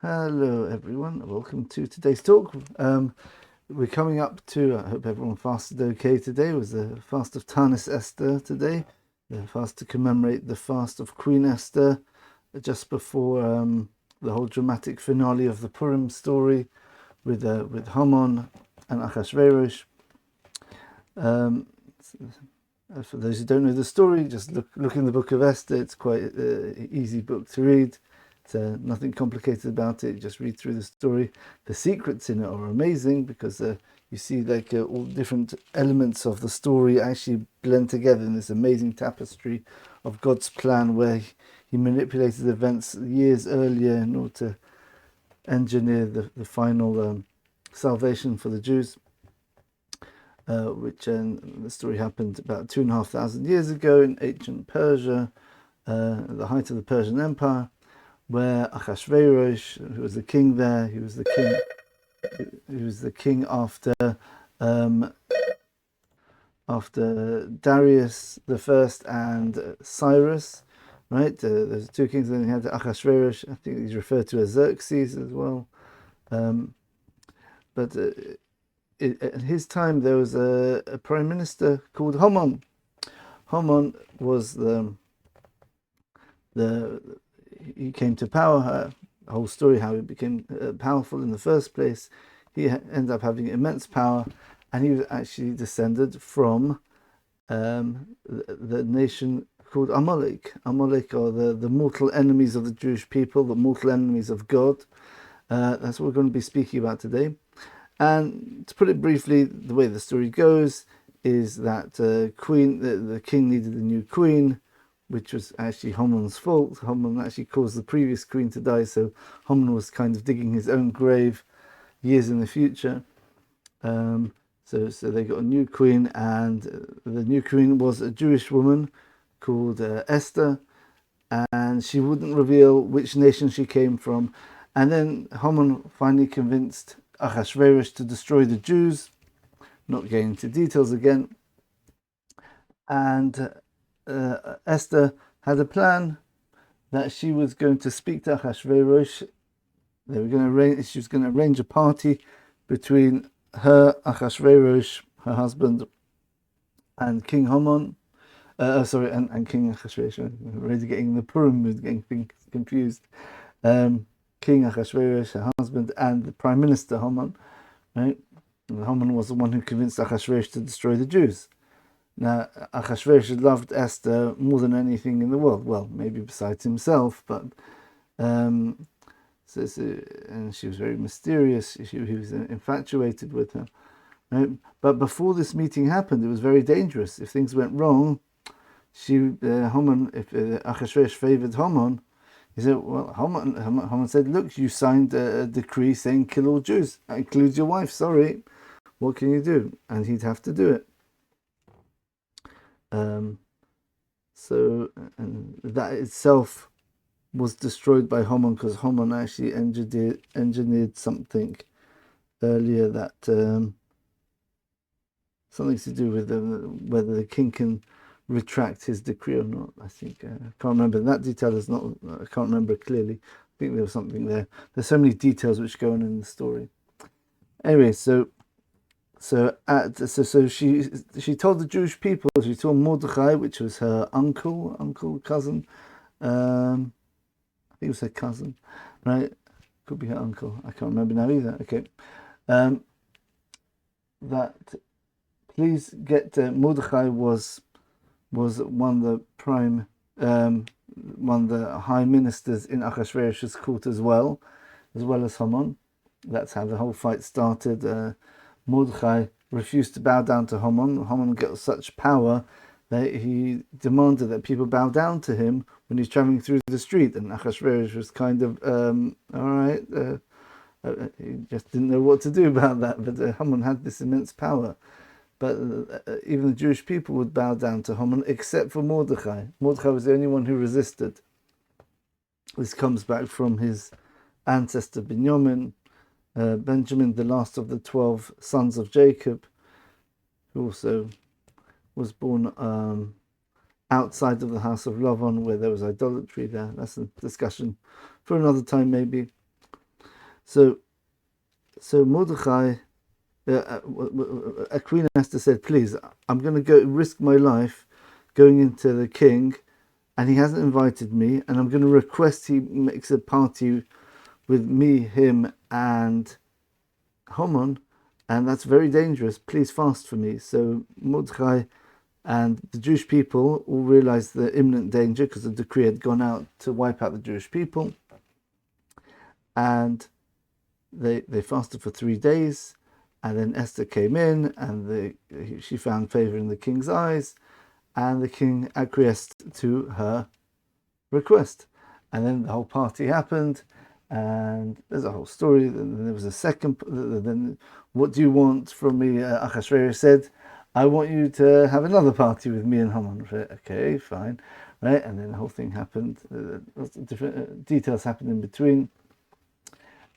Hello everyone, welcome to today's talk. We're coming up to, I hope everyone fasted okay today. It was the fast of Tanis Esther today, the fast to commemorate the fast of Queen Esther, just before the whole dramatic finale of the Purim story with Haman and Achashverosh. For those who don't know the story, just look in the book of Esther. It's quite an easy book to read. Nothing complicated about it. Just read through the story. The secrets in it are amazing because you see all different elements of the story actually blend together in this amazing tapestry of God's plan, where he manipulated events years earlier in order to engineer the final salvation for the Jews. Which the story happened about 2,500 years ago in ancient Persia, at the height of the Persian Empire, where Achashverosh, who was the king there, he was the king after Darius the First and Cyrus, right? There's two kings, and then he had Achashverosh. I think he's referred to as Xerxes as well. But at his time, there was a prime minister called Haman. Haman was he came to power. The whole story how he became powerful in the first place. He ended up having immense power, and he was actually descended from the nation called Amalek. Amalek are the mortal enemies of the Jewish people, the mortal enemies of God. That's what we're going to be speaking about today. And to put it briefly, the way the story goes is that the king needed a new queen, which was actually Haman's fault. Haman actually caused the previous queen to die, so Haman was kind of digging his own grave years in the future. So they got a new queen, and the new queen was a Jewish woman called Esther, and she wouldn't reveal which nation she came from. And then Haman finally convinced Achashverosh to destroy the Jews, not getting into details again. And Esther had a plan that she was going to speak to Achashverosh. She was going to arrange a party between her, Achashverosh, her husband, and King Haman. And King Achashverosh. I'm already getting the Purim mood, getting things confused. King Achashverosh, her husband, and the Prime Minister Haman, right? And Haman was the one who convinced Achashverosh to destroy the Jews. Now, Achashverosh loved Esther more than anything in the world. Well, maybe besides himself, but and she was very mysterious. He was infatuated with her, right? But before this meeting happened, it was very dangerous. If things went wrong, if Achashverosh favored Haman, he said, well, Haman said, look, you signed a decree saying kill all Jews. That includes your wife, sorry. What can you do? And he'd have to do it. And that itself was destroyed by Haman, because Haman actually engineered something earlier that something to do with whether the king can retract his decree or not. I think I can't remember that detail. I can't remember clearly. I think there was something there. There's so many details which go on in the story. Anyway, so she told the Jewish people. She told Mordechai, which was her cousin. I think it was her cousin, right? Could be her uncle. I can't remember now either. Okay, that please get Mordechai was one of the high ministers in Achashverosh's court as well as Haman. That's how the whole fight started. Mordechai refused to bow down to Haman. Haman got such power that he demanded that people bow down to him when he's traveling through the street. And Achashverosh was kind of, all right, he just didn't know what to do about that. But Haman had this immense power. But even the Jewish people would bow down to Haman, except for Mordechai. Mordechai was the only one who resisted. This comes back from his ancestor Benjamin, the last of the 12 sons of Jacob, who also was born outside of the house of Lavan, where there was idolatry there. That's a discussion for another time, maybe. So Mordechai, Queen Esther said, please, I'm going to go risk my life going into the king, and he hasn't invited me, and I'm going to request he makes a party with me, him, and Haman, and that's very dangerous. Please fast for me. So Mordechai and the Jewish people all realized the imminent danger because the decree had gone out to wipe out the Jewish people, and they fasted for 3 days. And then Esther came in, and she found favor in the king's eyes, and the king acquiesced to her request. And then the whole party happened, and there's a whole story. Then there was a second. Then, what do you want from me? Achashverosh said, I want you to have another party with me and Haman. Okay, fine, right? And then the whole thing happened. Lots of different details happened in between.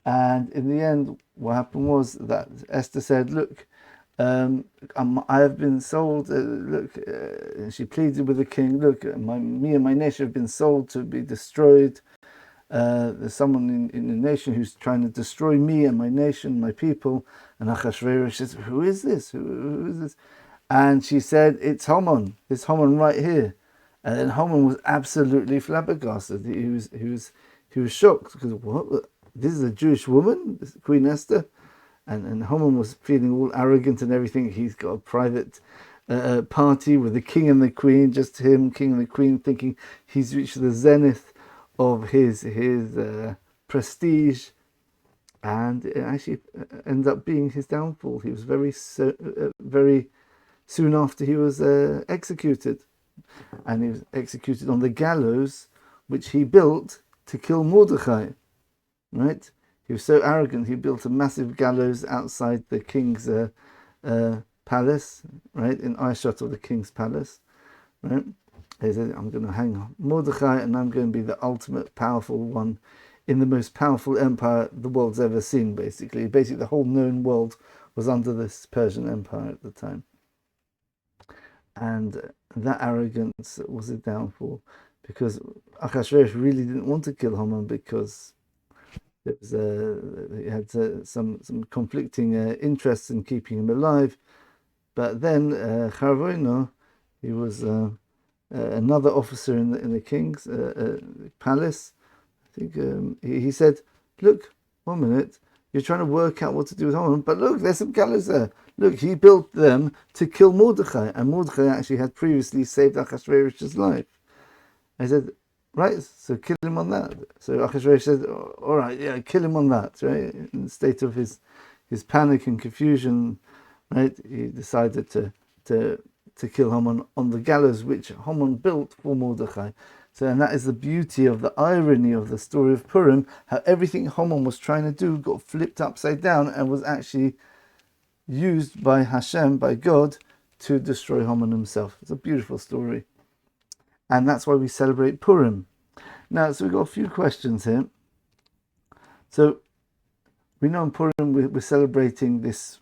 And in the end, what happened was that Esther said, look, I have been sold, she pleaded with the king, look, me and my nation have been sold to be destroyed. There's someone in the nation who's trying to destroy me and my nation, my people. And Achashverosh says, who is this? Who is this? And she said, it's Haman right here. And then Haman was absolutely flabbergasted. He was shocked, because what? This is a Jewish woman, Queen Esther, and Haman was feeling all arrogant and everything. He's got a private party with the king and the queen, just him, king and the queen, thinking he's reached the zenith of his prestige, and it actually ended up being his downfall. He was very soon after he was executed, and he was executed on the gallows, which he built to kill Mordechai. Right, he was so arrogant. He built a massive gallows outside the king's palace. Right, in Aristotle, the king's palace. Right, he said, "I'm going to hang Mordechai, and I'm going to be the ultimate powerful one in the most powerful empire the world's ever seen." Basically, the whole known world was under this Persian Empire at the time, and that arrogance was a downfall, because Achashverosh really didn't want to kill Haman, because there was he had some conflicting interests in keeping him alive. But then Charavoino, he was another officer in the king's palace. I think he said, "Look, 1 minute, you're trying to work out what to do with Haman, but look, there's some gallows there. Look, he built them to kill Mordechai, and Mordechai actually had previously saved Achashverosh's life." I said, right, so kill him on that. So Achashverosh said, all right, yeah, kill him on that, right? In the state of his panic and confusion, right, he decided to kill Haman on the gallows which Haman built for Mordechai. So, and that is the beauty of the irony of the story of Purim, how everything Haman was trying to do got flipped upside down and was actually used by Hashem, by God, to destroy Haman himself. It's a beautiful story. And that's why we celebrate Purim. Now, so we've got a few questions here. So we know in Purim we're celebrating this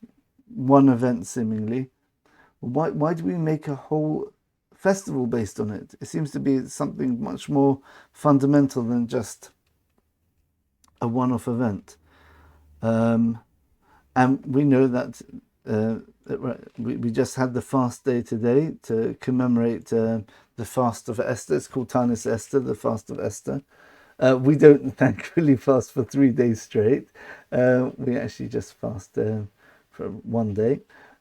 one event, seemingly. Why do we make a whole festival based on it? It seems to be something much more fundamental than just a one-off event. And we know that we just had the fast day today to commemorate the fast of Esther. It's called Tanis Esther, the fast of Esther. We don't thankfully fast for 3 days straight. We actually just fast for 1 day,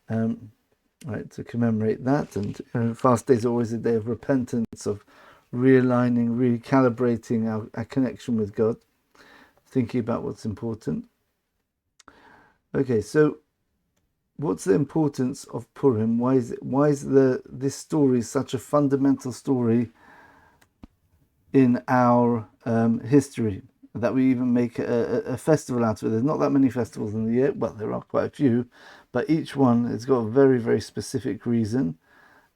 right, to commemorate that. And fast day is always a day of repentance, of realigning, recalibrating our connection with God, thinking about what's important. Okay, so what's the importance of Purim? Why is this story such a fundamental story in our history, that we even make a festival out of it? There's not that many festivals in the year. Well, there are quite a few, but each one has got a very, very specific reason,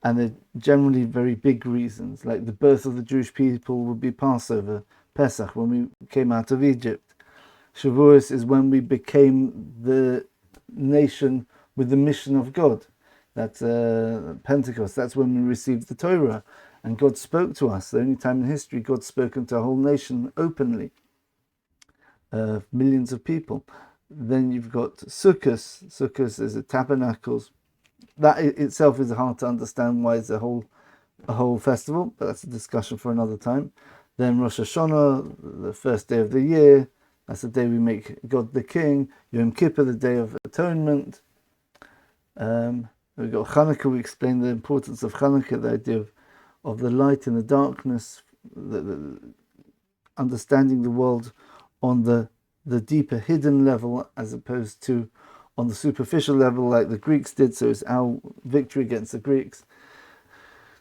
and they're generally very big reasons. Like the birth of the Jewish people would be Passover, Pesach, when we came out of Egypt. Shavuos is when we became the nation with the mission of God. That's Pentecost. That's when we received the Torah, and God spoke to us. The only time in history God's spoken to a whole nation openly. millions of people. Then you've got Sukkot. Sukkot is the tabernacles. That itself is hard to understand why it's a whole festival, but that's a discussion for another time. Then Rosh Hashanah, the first day of the year, that's the day we make God the King. Yom Kippur, the Day of Atonement. We've got Hanukkah. We explain the importance of Hanukkah, the idea of the light in the darkness, the understanding the world on the deeper hidden level as opposed to on the superficial level like the Greeks did. So it's our victory against the Greeks.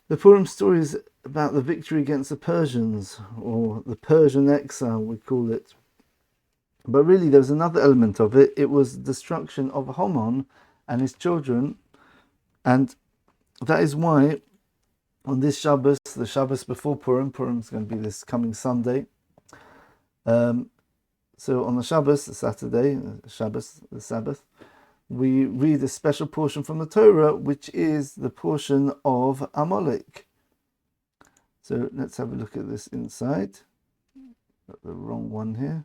The Purim story is about the victory against the Persians, or the Persian Exile, we call it. But really there's another element of it. It was destruction of Haman and his children. And that is why on this Shabbos, the Shabbos before Purim is going to be this coming Sunday. So on the Shabbos, the Saturday, Shabbos, the Sabbath, we read a special portion from the Torah, which is the portion of Amalek. So let's have a look at this inside. Got the wrong one here.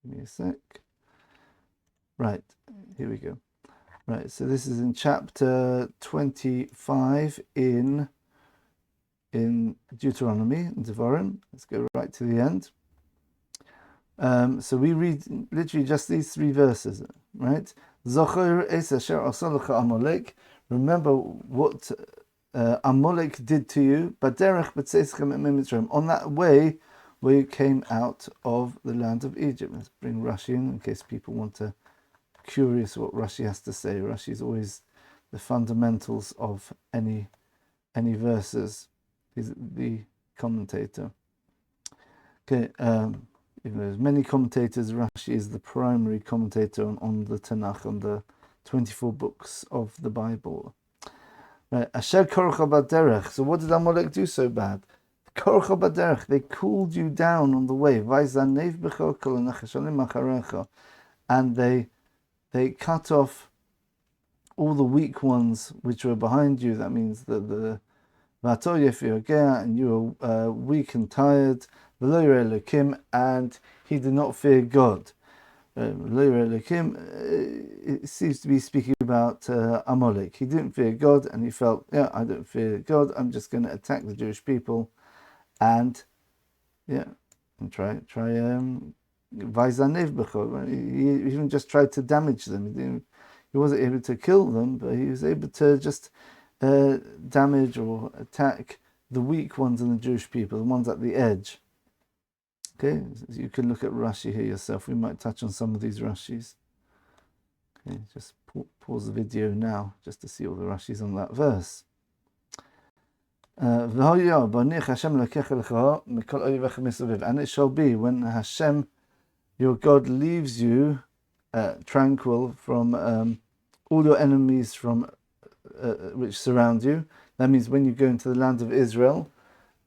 Give me a sec. Right, here we go. Right, so this is in chapter 25 in Deuteronomy, in Devarim. Let's go right to the end. So we read literally just these three verses, right? Zocher es asher asa lecha Amalek. Remember what Amalek did to you. Baderech b'tzeischem Mitzrayim. On that way where you came out of the land of Egypt. Let's bring Rashi in case people want to curious what Rashi has to say. Rashi is always the fundamentals of any verses. He's the commentator. Okay. Even though there's many commentators, Rashi is the primary commentator on the Tanakh, on the 24 books of the Bible. Right. Asher korcha baderech. So what did Amalek do so bad? Korcha baderech. They cooled you down on the way. Vayzanev b'cho kol ha'nachashanim acharecha. And they cut off all the weak ones which were behind you. That means the and you were weak and tired. And he did not fear God. It seems to be speaking about Amalek. He didn't fear God, and he felt, I don't fear God. I'm just going to attack the Jewish people, and try. He even just tried to damage them. He wasn't able to kill them, but he was able to just damage or attack the weak ones in the Jewish people, the ones at the edge. Okay, you can look at Rashi here yourself. We might touch on some of these Rashis. Okay, just pause the video now just to see all the Rashis on that verse. And it shall be when Hashem, your God, leaves you tranquil from all your enemies from which surround you. That means when you go into the land of Israel,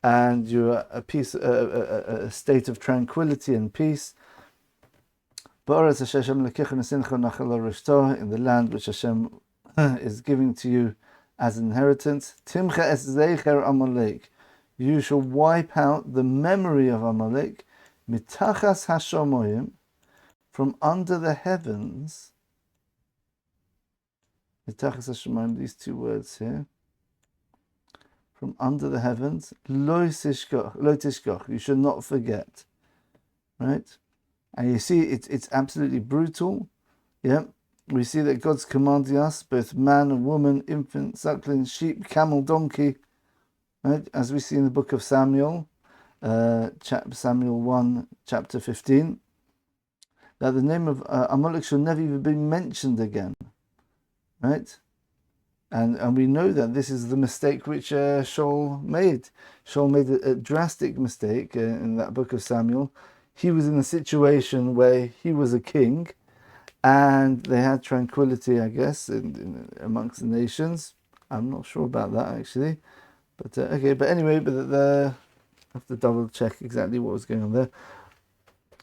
and you're a state of tranquility and peace. In the land which Hashem is giving to you as inheritance, you shall wipe out the memory of Amalek mitachas hashamoyim, from under the heavens. Mitachas hashamoyim, these two words here. From under the heavens, lo tishkach, you should not forget, right? And you see, it's absolutely brutal. Yeah, we see that God's commanding us, both man and woman, infant, suckling, sheep, camel, donkey, right? As we see in the book of Samuel, Samuel 1, chapter 15, that the name of Amalek shall never even be mentioned again, right? And we know that this is the mistake which Shaul made. Shaul made a drastic mistake in that book of Samuel. He was in a situation where he was a king, and they had tranquility, I guess, amongst the nations. I'm not sure about that, actually. But okay, but anyway, I have to double check exactly what was going on there.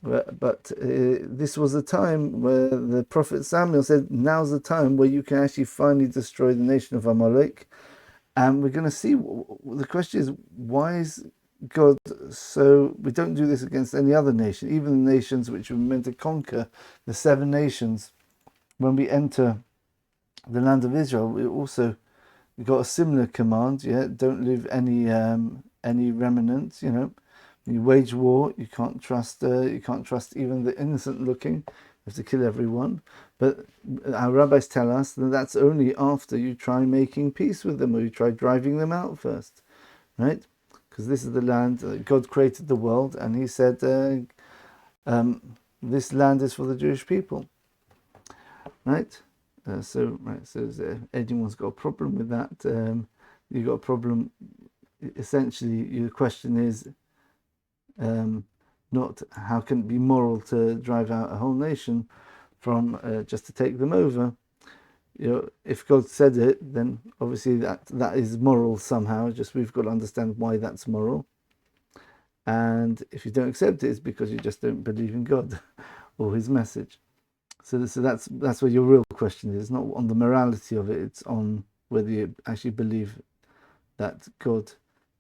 But this was a time where the prophet Samuel said, now's the time where you can actually finally destroy the nation of Amalek. And we're going to see, the question is, why is God, so we don't do this against any other nation, even the nations which were meant to conquer, the 7 nations. When we enter the land of Israel, we also got a similar command. Don't leave any remnants. When you wage war, you can't trust even the innocent looking. You have to kill everyone. But our rabbis tell us that that's only after you try making peace with them, or you try driving them out first, right? Because this is the land, God created the world, and he said this land is for the Jewish people, right? So anyone's got a problem with that, you've got a problem. Essentially, your question is not how can it be moral to drive out a whole nation from just to take them over. If God said it, then obviously that is moral somehow. Just we've got to understand why that's moral. And if you don't accept it, it's because you just don't believe in God or His message. So that's where your real question is. It's not on the morality of it. It's on whether you actually believe that God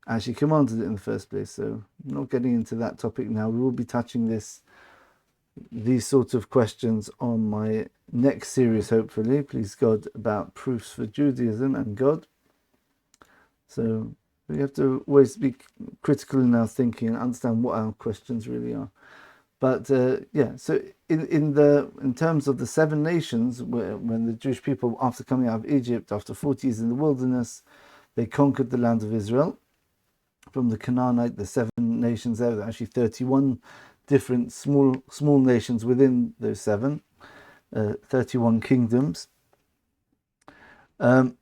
actually commanded it in the first place. So I'm not getting into that topic now. We will be touching these sorts of questions on my next series, hopefully, please God, about proofs for Judaism and God. So we have to always be critical in our thinking and understand what our questions really are. But so in terms of the 7 nations, when the Jewish people, after coming out of Egypt, after 40 years in the wilderness, they conquered the land of Israel from the Canaanite, the 7 nations there. There are actually 31 different small nations within those 7, 31 kingdoms. But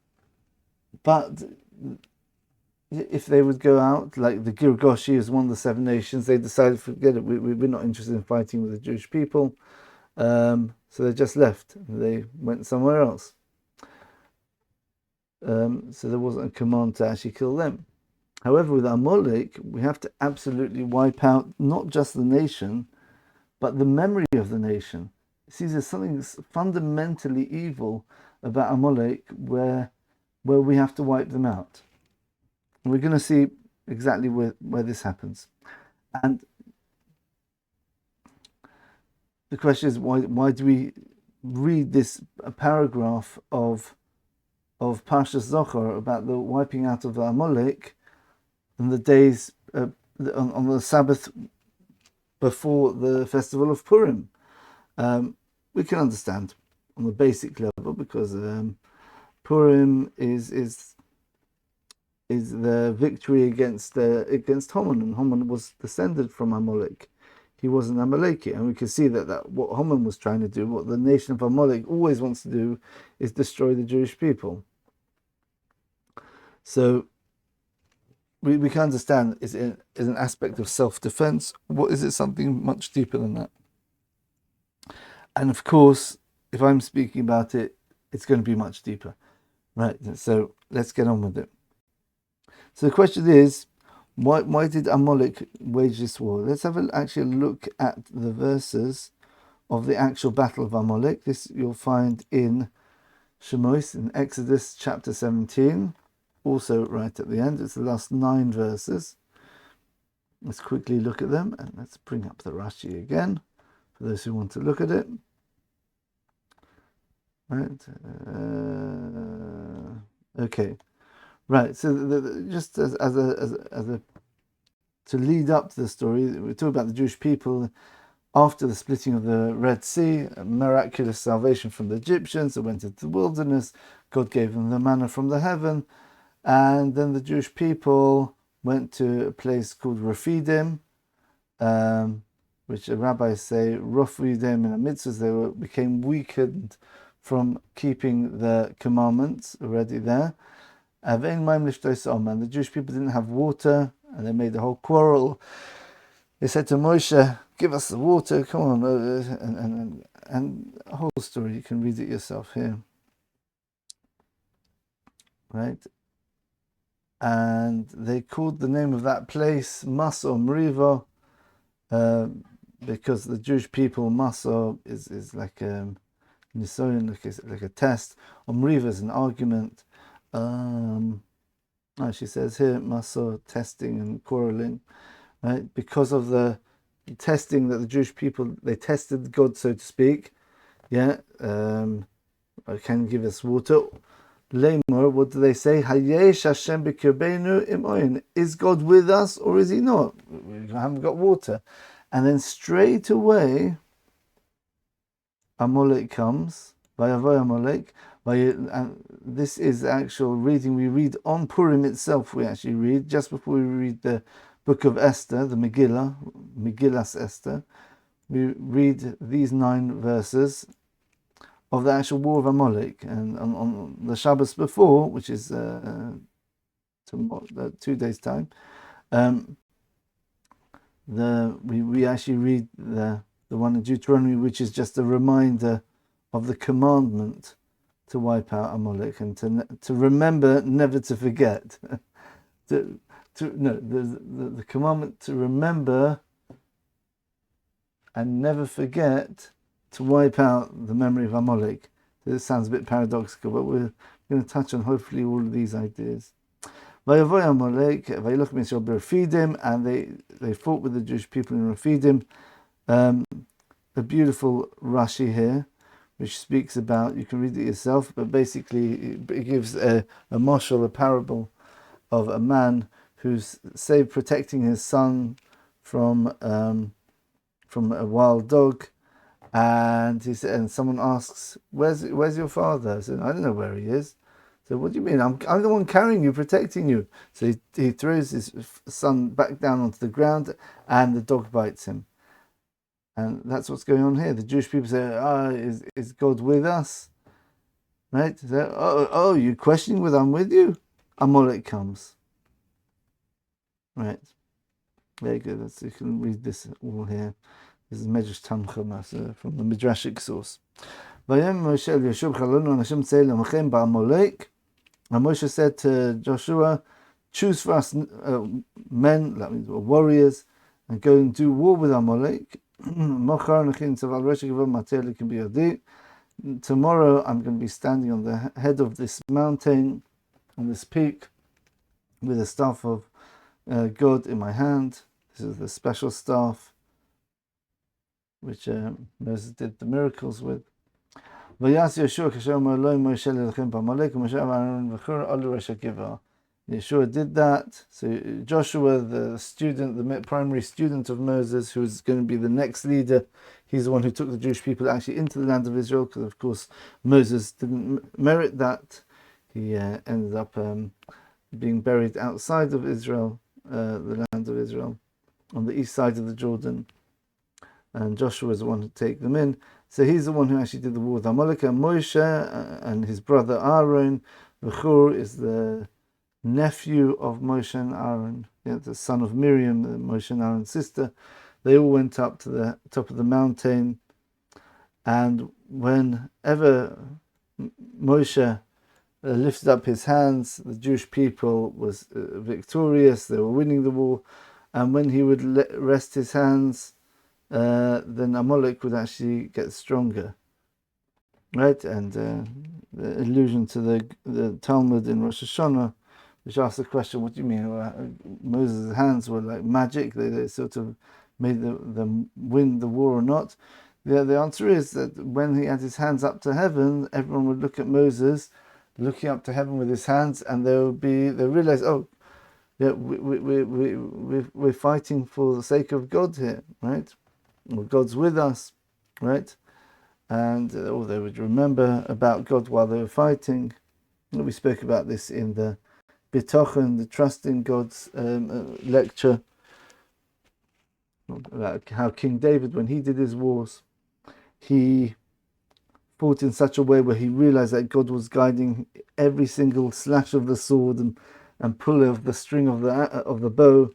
if they would go out, like the Girgashi is one of the 7 nations, they decided, forget it, we're not interested in fighting with the Jewish people. So they just left. They went somewhere else. So there wasn't a command to actually kill them. However, with Amalek, we have to absolutely wipe out not just the nation, but the memory of the nation. See, there's something fundamentally evil about Amalek where we have to wipe them out. And we're going to see exactly where this happens. And the question is, why do we read this paragraph of Parshas Zohar about the wiping out of Amalek in the days on the Sabbath before the festival of Purim? We can understand on the basic level, because Purim is the victory against Haman, and Haman was descended from Amalek. He was an Amaleki, and we can see that what Haman was trying to do, what the nation of Amalek always wants to do, is destroy the Jewish people. So we can understand is an aspect of self-defense. What is it? Something much deeper than that. And of course, if I'm speaking about it, it's going to be much deeper, right? So let's get on with it. So the question is, why did Amalek wage this war? Let's have actually look at the verses of the actual battle of Amalek. This you'll find in Shemos, in Exodus chapter 17, also right at the end. It's the last 9 verses. Let's quickly look at them, and let's bring up the Rashi again for those who want to look at it. Right. Okay. Right. So just as a to lead up to the story, we're talking about the Jewish people after the splitting of the Red Sea, a miraculous salvation from the Egyptians. They went into the wilderness. God gave them the manna from the heaven, and then the Jewish people went to a place called Rephidim, which the rabbis say Rephidim in the mitzvahs. They became weakened from keeping the commandments already there. And the Jewish people didn't have water, and they made a whole quarrel. They said to Moshe, "Give us the water, come on," and a whole story. You can read it yourself here, right? And they called the name of that place Masor Meriva, because the Jewish people, Masor is like Nisoyan, like a test. Meriva is an argument. She says here, Masor, testing and quarreling, right? Because of the testing that the Jewish people, they tested God, so to speak. Yeah, can give us water. Lemor, what do they say? Hayesh Hashem b'kirbeinu imoin. Is God with us or is He not? We haven't got water. And then straight away, Amalek comes. Vayavoy Amalek. And this is the actual reading we read on Purim itself. We actually read just before we read the book of Esther, the Megillas Esther. We read these 9 verses of the actual war of Amalek, and on the Shabbos before, which is 2 days' time, we actually read the one in Deuteronomy, which is just a reminder of the commandment to wipe out Amalek and to remember, never to forget. The commandment to remember and never forget to wipe out the memory of Amalek. This sounds a bit paradoxical, but we're going to touch on hopefully all of these ideas. Vayavoy Amalek, Vayilach Mishal b'Refidim, and they fought with the Jewish people in Refidim. A beautiful Rashi here, which speaks about, you can read it yourself, but basically it gives a mashal, a parable of a man who's protecting his son from a wild dog. And someone asks, "Where's your father?" I said, "I don't know where he is." So, "What do you mean? I'm the one carrying you, protecting you." So he throws his son back down onto the ground, and the dog bites him. And that's what's going on here. The Jewish people say, is God with us?" Right? So, you questioning whether I'm with you? Amalek comes. Right. Very good. You can read this all here. This is Medrash Tamcha from the Midrashic source. And Moshe said to Joshua, "Choose for us men, that means warriors, and go and do war with Amalek. Tomorrow I'm going to be standing on the head of this mountain, on this peak, with a staff of God in my hand." This is the special staff which Moses did the miracles with. Yeshua did that. So Joshua, the student, the primary student of Moses, who is going to be the next leader, he's the one who took the Jewish people actually into the land of Israel, because of course Moses didn't merit that. He ended up being buried outside of Israel, the land of Israel, on the east side of the Jordan. And Joshua is the one who take them in. So he's the one who actually did the war with Amalek. And Moshe and his brother Aaron, Bechor is the nephew of Moshe and Aaron, the son of Miriam, Moshe and Aaron's sister. They all went up to the top of the mountain. And whenever Moshe lifted up his hands, the Jewish people was victorious. They were winning the war. And when he would rest his hands, then Amalek would actually get stronger, right? And the allusion to the Talmud in Rosh Hashanah, which asks the question, "What do you mean? Moses' hands were like magic; they sort of made them win the war or not?" The answer is that when he had his hands up to heaven, everyone would look at Moses looking up to heaven with his hands, and they realize, "Oh, yeah, we're fighting for the sake of God here, right? Well, God's with us, right?" And they would remember about God while they were fighting. We spoke about this in the Bitochen, the Trust in God's lecture, about how King David, when he did his wars, he fought in such a way where he realized that God was guiding every single slash of the sword and pull of the string of the bow.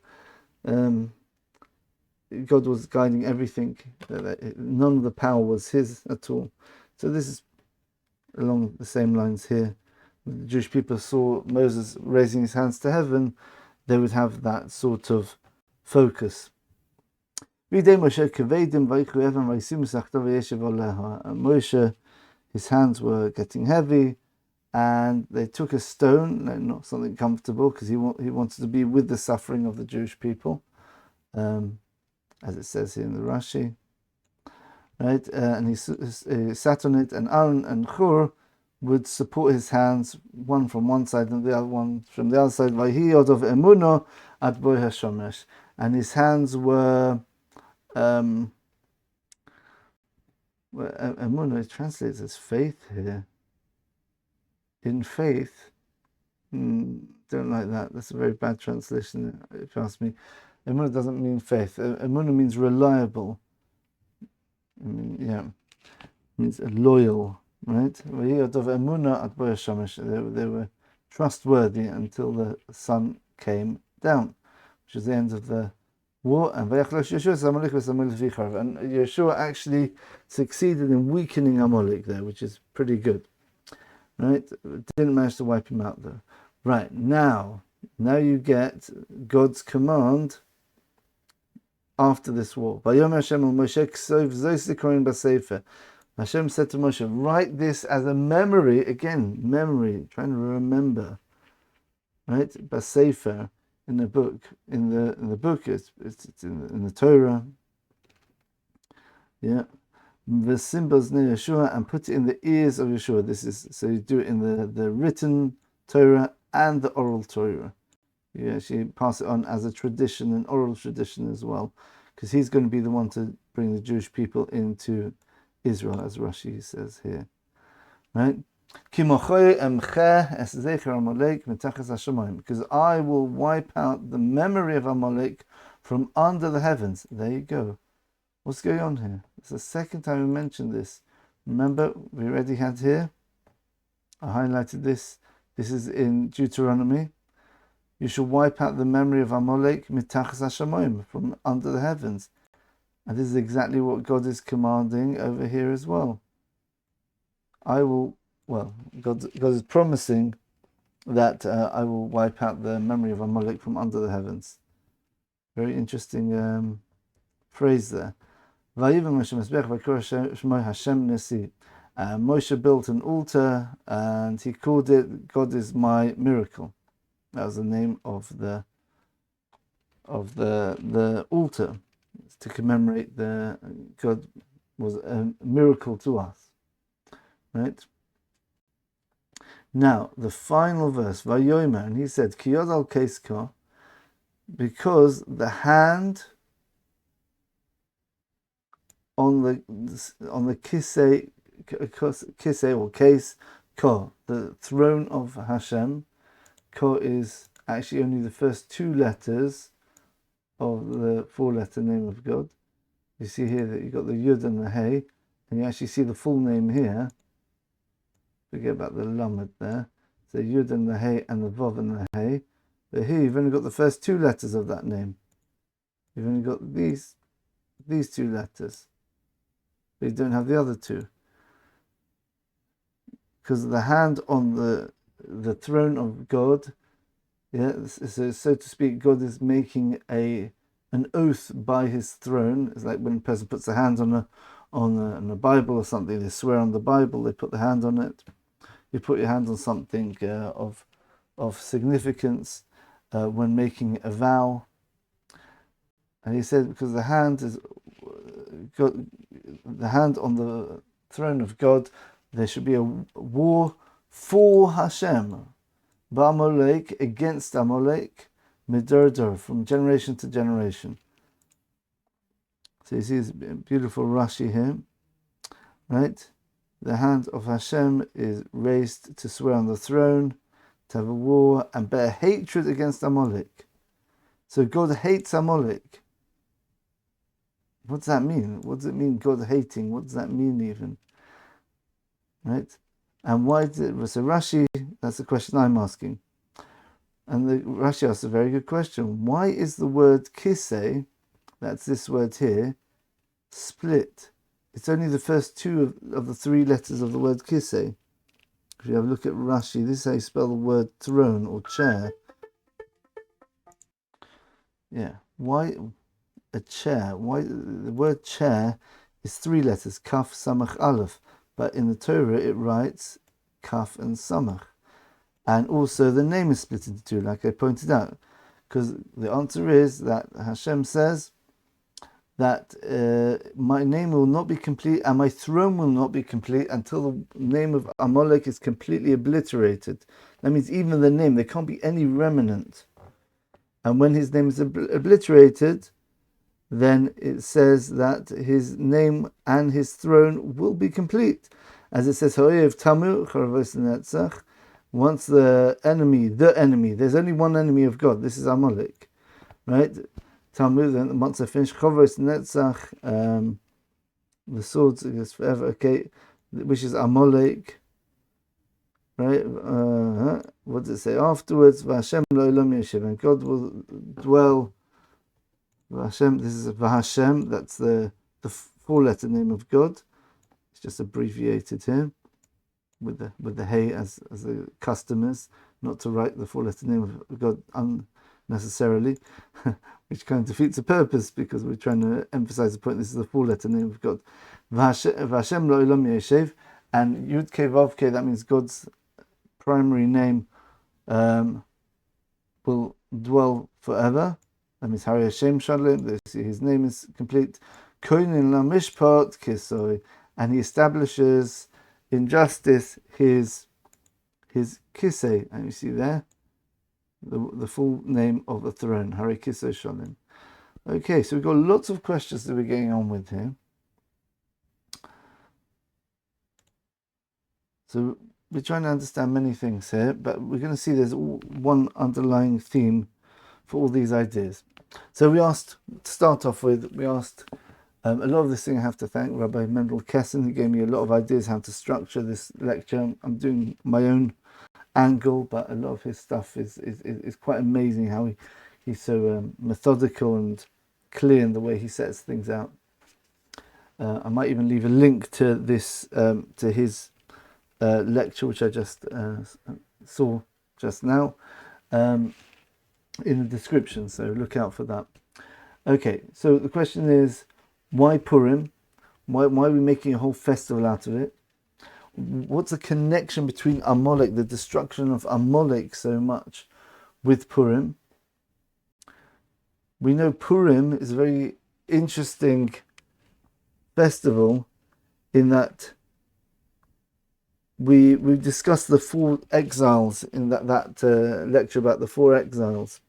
God was guiding everything. None of the power was his at all. So this is along the same lines here. When the Jewish people saw Moses raising his hands to heaven, they would have that sort of focus. Moshe, his hands were getting heavy, and they took a stone, not something comfortable, because he wanted to be with the suffering of the Jewish people, as it says here in the Rashi, right? And he sat on it, and Aaron and Hur would support his hands, one from one side and the other one from the other side. Vayhi of emuno at boy hashomesh, and his hands were emuno. It translates as faith here. In faith, don't like that. That's a very bad translation, if you ask me. Emunah doesn't mean faith. Emunah means reliable. Yeah, means loyal, right? They were trustworthy until the sun came down, which is the end of the war. And Yeshua actually succeeded in weakening Amalek there, which is pretty good. Right? Didn't manage to wipe him out though. Right, now you get God's command after this war. Hashem said to Moshe, write this as a memory, again, memory, trying to remember, right? Basefer, in the book, in the book, it's in the Torah, yeah. The symbols near Yeshua, and put it in the ears of Yeshua. This is, so you do it in the written Torah and the oral Torah. You actually pass it on as a tradition, an oral tradition as well, because he's going to be the one to bring the Jewish people into Israel, as Rashi says here, right? Because I will wipe out the memory of Amalek from under the heavens. There you go. What's going on here? It's the second time we mentioned this. Remember, we already had here, I highlighted this. This is in Deuteronomy. You shall wipe out the memory of Amalek mitachas hashamayim, from under the heavens. And this is exactly what God is commanding over here as well. God is promising that I will wipe out the memory of Amalek from under the heavens. Very interesting phrase there. Moshe built an altar and he called it "God is my miracle." That was the name of the altar, to commemorate the God was a miracle to us, right? Now the final verse, Vayomer, and he said, "Kiyod al keisko," because the hand on the kisei or case, ko, the throne of Hashem. Ko is actually only the first two letters of the four-letter name of God. You see here that you've got the Yud and the Hey, and you actually see the full name here. Forget about the Lamed there. So Yud and the Hey and the Vav and the Hey. But here you've only got the first two letters of that name. You've only got these two letters. But you don't have the other two. Because the hand on the throne of God, yeah, so to speak, God is making an oath by his throne. It's like when a person puts a hand on a Bible or something, they swear on the Bible, they put the hand on it. You put your hand on something of significance when making a vow. And he said, because the hand is God, the hand on the throne of God, there should be a war for Hashem, Ba'amalek, against Amalek, Midor, from generation to generation. So you see this beautiful Rashi here, right? The hand of Hashem is raised to swear on the throne, to have a war, and bear hatred against Amalek. So God hates Amalek. What does that mean? What does it mean, God hating? What does that mean even? Right? And why did so Rashi? That's the question I'm asking. And the Rashi asks a very good question. Why is the word kisei, that's this word here, split? It's only the first two of the three letters of the word kisei. If you have a look at Rashi, this is how you spell the word throne or chair. Yeah. Why a chair? Why the word chair is three letters, kaf samach aleph. But in the Torah it writes Kaf and Samach. And also the name is split into two, like I pointed out. Because the answer is that Hashem says that my name will not be complete and my throne will not be complete until the name of Amalek is completely obliterated. That means even the name, there can't be any remnant. And when his name is obliterated, then it says that his name and his throne will be complete. As it says, once the enemy, there's only one enemy of God, this is Amalek, right? Talmud, and once I finish Chovos Netzach, the swords is forever, okay, which is Amalek, right? What does it say afterwards? V'Hashem lo olam yeshiv, and God will dwell. V'Hashem, this is V'Hashem, that's the four-letter name of God. It's just abbreviated here with the hey as the custom is, not to write the four-letter name of God unnecessarily, which kind of defeats the purpose because we're trying to emphasize the point. This is the four-letter name of God. V'Hashem lo olam yeshiv, and Yud Kei Vav Kei, that means God's primary name will dwell forever. That means Hari Hashem Shalom, his name is complete. Koinin la mishpat kisoi, and he establishes in justice his kisei, and you see there the full name of the throne, Hari Kisei Shalom. Okay, so we've got lots of questions that we're getting on with here. So we're trying to understand many things here, but we're going to see there's one underlying theme for all these ideas. So we asked, to start off with, a lot of this thing I have to thank Rabbi Mendel Kessen, who gave me a lot of ideas how to structure this lecture. I'm doing my own angle, but a lot of his stuff is quite amazing how he's so methodical and clear in the way he sets things out. I might even leave a link to this, to his lecture, which I just saw just now, in the description, so look out for that. Okay, so the question is, why Purim? Why are we making a whole festival out of it? What's the connection between Amalek, the destruction of Amalek so much, with Purim? We know Purim is a very interesting festival in that we discussed the four exiles in that lecture about the four exiles.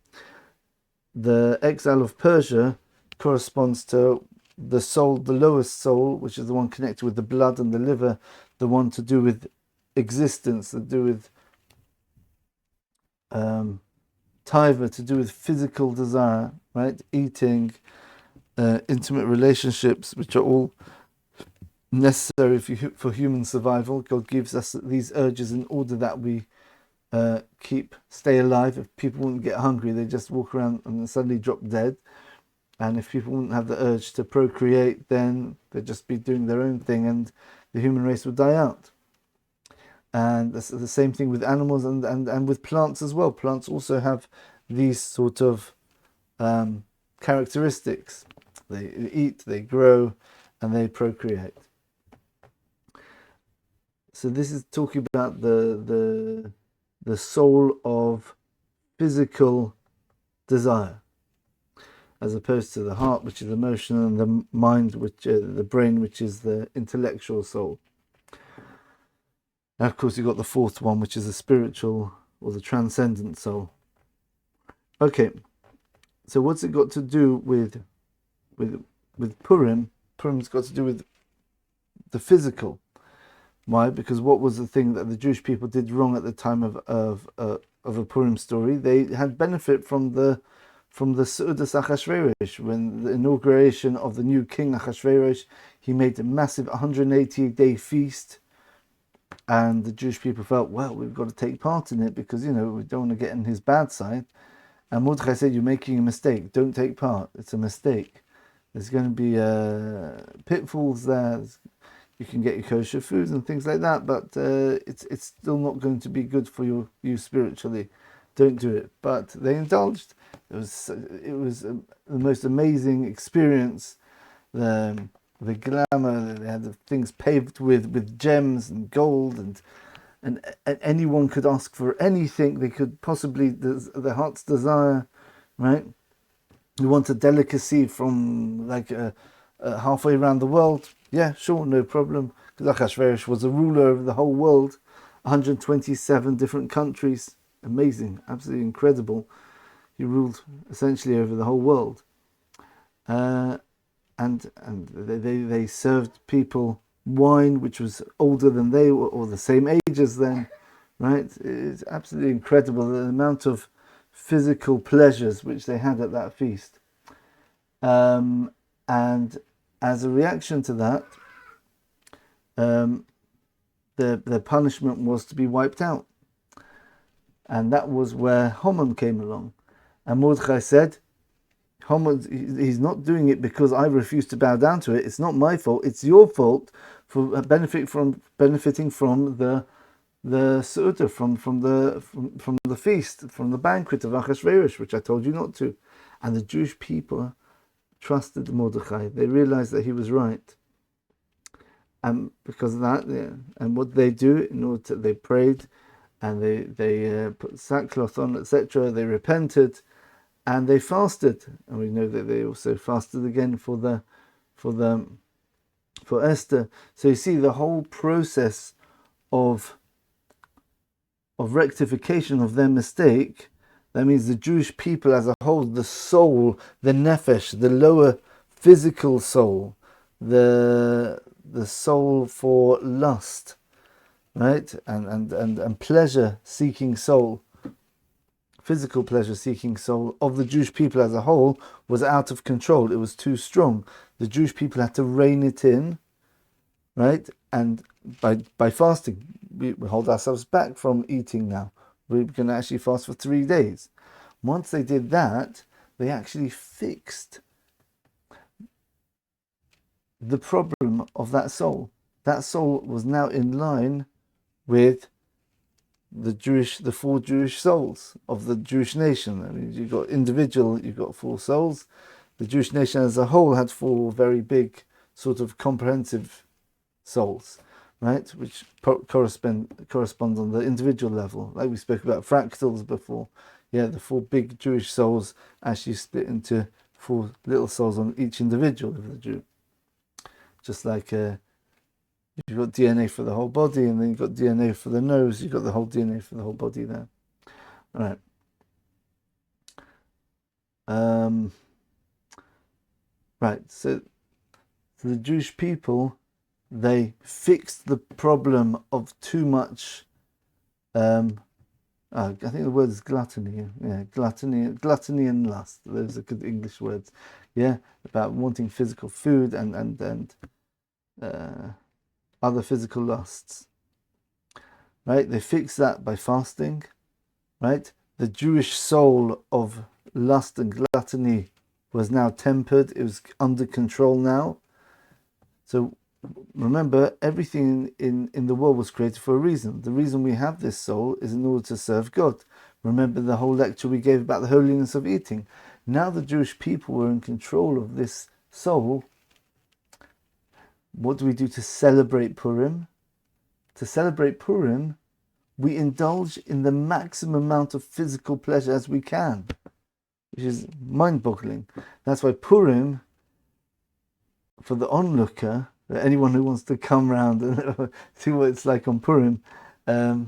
The exile of Persia corresponds to the soul, the lowest soul, which is the one connected with the blood and the liver, the one to do with existence, to do with taiva, to do with physical desire, right? Eating, intimate relationships, which are all necessary for human survival. God gives us these urges in order that we stay alive. If people wouldn't get hungry, they just walk around and suddenly drop dead. And if people wouldn't have the urge to procreate, then they'd just be doing their own thing and the human race would die out. And that's the same thing with animals and with plants as well. Plants also have these sort of characteristics. They eat, they grow, and they procreate. So this is talking about the soul of physical desire, as opposed to the heart, which is emotion, and the mind, which the brain, which is the intellectual soul. And of course, you've got the fourth one, which is the spiritual or the transcendent soul. Okay, so what's it got to do with Purim? Purim's got to do with the physical. Why? Because what was the thing that the Jewish people did wrong at the time of a Purim story? They had benefit from the Seudas Achashverosh. When the inauguration of the new king Achashverosh, he made a massive 180-day feast, and the Jewish people felt, well, we've got to take part in it because, we don't want to get in his bad side. And Mordechai said, you're making a mistake. Don't take part. It's a mistake. There's going to be pitfalls there. You can get your kosher foods and things like that, but it's still not going to be good for you spiritually. Don't do it. But they indulged. It was the most amazing experience. The glamour. They had the things paved with gems and gold, and and anyone could ask for anything they could possibly, their heart's desire, right? You want a delicacy from like halfway around the world? Yeah, sure, no problem. Because Achashverosh was a ruler over the whole world, 127 different countries. Amazing, absolutely incredible. He ruled essentially over the whole world. And they served people wine which was older than they were, or the same age as them, right? It's absolutely incredible the amount of physical pleasures which they had at that feast. And as a reaction to that, the punishment was to be wiped out. And that was where Haman came along. And Mordechai said, Haman, he's not doing it because I refuse to bow down to it. It's not my fault. It's your fault for benefiting from the Su'uta, from the feast, from the banquet of Achashverosh, which I told you not to. And the Jewish people trusted Mordechai. They realized that he was right. And because of that, and what they do, they prayed, and they put sackcloth on, etc. They repented, and they fasted. And we know that they also fasted again for Esther. So you see the whole process of rectification of their mistake. That means the Jewish people as a whole, the soul, the nefesh, the lower physical soul, the soul for lust, right? And pleasure-seeking soul, physical pleasure-seeking soul of the Jewish people as a whole was out of control. It was too strong. The Jewish people had to rein it in, right? And by fasting, we hold ourselves back from eating now. We're going to actually fast for 3 days. Once they did that, they actually fixed the problem of that soul. That soul was now in line with the 4 Jewish souls of the Jewish nation. I mean, you've got individual, you've got 4 souls. The Jewish nation as a whole had 4 very big, sort of comprehensive souls, right? Which correspond on the individual level, like we spoke about fractals before. Yeah, the 4 big Jewish souls actually split into 4 little souls on each individual of the Jew. Just like you've got DNA for the whole body, and then you've got DNA for the nose, you've got the whole DNA for the whole body there. All right. Right, so the Jewish people, they fixed the problem of too much, I think the word is gluttony. Yeah, gluttony and lust. Those are good English words. Yeah, about wanting physical food and other physical lusts. Right, they fixed that by fasting. Right, the Jewish soul of lust and gluttony was now tempered. It was under control now. So remember, everything in the world was created for a reason. The reason we have this soul is in order to serve God. Remember the whole lecture we gave about the holiness of eating. Now the Jewish people were in control of this soul. What do we do to celebrate Purim? To celebrate Purim, we indulge in the maximum amount of physical pleasure as we can, which is mind-boggling. That's why Purim, for the onlooker, anyone who wants to come around and see what it's like on Purim, the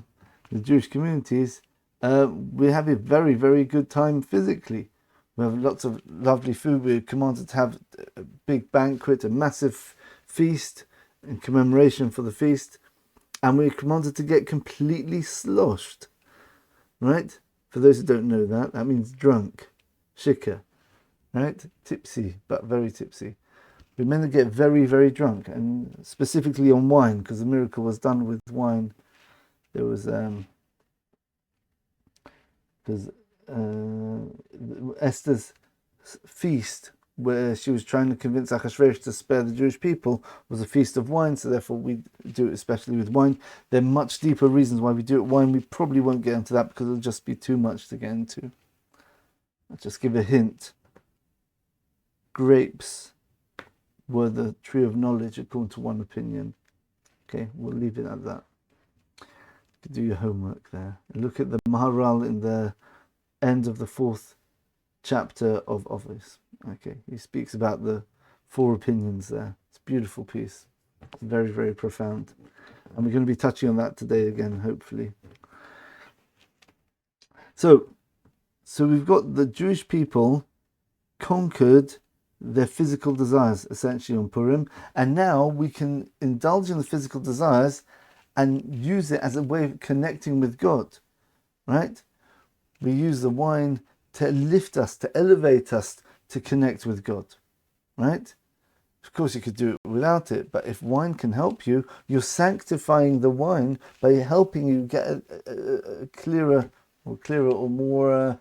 Jewish communities, we have a very, very good time physically. We have lots of lovely food. We're commanded to have a big banquet, a massive feast in commemoration for the feast. And we're commanded to get completely sloshed, right? For those who don't know that, that means drunk, shikha, right? Tipsy, but very tipsy. We're meant to get very, very drunk, and specifically on wine, because the miracle was done with wine. There was because Esther's feast, where she was trying to convince Achashverosh to spare the Jewish people, was a feast of wine, so therefore we do it especially with wine. There are much deeper reasons why we do it with wine. We probably won't get into that because it'll just be too much to get into. I'll just give a hint. Grapes were the tree of knowledge according to one opinion. Okay, we'll leave it at that. could do your homework there. Look at the Maharal in the end of the 4th chapter of this. Okay, he speaks about the 4 opinions there. It's a beautiful piece. It's very, very profound. And we're going to be touching on that today again, hopefully. So we've got the Jewish people conquered their physical desires, essentially, on Purim. And now we can indulge in the physical desires and use it as a way of connecting with God, right? We use the wine to lift us, to elevate us, to connect with God, right? Of course, you could do it without it, but if wine can help you, you're sanctifying the wine by helping you get a clearer or more...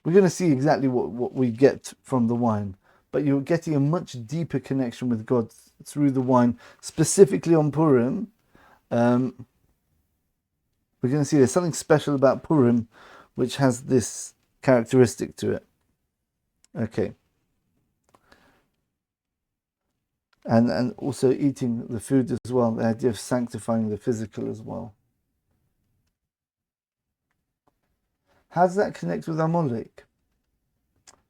we're going to see exactly what we get from the wine, but you're getting a much deeper connection with God through the wine, specifically on Purim. We're going to see there's something special about Purim which has this characteristic to it. Okay. And also eating the food as well, the idea of sanctifying the physical as well. How does that connect with Amalek?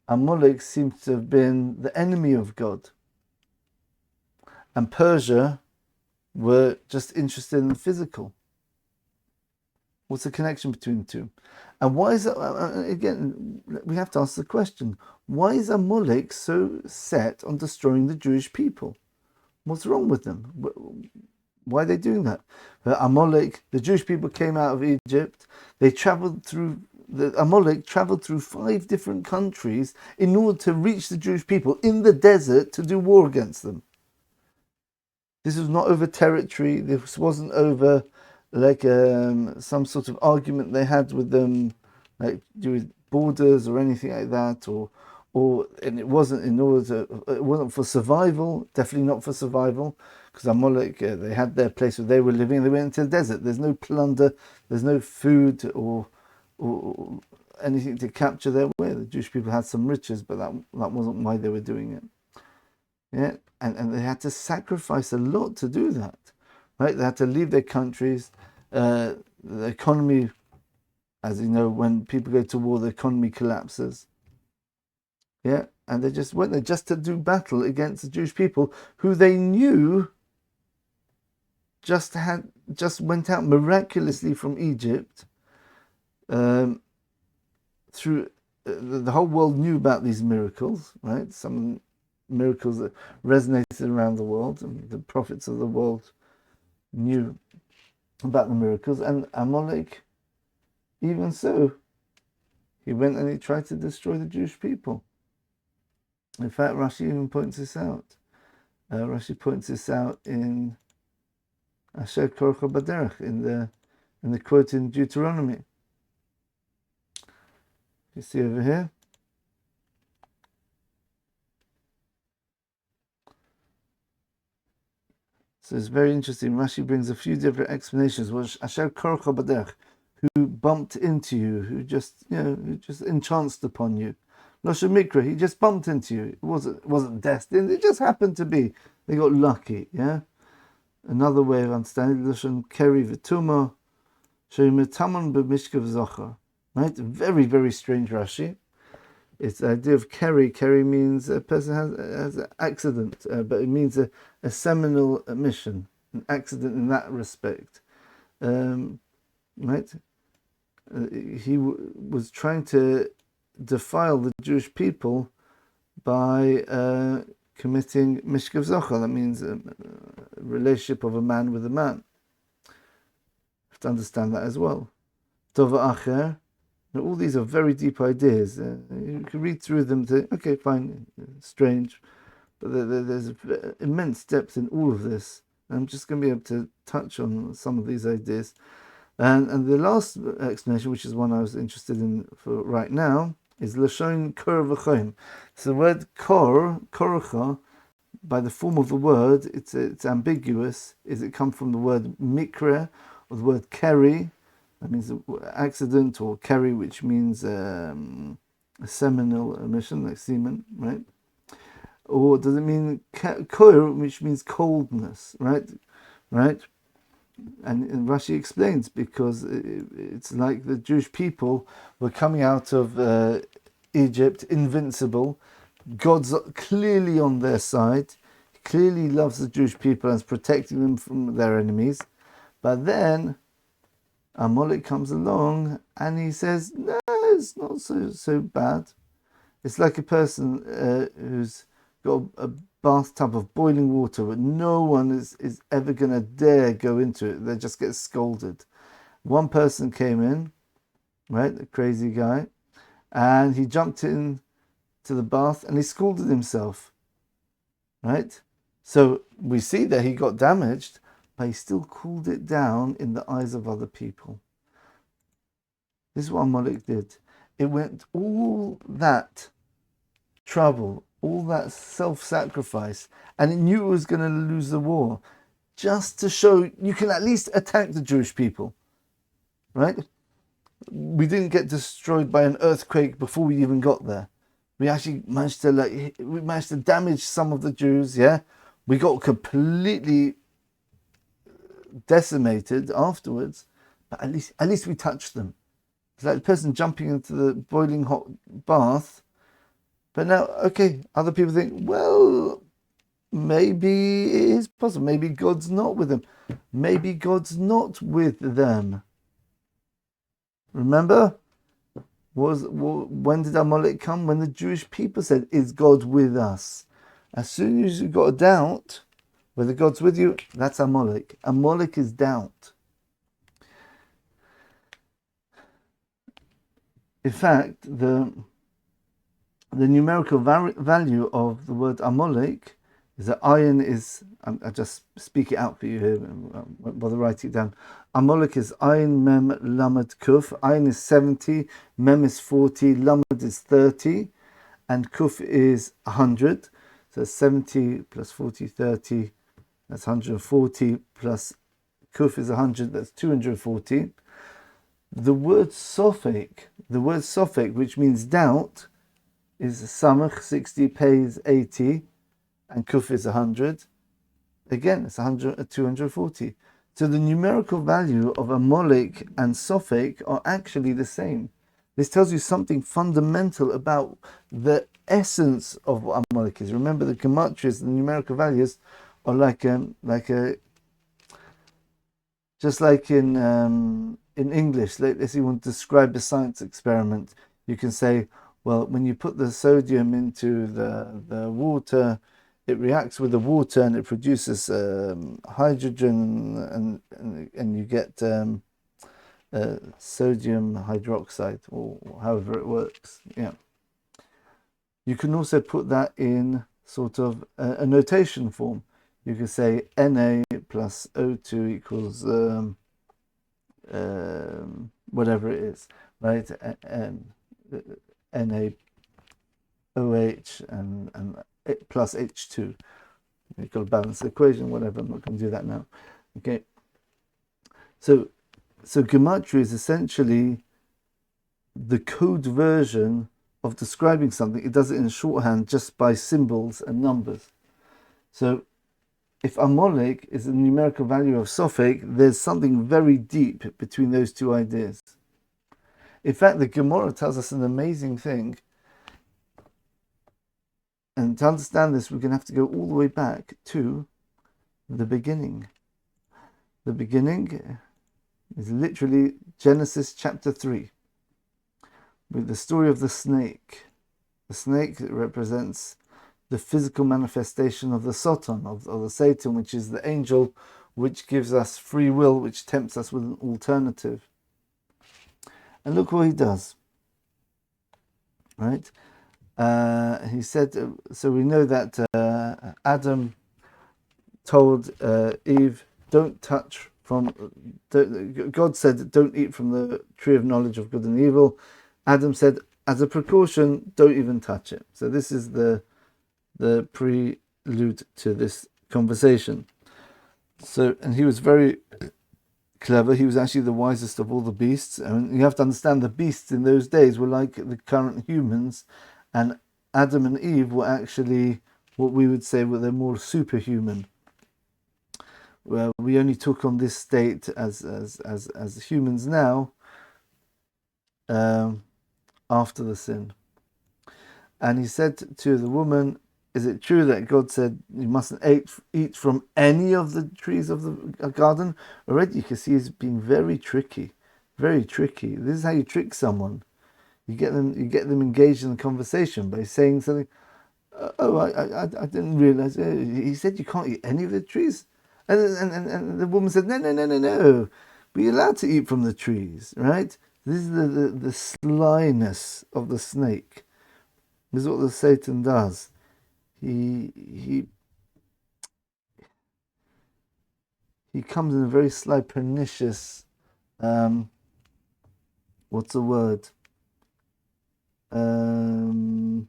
Amalek seems to have been the enemy of God. And Persia were just interested in the physical. What's the connection between the two? And why is that, again, we have to ask the question, why is Amalek so set on destroying the Jewish people? What's wrong with them? Why are they doing that? Amalek, the Jewish people came out of Egypt. They Amalek traveled through 5 different countries in order to reach the Jewish people in the desert to do war against them. This was not over territory. This wasn't over like some sort of argument they had with them, like with borders or anything like that, and it wasn't it wasn't for survival. Definitely not for survival, because Amalek, they had their place where they were living. They went into the desert. There's no plunder. There's no food or anything to capture their way. The Jewish people had some riches, but that wasn't why they were doing it. Yeah, and they had to sacrifice a lot to do that, right? They had to leave their countries. The economy, as you know, when people go to war, the economy collapses. Yeah, and they just went there just to do battle against the Jewish people who they knew just went out miraculously from Egypt. Through the whole world knew about these miracles, right? Some miracles that resonated around the world, and the prophets of the world knew about the miracles. And Amalek, even so, he went and he tried to destroy the Jewish people. In fact, Rashi even points this out. Rashi points this out in Asher Korcha Baderech, in the quote in Deuteronomy. You see over here. So it's very interesting. Rashi brings a few different explanations. Was Asher Korcha Baderech, who bumped into you, who just enchanced upon you. Losha Mikra, he just bumped into you. It wasn't destined. It just happened to be. They got lucky. Yeah. Another way of understanding Losha Keri V'Tuma, Sheimetaman b'Mishkav Zochar. Right? Very, very strange Rashi. It's the idea of Keri. Keri means a person has an accident, but it means a seminal mission, an accident in that respect. Right? He was trying to defile the Jewish people by committing Mishkav Zochar. That means a relationship of a man with a man. You have to understand that as well. Tova Acher. All these are very deep ideas. You can read through them to, okay, fine, strange, but there's immense depth in all of this. I'm just going to be able to touch on some of these ideas. And the last explanation, which is one I was interested in for right now, is Lashon Kor V'Choim. So the word Kor, Korcha, by the form of the word, it's ambiguous. Is it come from the word Mikra or the word Keri? That means accident, or Keri, which means a seminal emission, like semen, right? Or does it mean Koir, which means coldness, right? Right? and Rashi explains, because it's like the Jewish people were coming out of Egypt invincible. God's clearly on their side, clearly loves the Jewish people and is protecting them from their enemies. But then Amalek comes along and he says, no, it's not so bad. It's like a person who's got a bathtub of boiling water, but no one is ever going to dare go into it. They just get scolded. One person came in, right, a crazy guy, and he jumped in to the bath and he scalded himself, right? So we see that he got damaged, but he still cooled it down in the eyes of other people. This is what Amalek did. It went all that trouble, all that self-sacrifice, and it knew it was going to lose the war, just to show you can at least attack the Jewish people, right? We didn't get destroyed by an earthquake before we even got there. We actually managed to damage some of the Jews. Yeah, we got completely decimated afterwards, but at least we touched them. It's like the person jumping into the boiling hot bath. But now, okay, other people think, well, maybe it is possible. Maybe God's not with them. Maybe God's not with them. Remember? When did Amalek come? When the Jewish people said, is God with us? As soon as you've got a doubt whether God's with you, that's Amalek. Amalek is doubt. In fact, the numerical value of the word Amalek is that ayin is, I just speak it out for you here, won't bother writing it down. Amalek is ayin, mem, lamed, kuf. Ayin is 70, mem is 40, lamed is 30, and kuf is 100. So 70 plus 40, 30, that's 140, plus kuf is 100, that's 240. The word sophic, which means doubt, is samach, 60, pays 80, and kuf is 100. Again, it's 240. So the numerical value of Amalek and sophic are actually the same. This tells you something fundamental about the essence of what Amalek is. Remember, the gematrias, the numerical values, are just like in English. Let's say you want to describe a science experiment. You can say, well, when you put the sodium into the water, it reacts with the water and it produces hydrogen, and you get sodium hydroxide, or however it works. Yeah. You can also put that in sort of a notation form. You can say Na plus O2 equals whatever it is, right? Na OH and plus H2. You've got a balanced equation, whatever. I'm not going to do that now. Okay. So gematria is essentially the code version of describing something. It does it in shorthand just by symbols and numbers. So if Amalek is the numerical value of sophic, there's something very deep between those two ideas. In fact, the Gemara tells us an amazing thing. And to understand this, we're going to have to go all the way back to the beginning. The beginning is literally Genesis chapter 3, with the story of the snake. The snake represents the physical manifestation of the Satan, of the Satan, which is the angel, which gives us free will, which tempts us with an alternative. And look what he does. Right? He said, so we know that Adam told Eve, don't touch from, God said, don't eat from the tree of knowledge of good and evil. Adam said, as a precaution, don't even touch it. So this is the prelude to this conversation. So, and he was very clever. He was actually the wisest of all the beasts. And you have to understand, the beasts in those days were like the current humans, and Adam and Eve were actually what we would say were they're more superhuman. well, we only took on this state as humans now, after the sin. And he said to the woman, is it true that God said you mustn't eat from any of the trees of the garden? Already you can see he's being very tricky. Very tricky. This is how you trick someone. You get them engaged in the conversation by saying something. Oh, I didn't realize. He said you can't eat any of the trees. And the woman said, no. We're allowed to eat from the trees, right? This is the slyness of the snake. This is what the Satan does. He comes in a very sly, pernicious, what's the word? Not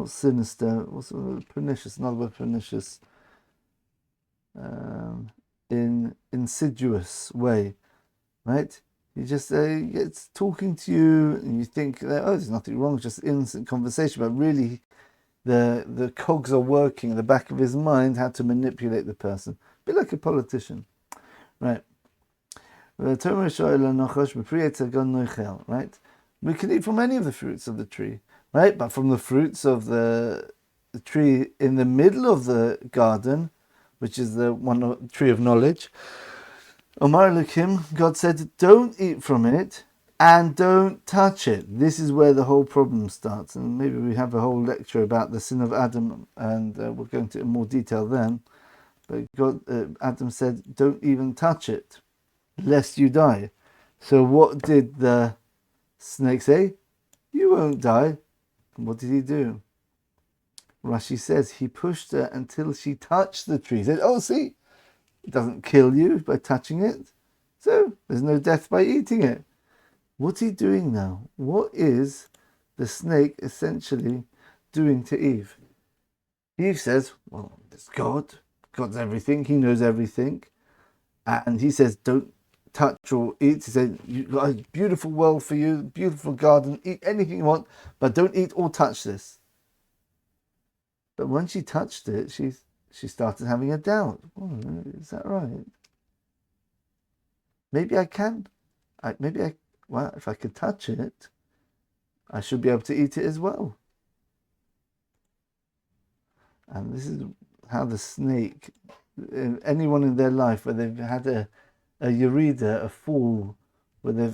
sinister. What's the word? Pernicious? Another word, pernicious. In insidious way, right? He just gets talking to you, and you think, oh, there's nothing wrong, it's just innocent conversation, but really, the cogs are working in the back of his mind how to manipulate the person. A bit like a politician, right? Right? We can eat from any of the fruits of the tree, right? But from the fruits of the tree in the middle of the garden, which is the one tree of knowledge, Omar Elohim, God said, don't eat from it and don't touch it. This is where the whole problem starts. And maybe we have a whole lecture about the sin of Adam, and we'll go into more detail then. But Adam said, don't even touch it, lest you die. So what did the snake say? You won't die. And what did he do? Rashi says he pushed her until she touched the tree. He said, oh, see, it doesn't kill you by touching it, so there's no death by eating it. What's he doing now? What is the snake essentially doing to Eve? Eve says, well, it's God. God's everything. He knows everything. And he says, don't touch or eat. He said, you've got a beautiful world for you, beautiful garden, eat anything you want, but don't eat or touch this. But when she touched it, she started having a doubt. Oh, is that right? Maybe I can. Well, if I could touch it, I should be able to eat it as well. And this is how the snake, anyone in their life where they've had a yerida, a fall, where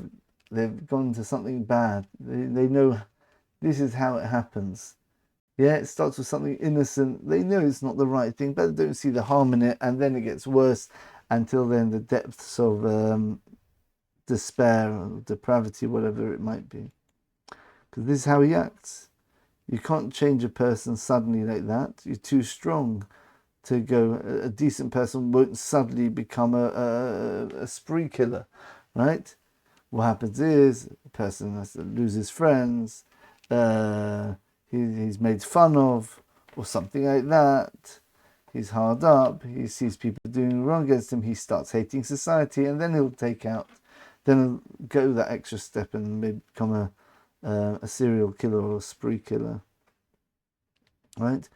they've gone to something bad, they know this is how it happens. Yeah, it starts with something innocent. They know it's not the right thing, but they don't see the harm in it, and then it gets worse until then the depths of despair or depravity, whatever it might be. Because this is how he acts. You can't change a person suddenly like that. You're too strong to go. A decent person won't suddenly become a spree killer, right? What happens is a person has to lose his friends. He's made fun of, or something like that. He's hard up. He sees people doing wrong against him. He starts hating society, and then he'll he'll go that extra step and maybe become a serial killer or a spree killer. Right?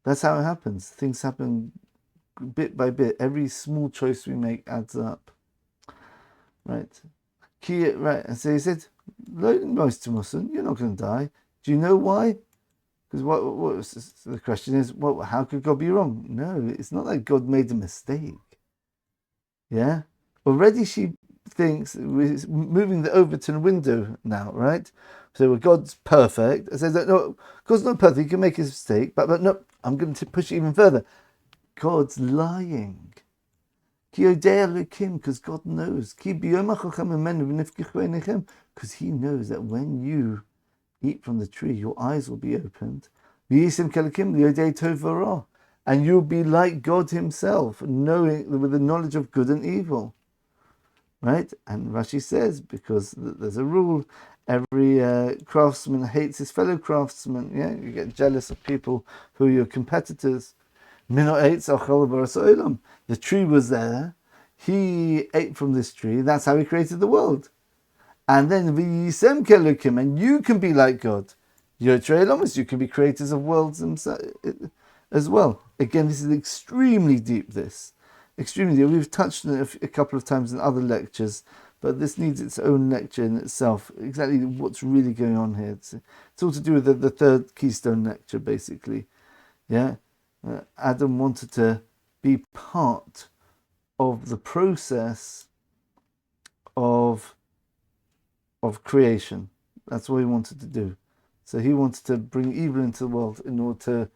That's how it happens. Things happen bit by bit. Every small choice we make adds up. Right? Right. And so he said, you're not going to die. Do you know why? Because what was the question is, well, how could God be wrong? No, it's not like God made a mistake. Yeah? Already she thinks, we're moving the Overton window now, right? So God's perfect. I says, no, God's not perfect, he can make a mistake, but no, I'm going to push it even further. God's lying. Because God knows. Because he knows that when you eat from the tree, your eyes will be opened. And you'll be like God himself, knowing with the knowledge of good and evil. Right? And Rashi says, because there's a rule, every craftsman hates his fellow craftsman. Yeah, you get jealous of people who are your competitors. The tree was there. He ate from this tree. That's how he created the world. And then and you can be like God. You can be creators of worlds as well. Again, this is extremely deep. This extremely. We've touched on it a couple of times in other lectures, but this needs its own lecture in itself. Exactly what's really going on here. It's all to do with the third keystone lecture, basically. Yeah, Adam wanted to be part of the process of creation. That's what he wanted to do. So he wanted to bring evil into the world in order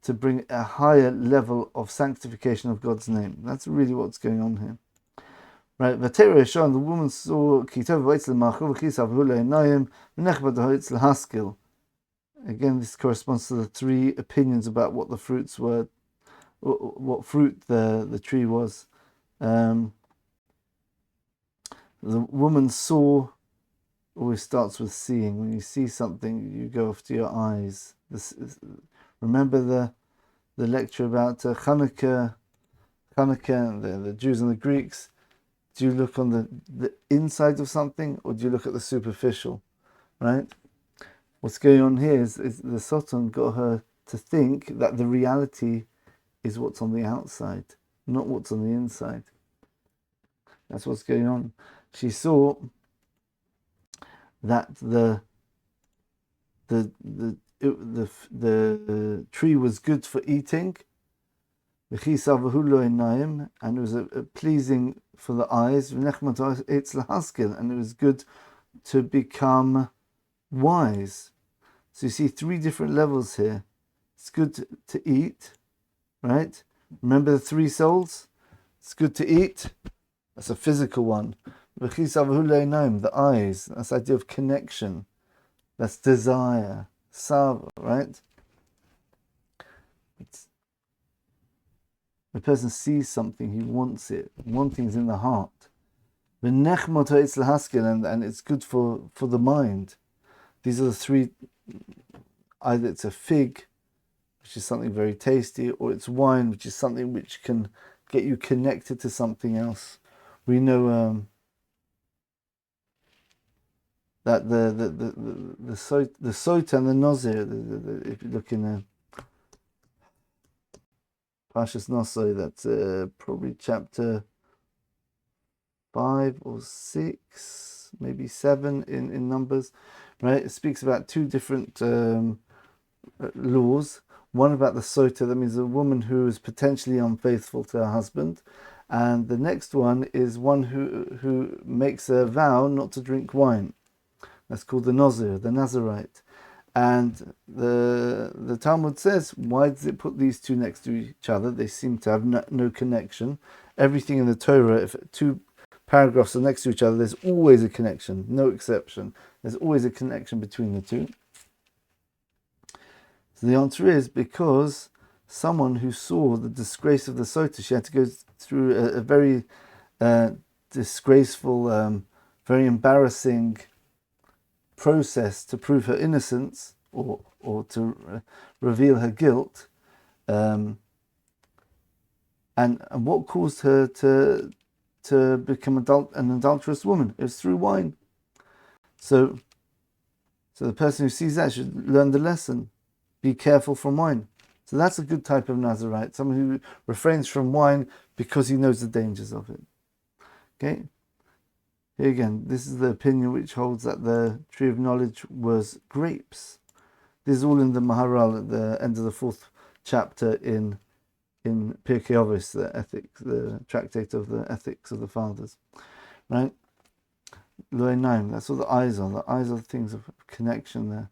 to bring a higher level of sanctification of God's name. That's really what's going on here. Right, the woman saw again, this corresponds to the three opinions about what the fruits were, what fruit the tree was. The woman saw always starts with seeing. When you see something, you go off to your eyes. Remember the lecture about Hanukkah, the Jews and the Greeks. Do you look on the inside of something, or do you look at the superficial? Right? What's going on here is the Satan got her to think that the reality is what's on the outside, not what's on the inside. That's what's going on. She saw that the tree was good for eating, and it was pleasing for the eyes, and it was good to become wise. So you see three different levels here. It's good to eat, right? Remember the three souls? It's good to eat. That's a physical one. The eyes, that's the idea of connection. That's desire. Sav, right? The person sees something, he wants it. Wanting is in the heart. And it's good for the mind. These are the three. Either it's a fig, which is something very tasty, or it's wine, which is something which can get you connected to something else. We know that the sot and the nazir. If you look in Parshas Nosoi, that's probably chapter 5 or 6, maybe 7 in Numbers, right? It speaks about two different laws. One about the sota, that means a woman who is potentially unfaithful to her husband, and the next one is one who makes a vow not to drink wine. That's called the Nazir, the Nazirite. And the Talmud says, why does it put these two next to each other? They seem to have no connection. Everything in the Torah, if two paragraphs are next to each other, there's always a connection, no exception. There's always a connection between the two. So the answer is because someone who saw the disgrace of the Sota, she had to go through a very disgraceful, very embarrassing process to prove her innocence or to reveal her guilt. And what caused her to become an adulterous woman? It was through wine. So the person who sees that should learn the lesson. Be careful from wine. So that's a good type of Nazirite, someone who refrains from wine because he knows the dangers of it. Okay? Here again, this is the opinion which holds that the tree of knowledge was grapes. This is all in the Maharal at the end of the 4th chapter in Pirkei Avos, the tractate of the ethics of the fathers. Right? Lo Einaim, that's what the eyes are. The eyes are the things of connection there.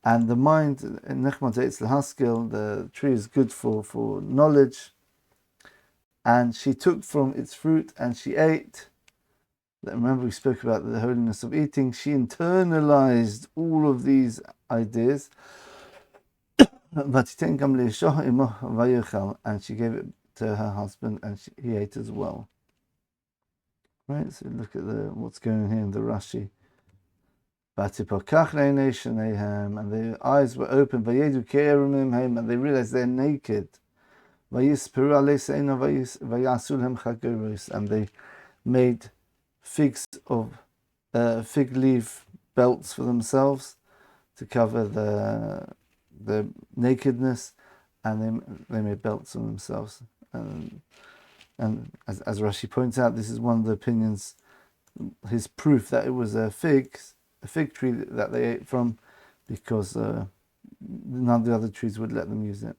And the mind, Nechmat Eitz L'Haskel, the tree is good for knowledge. And she took from its fruit and she ate. Remember we spoke about the holiness of eating. She internalized all of these ideas. And she gave it to her husband and he ate as well. Right, so look at what's going on here in the Rashi. And their eyes were open, and they realized they're naked. And they made fig leaf belts for themselves to cover the nakedness, and they made belts for themselves. And And as Rashi points out, this is one of the opinions, his proof that it was a fig tree that they ate from, because none of the other trees would let them use it.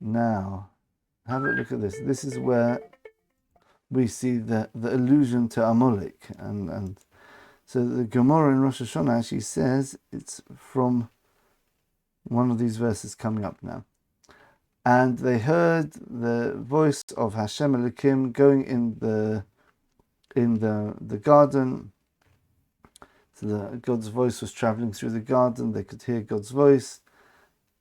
Now, have a look at this. This is where we see the allusion to Amalek, and so the Gemara in Rosh Hashanah actually says it's from one of these verses coming up now. And they heard the voice of Hashem Elokim going in the garden. So God's voice was traveling through the garden. They could hear God's voice,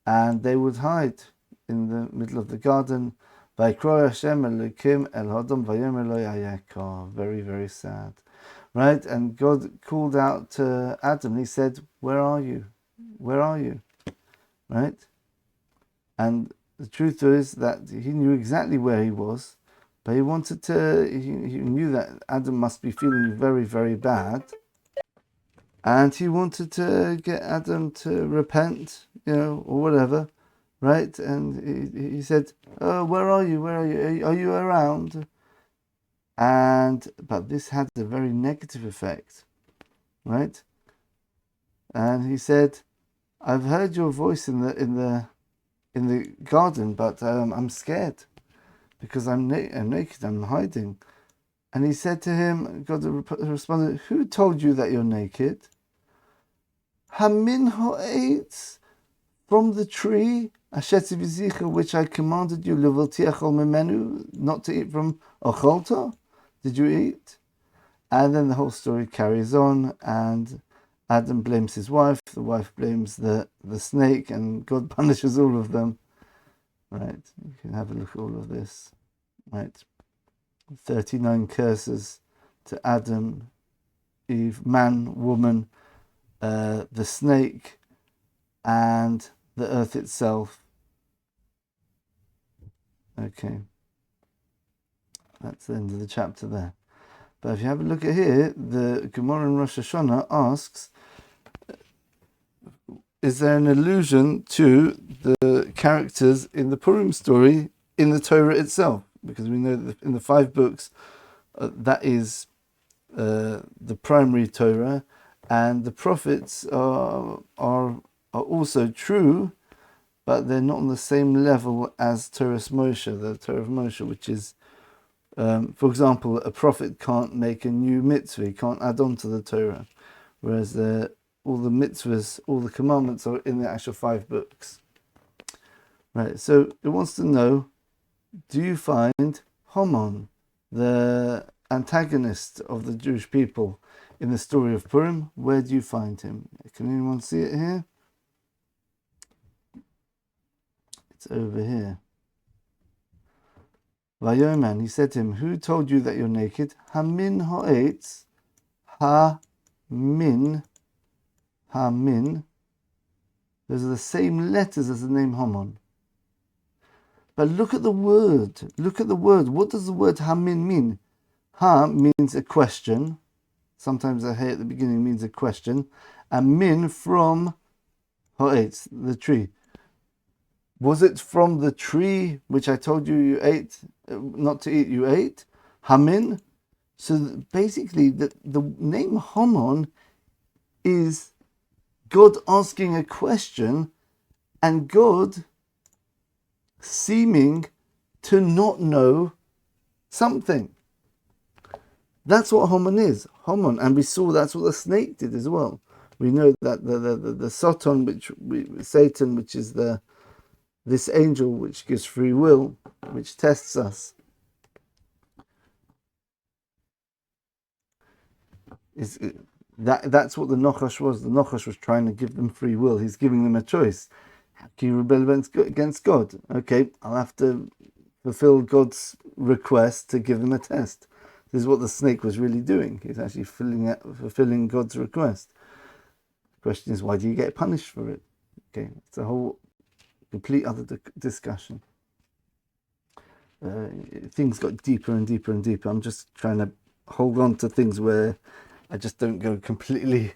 and they would hide in the middle of the garden. Vayikro Hashem Elokim el Hadam vayomer lo hayakar. Very, very sad, right? And God called out to Adam. He said, "Where are you? Where are you?" Right? And the truth is that he knew exactly where he was, but he wanted to. He knew that Adam must be feeling very, very bad, and he wanted to get Adam to repent, or whatever. Right, and he said, "Oh, where are you? Where are you? Are you around?" But this had a very negative effect, right? And he said, "I've heard your voice in the garden, but I'm scared because I'm naked. I'm hiding." And he said to him, God responded, "Who told you that you're naked? Hamin ha'etz, from the tree, which I commanded you, not to eat from ocholta, did you eat?" And then the whole story carries on, and Adam blames his wife, the wife blames the snake, and God punishes all of them. Right, you can have a look at all of this. Right, 39 curses to Adam, Eve, man, woman, the snake, and the earth itself. Okay, that's the end of the chapter there. But if you have a look at here, the Gemara in Rosh Hashanah asks, is there an allusion to the characters in the Purim story in the Torah itself? Because we know that in the 5 books, that is the primary Torah, and the prophets are also true, but they're not on the same level as Torah Moshe, the Torah of Moshe, which is, for example, a prophet can't make a new mitzvah, he can't add on to the Torah, whereas all the mitzvahs, all the commandments are in the actual 5 books. Right, so it wants to know, do you find Haman, the antagonist of the Jewish people, in the story of Purim? Where do you find him? Can anyone see it here? It's over here. Vayoman, he said to him, "Who told you that you're naked?" Hamin ha'etz, ha-min. Those are the same letters as the name Haman. But look at the word. What does the word Hamin mean? Ha means a question. Sometimes a hey at the beginning means a question. And min from ha'etz, the tree. Was it from the tree which I told you ate, not to eat, you ate? Hamin? So basically, the name Haman is God asking a question and God seeming to not know something. That's what Haman is. Haman, and we saw that's what the snake did as well. We know that the Satan, Satan, which is this angel which gives free will, which tests us, that's what the Nochash was. The Nochash was trying to give them free will. He's giving them a choice. How can you rebel against God? Okay, I'll have to fulfill God's request to give them a test. This is what the snake was really doing. He's actually fulfilling God's request. The question is, why do you get punished for it? Okay, it's a whole complete other discussion. Things got deeper and deeper and deeper. I'm just trying to hold on to things where I just don't go completely,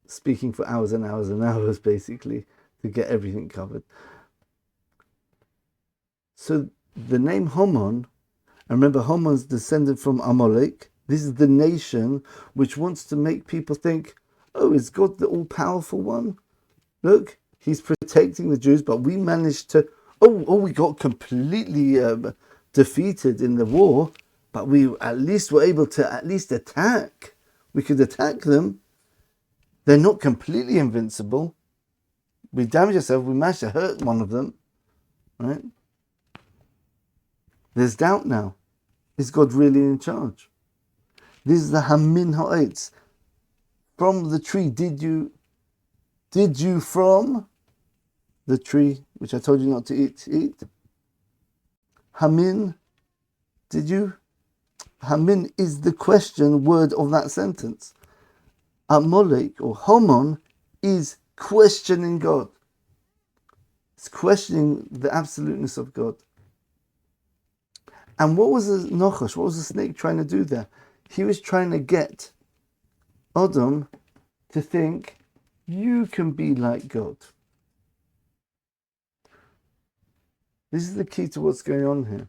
speaking for hours and hours and hours, basically, to get everything covered. So the name Haman, and remember Haman's descended from Amalek. This is the nation which wants to make people think, oh, is God the all-powerful one? Look, he's protecting the Jews, but we managed to, we got completely defeated in the war, but we at least were able to at least attack. We could attack them. They're not completely invincible. We damaged ourselves, we managed to hurt one of them, right? There's doubt now. Is God really in charge? This is the Hamin Ha'etz. From the tree, did you from the tree, which I told you not to eat? Hamin, did you? Hamin is the question word of that sentence. Amalek or Haman is questioning God. It's questioning the absoluteness of God. And what was the Nochash, what was the snake trying to do there? He was trying to get Adam to think, you can be like God. This is the key to what's going on here.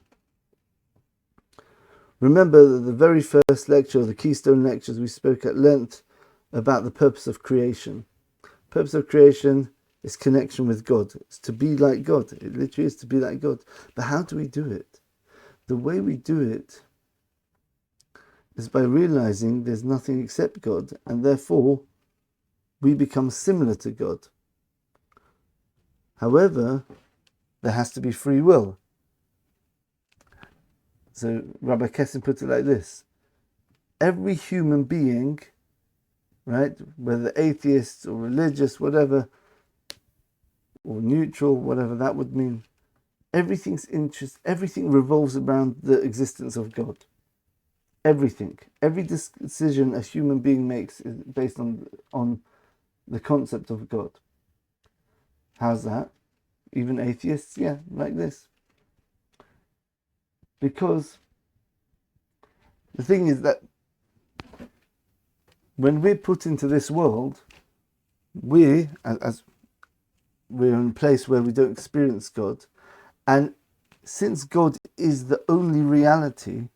Remember the very first lecture, the Keystone lectures, we spoke at length about the purpose of creation. Purpose of creation is connection with God. It's to be like God. It literally is to be like God. But how do we do it? The way we do it is by realizing there's nothing except God, and therefore we become similar to God. However, there has to be free will. So Rabbi Kessin put it like this: every human being, right, whether atheist or religious, whatever, or neutral, whatever that would mean, everything revolves around the existence of God. Everything, every decision a human being makes is based on the concept of God. How's that? Even atheists, yeah, like this. Because the thing is that when we're put into this world, as we're in a place where we don't experience God, and since God is the only reality,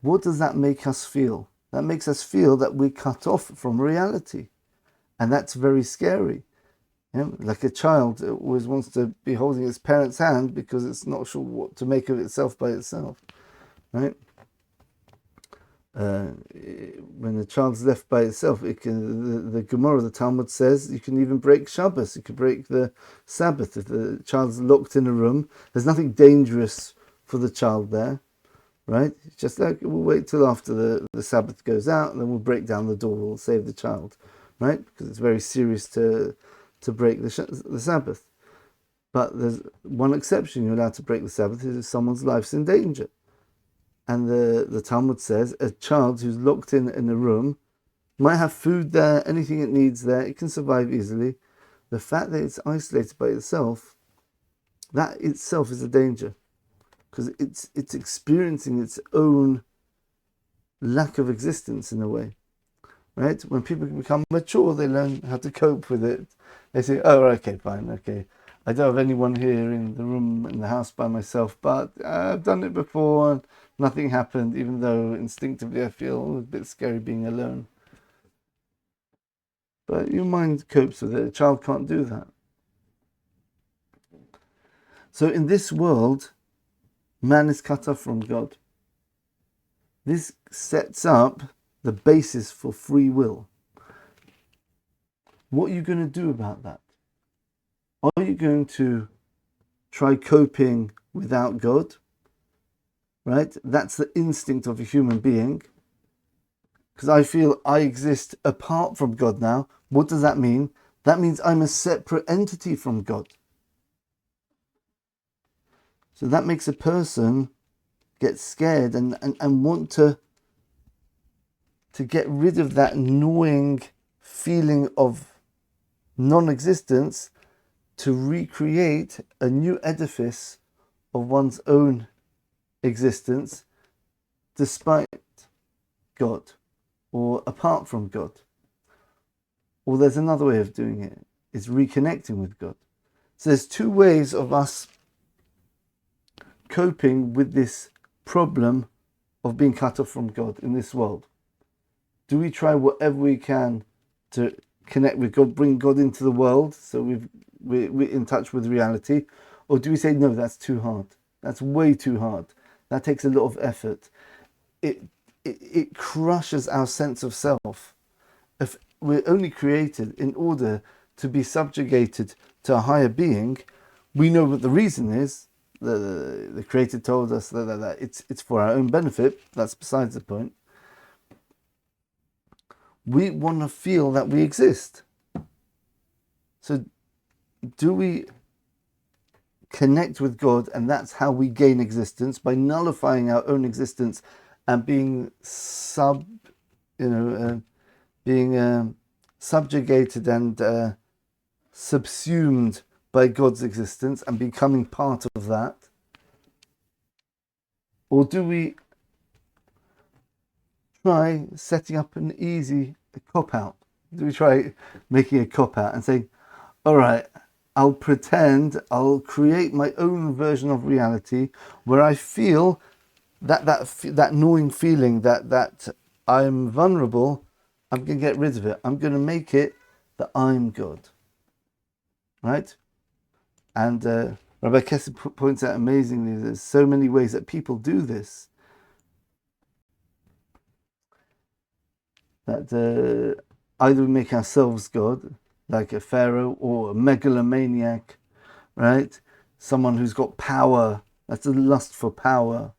what does that make us feel? That makes us feel that we're cut off from reality. And that's very scary. You know, like a child always wants to be holding its parent's hand because it's not sure what to make of itself by itself. Right? When the child's left by itself, the Gemara, the Talmud says, you can even break Shabbos, you can break the Sabbath. If the child's locked in a room, there's nothing dangerous for the child there, right? It's just like, we'll wait till after the Sabbath goes out, and then we'll break down the door, we'll save the child, right? Because it's very serious to break the Sabbath. But there's one exception: you're allowed to break the Sabbath if someone's life's in danger. And the Talmud says a child who's locked in a room might have food there, anything it needs there, it can survive easily. The fact that it's isolated by itself, that itself is a danger, because it's experiencing its own lack of existence in a way, right? When people become mature, they learn how to cope with it. They say, oh, okay, fine, okay. I don't have anyone here in the room, in the house by myself, but I've done it before and nothing happened, even though instinctively I feel a bit scary being alone. But your mind copes with it. A child can't do that. So in this world, man is cut off from God. This sets up the basis for free will. What are you going to do about that? Are you going to try coping without God? Right? That's the instinct of a human being. Because I feel I exist apart from God now. What does that mean? That means I'm a separate entity from God. So that makes a person get scared and want to get rid of that gnawing feeling of non-existence, to recreate a new edifice of one's own existence despite God or apart from God. Or there's another way of doing it. It's reconnecting with God. So there's two ways of us coping with this problem of being cut off from God in this world? Do we try whatever we can to connect with God, bring God into the world, so we're in touch with reality? Or do we say, no, that's too hard. That's way too hard. That takes a lot of effort. It crushes our sense of self. If we're only created in order to be subjugated to a higher being, we know what the reason is. The Creator told us that it's for our own benefit. That's besides the point. We want to feel that we exist. So do we connect with God, and that's how we gain existence, by nullifying our own existence and being subjugated and subsumed by God's existence and becoming part of that? Or do we try setting up an easy cop-out? Do we try making a cop-out and saying, all right, I'll pretend, I'll create my own version of reality where I feel that gnawing feeling that I'm vulnerable. I'm going to get rid of it. I'm going to make it that I'm God. Right? And Rabbi Kessler points out amazingly, there's so many ways that people do this. That either we make ourselves God, like a pharaoh, or a megalomaniac, right? Someone who's got power, that's a lust for power.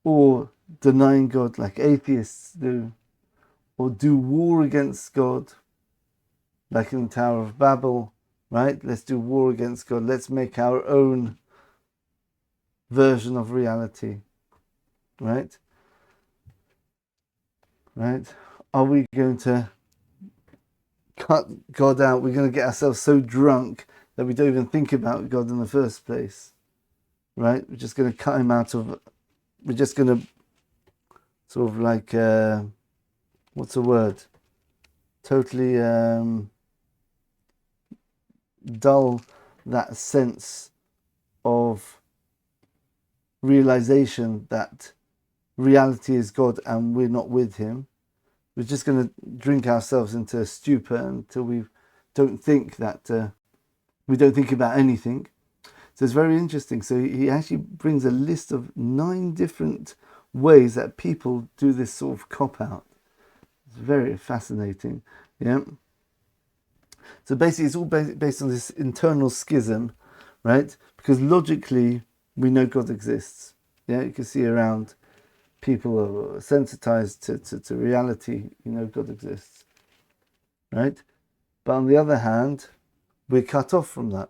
Or denying God, like atheists do. Or do war against God, like in the Tower of Babel, right? Let's do war against God. Let's make our own version of reality, right? Right? Are we going to cut God out? We're going to get ourselves so drunk that we don't even think about God in the first place, right? We're just going to cut him out of, we're just going to sort of like, what's the word? Totally dull that sense of realization that reality is God and we're not with him. We're just going to drink ourselves into a stupor until we don't think that we don't think about anything. So it's very interesting. So he actually brings a list of 9 different ways that people do this sort of cop-out. It's very fascinating. Yeah. So basically it's all based on this internal schism, right? Because logically we know God exists. Yeah, you can see around people are sensitized to reality, you know God exists, right? But on the other hand, we're cut off from that.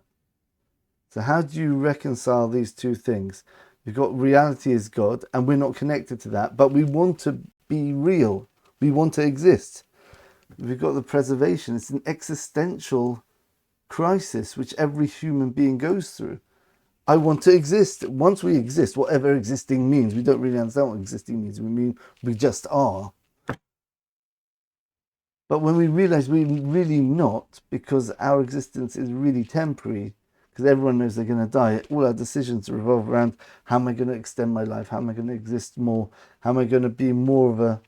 So how do you reconcile these two things? You've got reality is God, and we're not connected to that, but we want to be real. We want to exist. We've got the preservation. It's an existential crisis which every human being goes through. I want to exist. Once we exist, whatever existing means, we don't really understand what existing means. We mean we just are. But when we realize we're really not, because our existence is really temporary, because everyone knows they're going to die, all our decisions revolve around how am I going to extend my life? How am I going to exist more? How am I going to be more of a...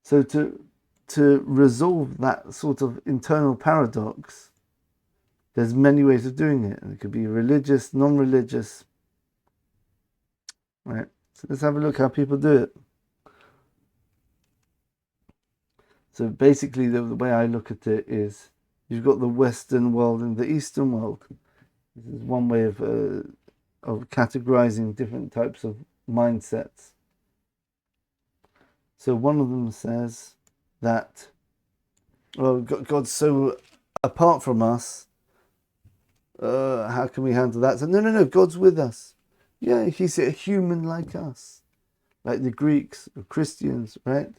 So to resolve that sort of internal paradox, there's many ways of doing it. It could be religious, non-religious. Right. So let's have a look how people do it. So basically the way I look at it is you've got the Western world and the Eastern world. This is one way of categorizing different types of mindsets. So one of them says that, well, God's so apart from us, how can we handle that? So no, God's with us. Yeah, he's a human like us. Like the Greeks or Christians, right?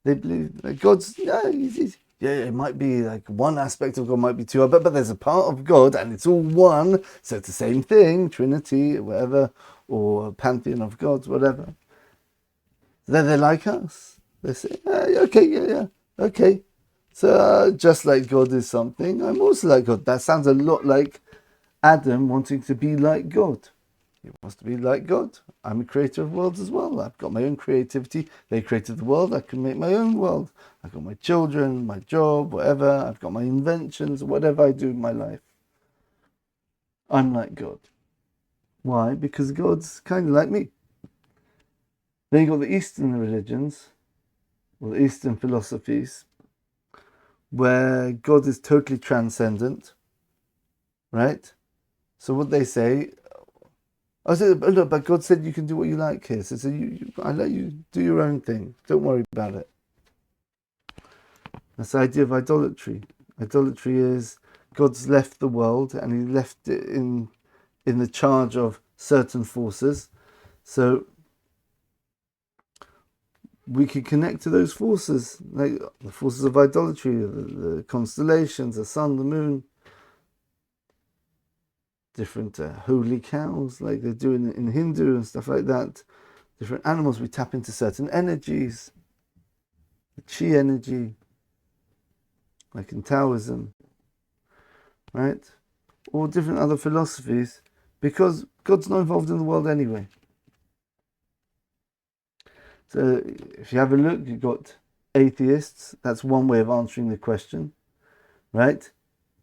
They believe that God's, it might be like one aspect of God might be two, but there's a part of God and it's all one, so it's the same thing, Trinity, whatever, or pantheon of gods, whatever. They're like us. They say, okay. So just like God is something, I'm also like God. That sounds a lot like Adam wanting to be like God. He wants to be like God. I'm a creator of worlds as well. I've got my own creativity. They created the world. I can make my own world. I've got my children, my job, whatever. I've got my inventions, whatever I do in my life. I'm like God. Why? Because God's kind of like me. Then you've got the Eastern religions, or the Eastern philosophies, where God is totally transcendent, right? So what they say, I said, look, but God said you can do what you like here. So I let you do your own thing. Don't worry about it. That's the idea of idolatry. Idolatry is God's left the world and he left it in the charge of certain forces. So we can connect to those forces, like the forces of idolatry, the constellations, the sun, the moon, different holy cows, like they do in Hindu and stuff like that. Different animals, we tap into certain energies, the chi energy, like in Taoism, right? Or different other philosophies, because God's not involved in the world anyway. So if you have a look, you've got atheists. That's one way of answering the question, right?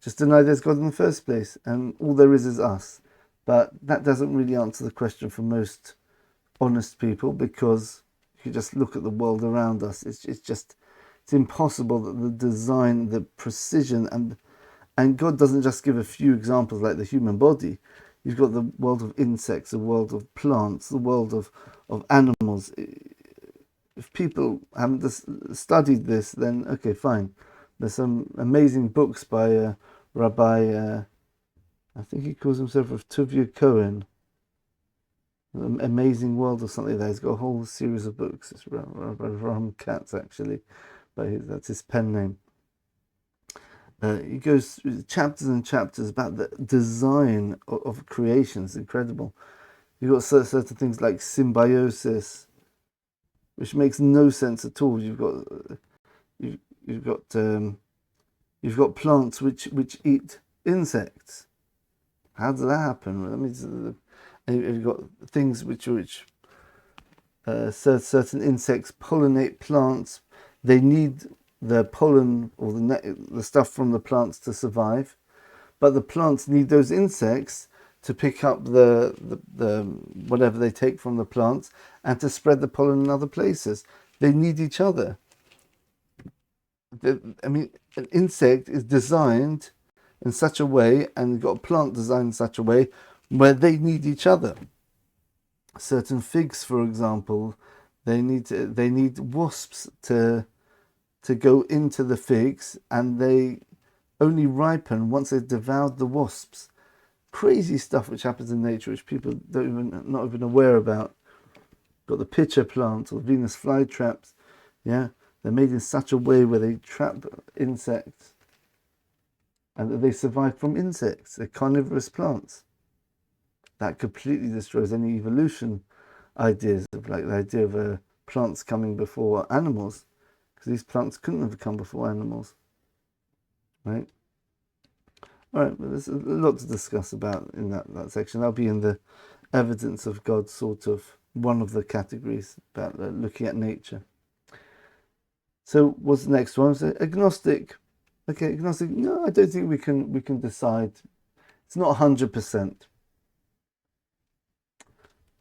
Just deny there's God in the first place, and all there is us. But that doesn't really answer the question for most honest people, because if you just look at the world around us, it's impossible that the design, the precision, and God doesn't just give a few examples like the human body. You've got the world of insects, the world of plants, the world of animals. If people haven't studied this, then okay, fine. There's some amazing books by Rabbi, I think he calls himself Tuvia Cohen, Amazing World or something like that. He's got a whole series of books. It's Rabbi Ram Katz, actually, but that's his pen name. He goes through chapters and chapters about the design of creations. Incredible. You've got certain things like symbiosis, which makes no sense at all. You've got plants which eat insects. How does that happen? I mean, you've got things which certain insects pollinate plants. They need the pollen or the stuff from the plants to survive, but the plants need those insects to pick up the whatever they take from the plants and to spread the pollen in other places. They need each other. I mean, an insect is designed in such a way, and you've got a plant designed in such a way where they need each other. Certain figs, for example, they need wasps to go into the figs, and they only ripen once they've devoured the wasps. Crazy stuff which happens in nature, which people not even aware about. Got the pitcher plant or Venus flytraps, yeah. They're made in such a way where they trap insects, and that they survive from insects. They're carnivorous plants. That completely destroys any evolution ideas of like the idea of plants coming before animals, because these plants couldn't have come before animals, right? All right, but there's a lot to discuss about in that section. That'll be in the evidence of God, sort of one of the categories about looking at nature. So what's the next one? So agnostic. Okay, agnostic. No, I don't think we can decide. It's not 100%.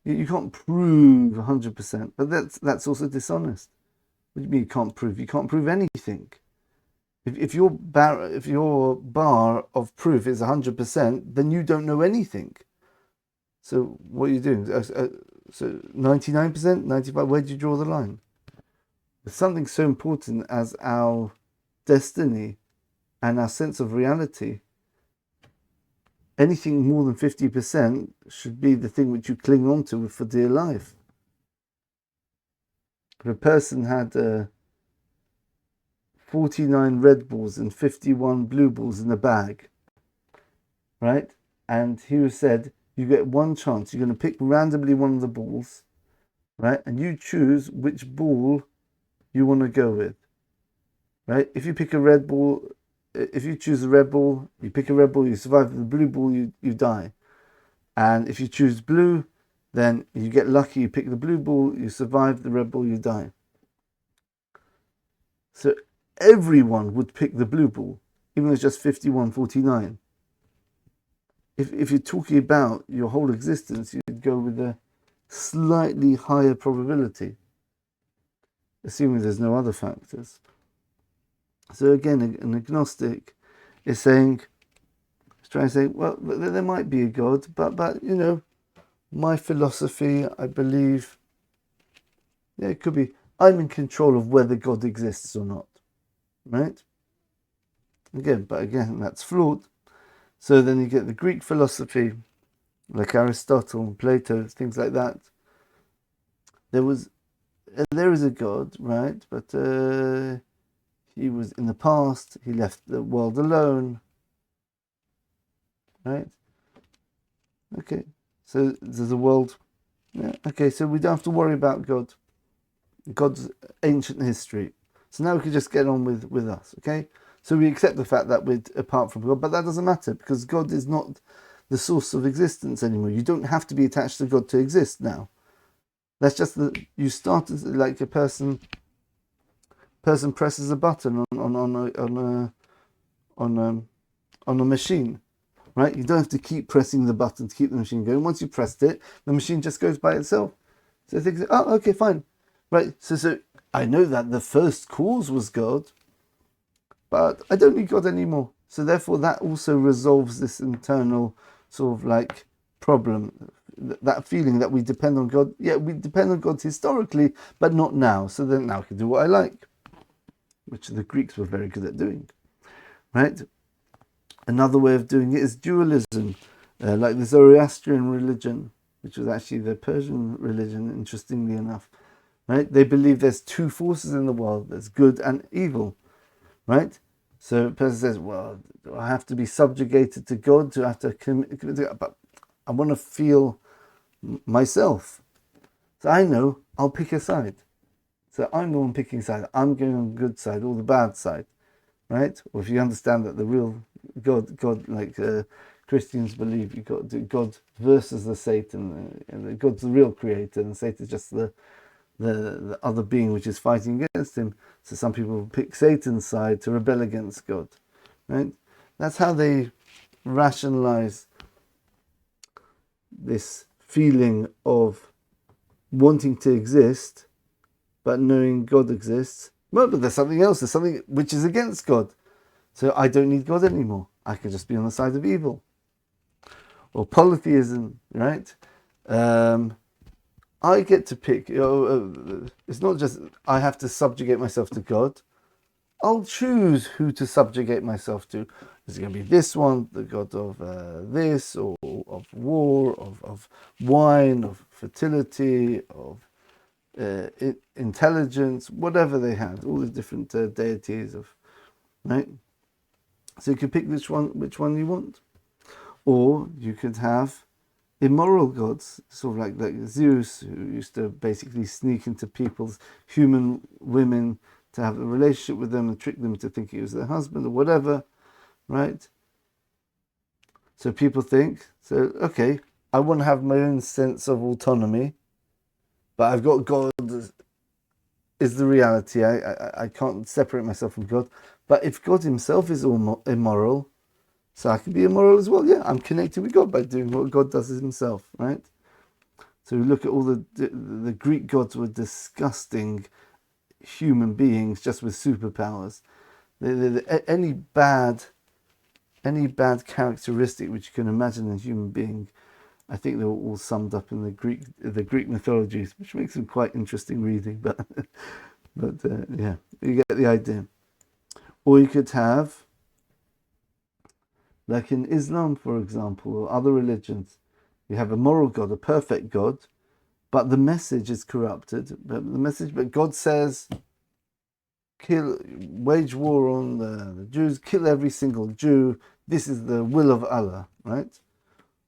You can't prove 100%, but that's also dishonest. What do you mean you can't prove? You can't prove anything. If your bar of proof is 100%, then you don't know anything. So what are you doing? So 99%, 95%. Where do you draw the line? With something so important as our destiny and our sense of reality, anything more than 50% should be the thing which you cling on to for dear life. If a person had 49 red balls and 51 blue balls in a bag, right? And he was said, you get one chance. You're going to pick randomly one of the balls, right? And you choose which ball you want to go with. right? If you pick a red ball, if you choose a red ball, you pick a red ball, you survive. The blue ball, you die. And if you choose blue, then you get lucky, you pick the blue ball, you survive. The red ball, you die. So everyone would pick the blue ball, even though it's just 51-49. If you're talking about your whole existence, you'd go with a slightly higher probability, assuming there's no other factors. So again, an agnostic is saying, he's trying to say, well, there might be a God, but you know, my philosophy, I believe, yeah, it could be, I'm in control of whether God exists or not, right? Again, that's flawed. So then you get the Greek philosophy, like Aristotle and Plato, things like that. There is a God, right? But he was in the past, he left the world alone, right? Okay, so there's a world, yeah, okay, so we don't have to worry about God's ancient history. So now we can just get on with us, okay? So we accept the fact that we're apart from God, but that doesn't matter because God is not the source of existence anymore. You don't have to be attached to God to exist now. That's just you started like a person presses a button on a machine, right? You don't have to keep pressing the button to keep the machine going. Once you pressed it, the machine just goes by itself. So things, oh, okay, fine, right? So I know that the first cause was God, but I don't need God anymore. So therefore, that also resolves this internal sort of like problem, that feeling that we depend on God. Yeah, we depend on God historically, but not now. So then now I can do what I like, which the Greeks were very good at doing, right? Another way of doing it is dualism, like the Zoroastrian religion, which was actually the Persian religion, interestingly enough, right? They believe there's two forces in the world, there's good and evil, right? So a person says, well, do I have to be subjugated to God? Do I have to commit to God? But I want to feel myself. So I know I'll pick a side. So I'm the one picking side. I'm going on the good side or the bad side, right? Or if you understand that the real God, like Christians believe, you got God versus the Satan, and God's the real creator, and Satan's just the other being which is fighting against him. So some people pick Satan's side to rebel against God, right? That's how they rationalize this feeling of wanting to exist, but knowing God exists. Well, but there's something else. There's something which is against God. So I don't need God anymore. I can just be on the side of evil. Or polytheism, right? I get to pick. It's not just I have to subjugate myself to God. I'll choose who to subjugate myself to. Is it going to be this one, the god of this, or of war, of wine, of fertility, of intelligence, whatever they have, all the different deities of, right? So you can pick which one you want, or you could have immoral gods, sort of like Zeus, who used to basically sneak into people's human women to have a relationship with them and trick them to think he was their husband or whatever, right? So people think, so okay, I want to have my own sense of autonomy, but I've got God is the reality. I can't separate myself from God. But if God himself is immoral, so I can be immoral as well. Yeah, I'm connected with God by doing what God does himself, right? So we look at all the Greek gods were disgusting human beings just with superpowers. Any bad characteristic which you can imagine in a human being, I think they were all summed up in the Greek mythologies, which makes them quite interesting reading. But yeah, you get the idea. Or you could have, like in Islam, for example, or other religions, you have a moral God, a perfect God, but the message is corrupted. But God says, wage war on the Jews, kill every single Jew. This is the will of Allah, right?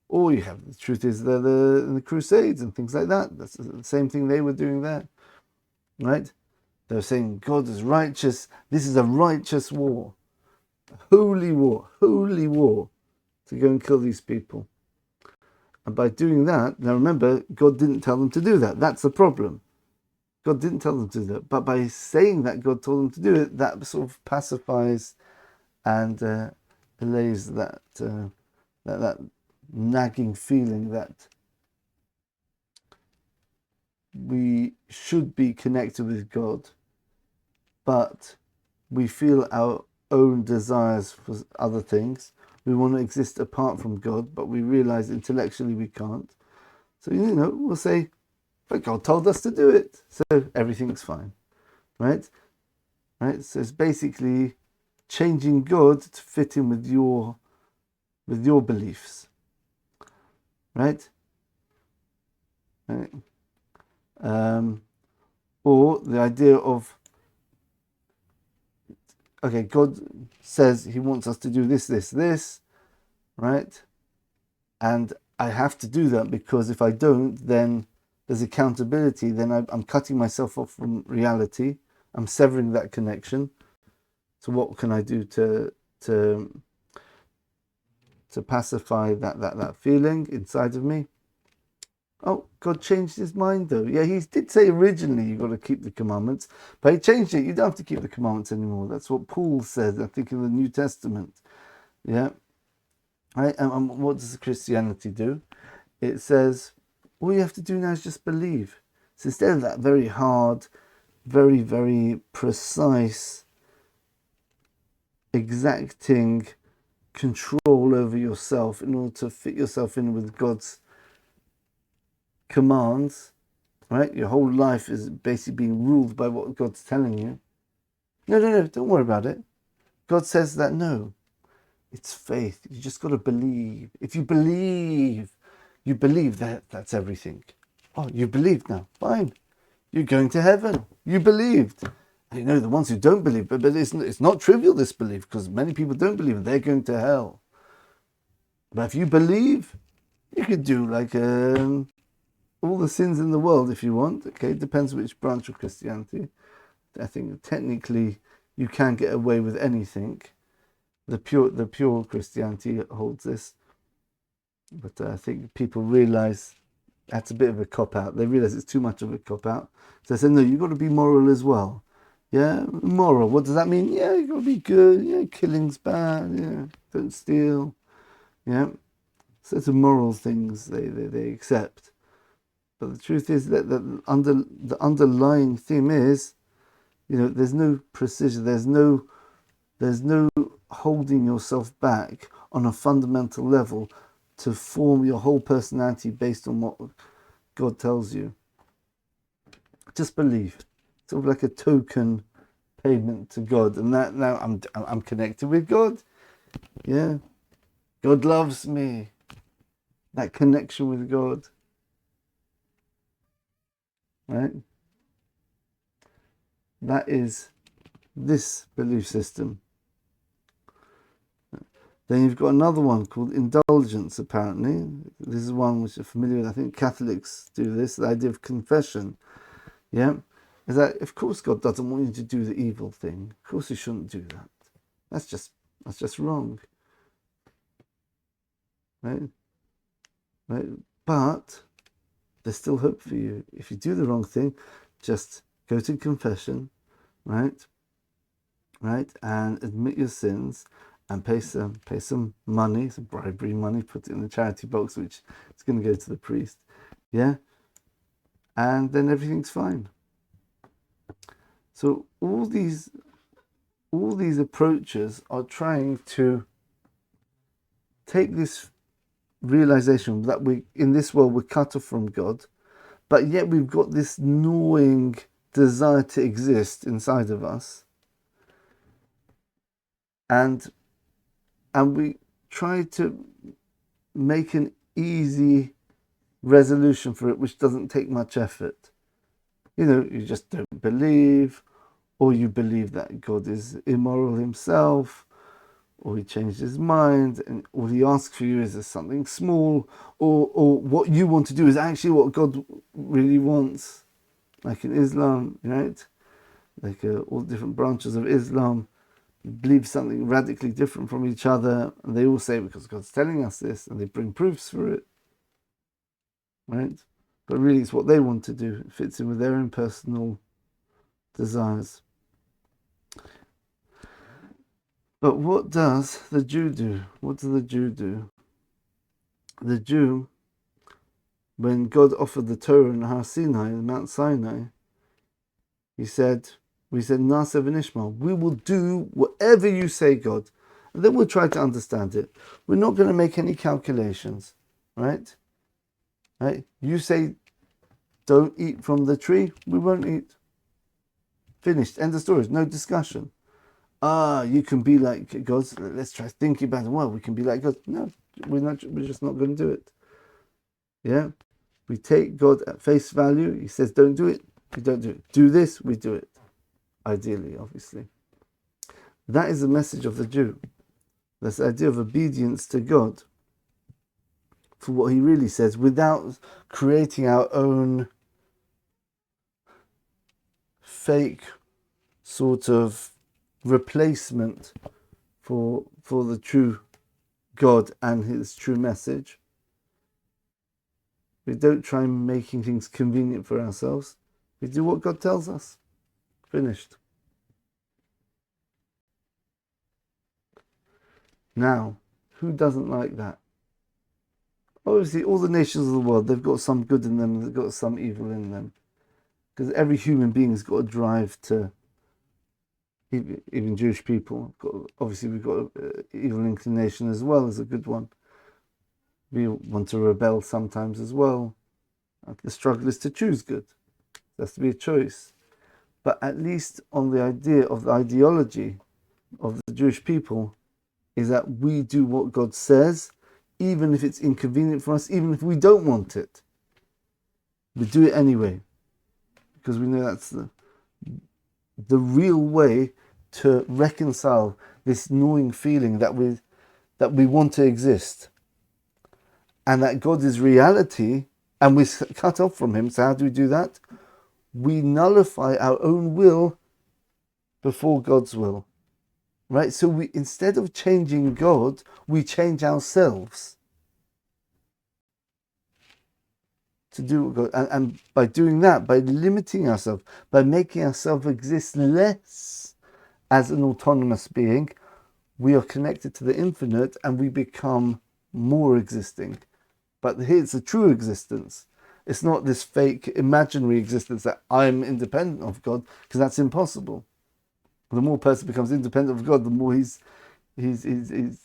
Or you have the truth is the Crusades and things like that. That's the same thing they were doing there, right? They're saying God is righteous. This is a righteous war, holy war to go and kill these people. And by doing that, now remember, God didn't tell them to do that. That's the problem. God didn't tell them to do that. But by saying that God told them to do it, that sort of pacifies and allays that nagging feeling that we should be connected with God, but we feel our own desires for other things. We want to exist apart from God, but we realize intellectually we can't. So, we'll say, but God told us to do it, so everything's fine, right? Right. So it's basically changing God to fit in with your beliefs, right? Right. Or the idea of, okay, God says he wants us to do this, right? And I have to do that because if I don't, then there's accountability. Then I'm cutting myself off from reality. I'm severing that connection. So what can I do to pacify that feeling inside of me? Oh, God changed his mind though. Yeah, he did say originally you've got to keep the commandments, but he changed it. You don't have to keep the commandments anymore. That's what Paul said, I think, in the New Testament. Yeah. Right. And what does Christianity do? It says all you have to do now is just believe. So instead of that very hard, very, very precise, exacting control over yourself in order to fit yourself in with God's commands, right? Your whole life is basically being ruled by what God's telling you. No, don't worry about it. God says that no, it's faith. You just got to believe. If you believe that's everything. Oh, you believed now. Fine. You're going to heaven. You believed. And the ones who don't believe, but it's not trivial, this belief, because many people don't believe and they're going to hell. But if you believe, you could do like all the sins in the world if you want. Okay, it depends which branch of Christianity. I think technically you can get away with anything. The pure Christianity holds this. But I think people realize that's a bit of a cop-out. They realize it's too much of a cop-out. So they say, no, you've got to be moral as well. Yeah, moral. What does that mean? Yeah, you've got to be good. Yeah, killing's bad. Yeah, don't steal. Yeah. So it's a moral things they accept. But the truth is that the underlying theme is, there's no precision. There's no holding yourself back on a fundamental level to form your whole personality based on what God tells you. Just believe. Sort of like a token payment to God, and that now I'm connected with God. Yeah, God loves me. That connection with God, right? That is this belief system. Then you've got another one called Indulgence, apparently. This is one which you're familiar with. I think Catholics do this, the idea of confession. Yeah? Is that, of course, God doesn't want you to do the evil thing. Of course, you shouldn't do that. That's just wrong. Right? Right? But there's still hope for you. If you do the wrong thing, just go to confession, right? Right? And admit your sins. And pay some money, some bribery money, put it in the charity box, which is going to go to the priest. Yeah? And then everything's fine. So all these approaches are trying to take this realization that in this world we're cut off from God, but yet we've got this gnawing desire to exist inside of us. And we try to make an easy resolution for it, which doesn't take much effort. You just don't believe, or you believe that God is immoral himself, or he changed his mind, and all he asks for you is something small, or what you want to do is actually what God really wants, like in Islam, right? like all different branches of Islam believe something radically different from each other, and they all say because God's telling us this, and they bring proofs for it, right? But really it's what they want to do. It fits in with their own personal desires. But what does the Jew do? What does the Jew do? The Jew, when God offered the Torah in Har Sinai, Mount Sinai, we said, Nasa v'nishma, we will do whatever you say, God. And then we'll try to understand it. We're not going to make any calculations, right? Right? You say, don't eat from the tree, we won't eat. Finished. End of story. No discussion. You can be like God. Let's try thinking about it. Well, we can be like God. No, we're not. We're just not going to do it. Yeah? We take God at face value. He says, don't do it. We don't do it. Do this, we do it. Ideally, obviously. That is the message of the Jew. This idea of obedience to God for what he really says, without creating our own fake sort of replacement for the true God and his true message. We don't try making things convenient for ourselves. We do what God tells us. Finished. Now, who doesn't like that? Obviously, all the nations of the world, they've got some good in them and they've got some evil in them. Because every human being has got a drive to, even Jewish people, obviously we've got an evil inclination as well as a good one. We want to rebel sometimes as well. The struggle is to choose good. There has to be a choice. But at least on the idea of the ideology of the Jewish people is that we do what God says, even if it's inconvenient for us, even if we don't want it. We do it anyway. Because we know that's the real way to reconcile this gnawing feeling that we want to exist. And that God is reality, and we're cut off from him. So how do we do that? We nullify our own will before God's will. Right? So we, instead of changing God, we change ourselves to do what God, and by doing that, by limiting ourselves, by making ourselves exist less as an autonomous being, we are connected to the infinite and we become more existing. But here's the true existence. It's not this fake imaginary existence that I'm independent of God, because that's impossible. The more a person becomes independent of God, the more he's it's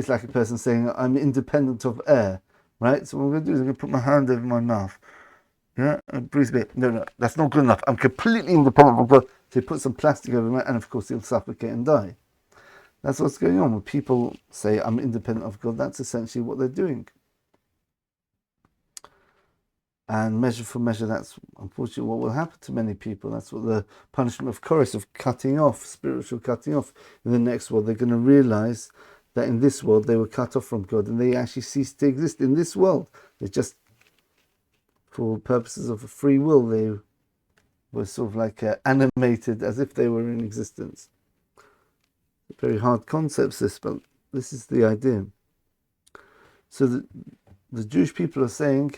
like a person saying, I'm independent of air, right? So what I'm going to do is I'm going to put my hand over my mouth. Yeah, and breathe a bit. No, that's not good enough. I'm completely independent of God. So he puts some plastic over my, and of course he'll suffocate and die. That's what's going on. When people say, I'm independent of God, that's essentially what they're doing. And measure for measure, that's unfortunately what will happen to many people. That's what the punishment of Chorus, of cutting off, spiritual cutting off. In the next world, they're going to realize that in this world they were cut off from God and they actually ceased to exist in this world. They just, for purposes of free will, they were sort of like animated as if they were in existence. Very hard concepts, this, but this is the idea. So the Jewish people are saying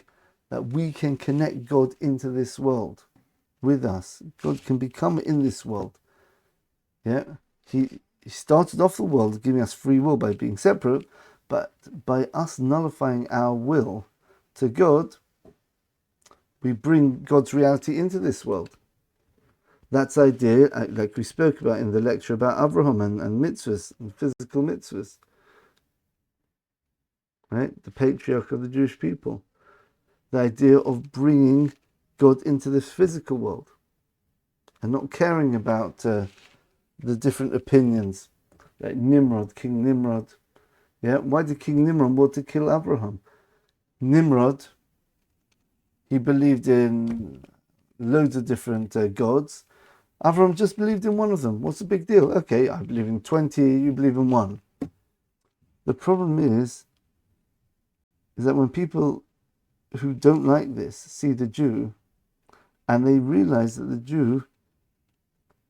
that we can connect God into this world with us. God can become in this world. Yeah, He started off the world giving us free will by being separate, but by us nullifying our will to God, we bring God's reality into this world. That's the idea, like we spoke about in the lecture about Abraham and mitzvahs, and physical mitzvahs. Right? The patriarch of the Jewish people. The idea of bringing God into this physical world and not caring about the different opinions. Like Nimrod, King Nimrod. Yeah, why did King Nimrod want to kill Abraham? Nimrod, he believed in loads of different gods. Abraham just believed in one of them. What's the big deal? Okay, I believe in 20, you believe in one. The problem is that when people who don't like this see the Jew And they realize that the Jew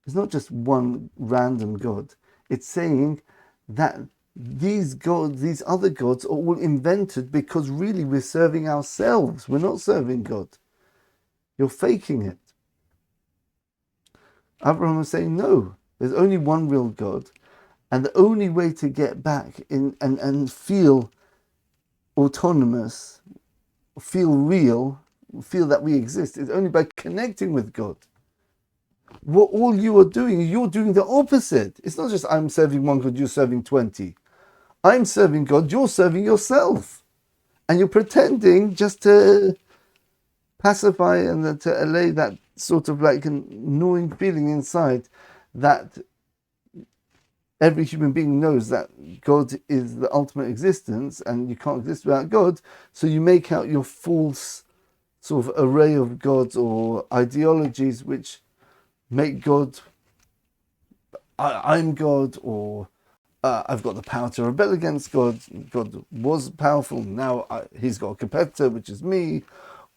is not just one random God. It's saying that these gods, these other gods, are all invented because really we're serving ourselves. We're not serving God. You're faking it. Abraham was saying, no, there's only one real God. And the only way to get back in and feel autonomous, feel real, feel that we exist, is only by connecting with God. What all you are doing, you're doing the opposite. It's not just I'm serving one God, you're serving 20. I'm serving God, you're serving yourself. And you're pretending just to pacify and to allay that sort of like an gnawing feeling inside that every human being knows that God is the ultimate existence and you can't exist without God. So you make out your false sort of array of gods or ideologies which make God, I'm God, or I've got the power to rebel against God. God was powerful, now he's got a competitor, which is me.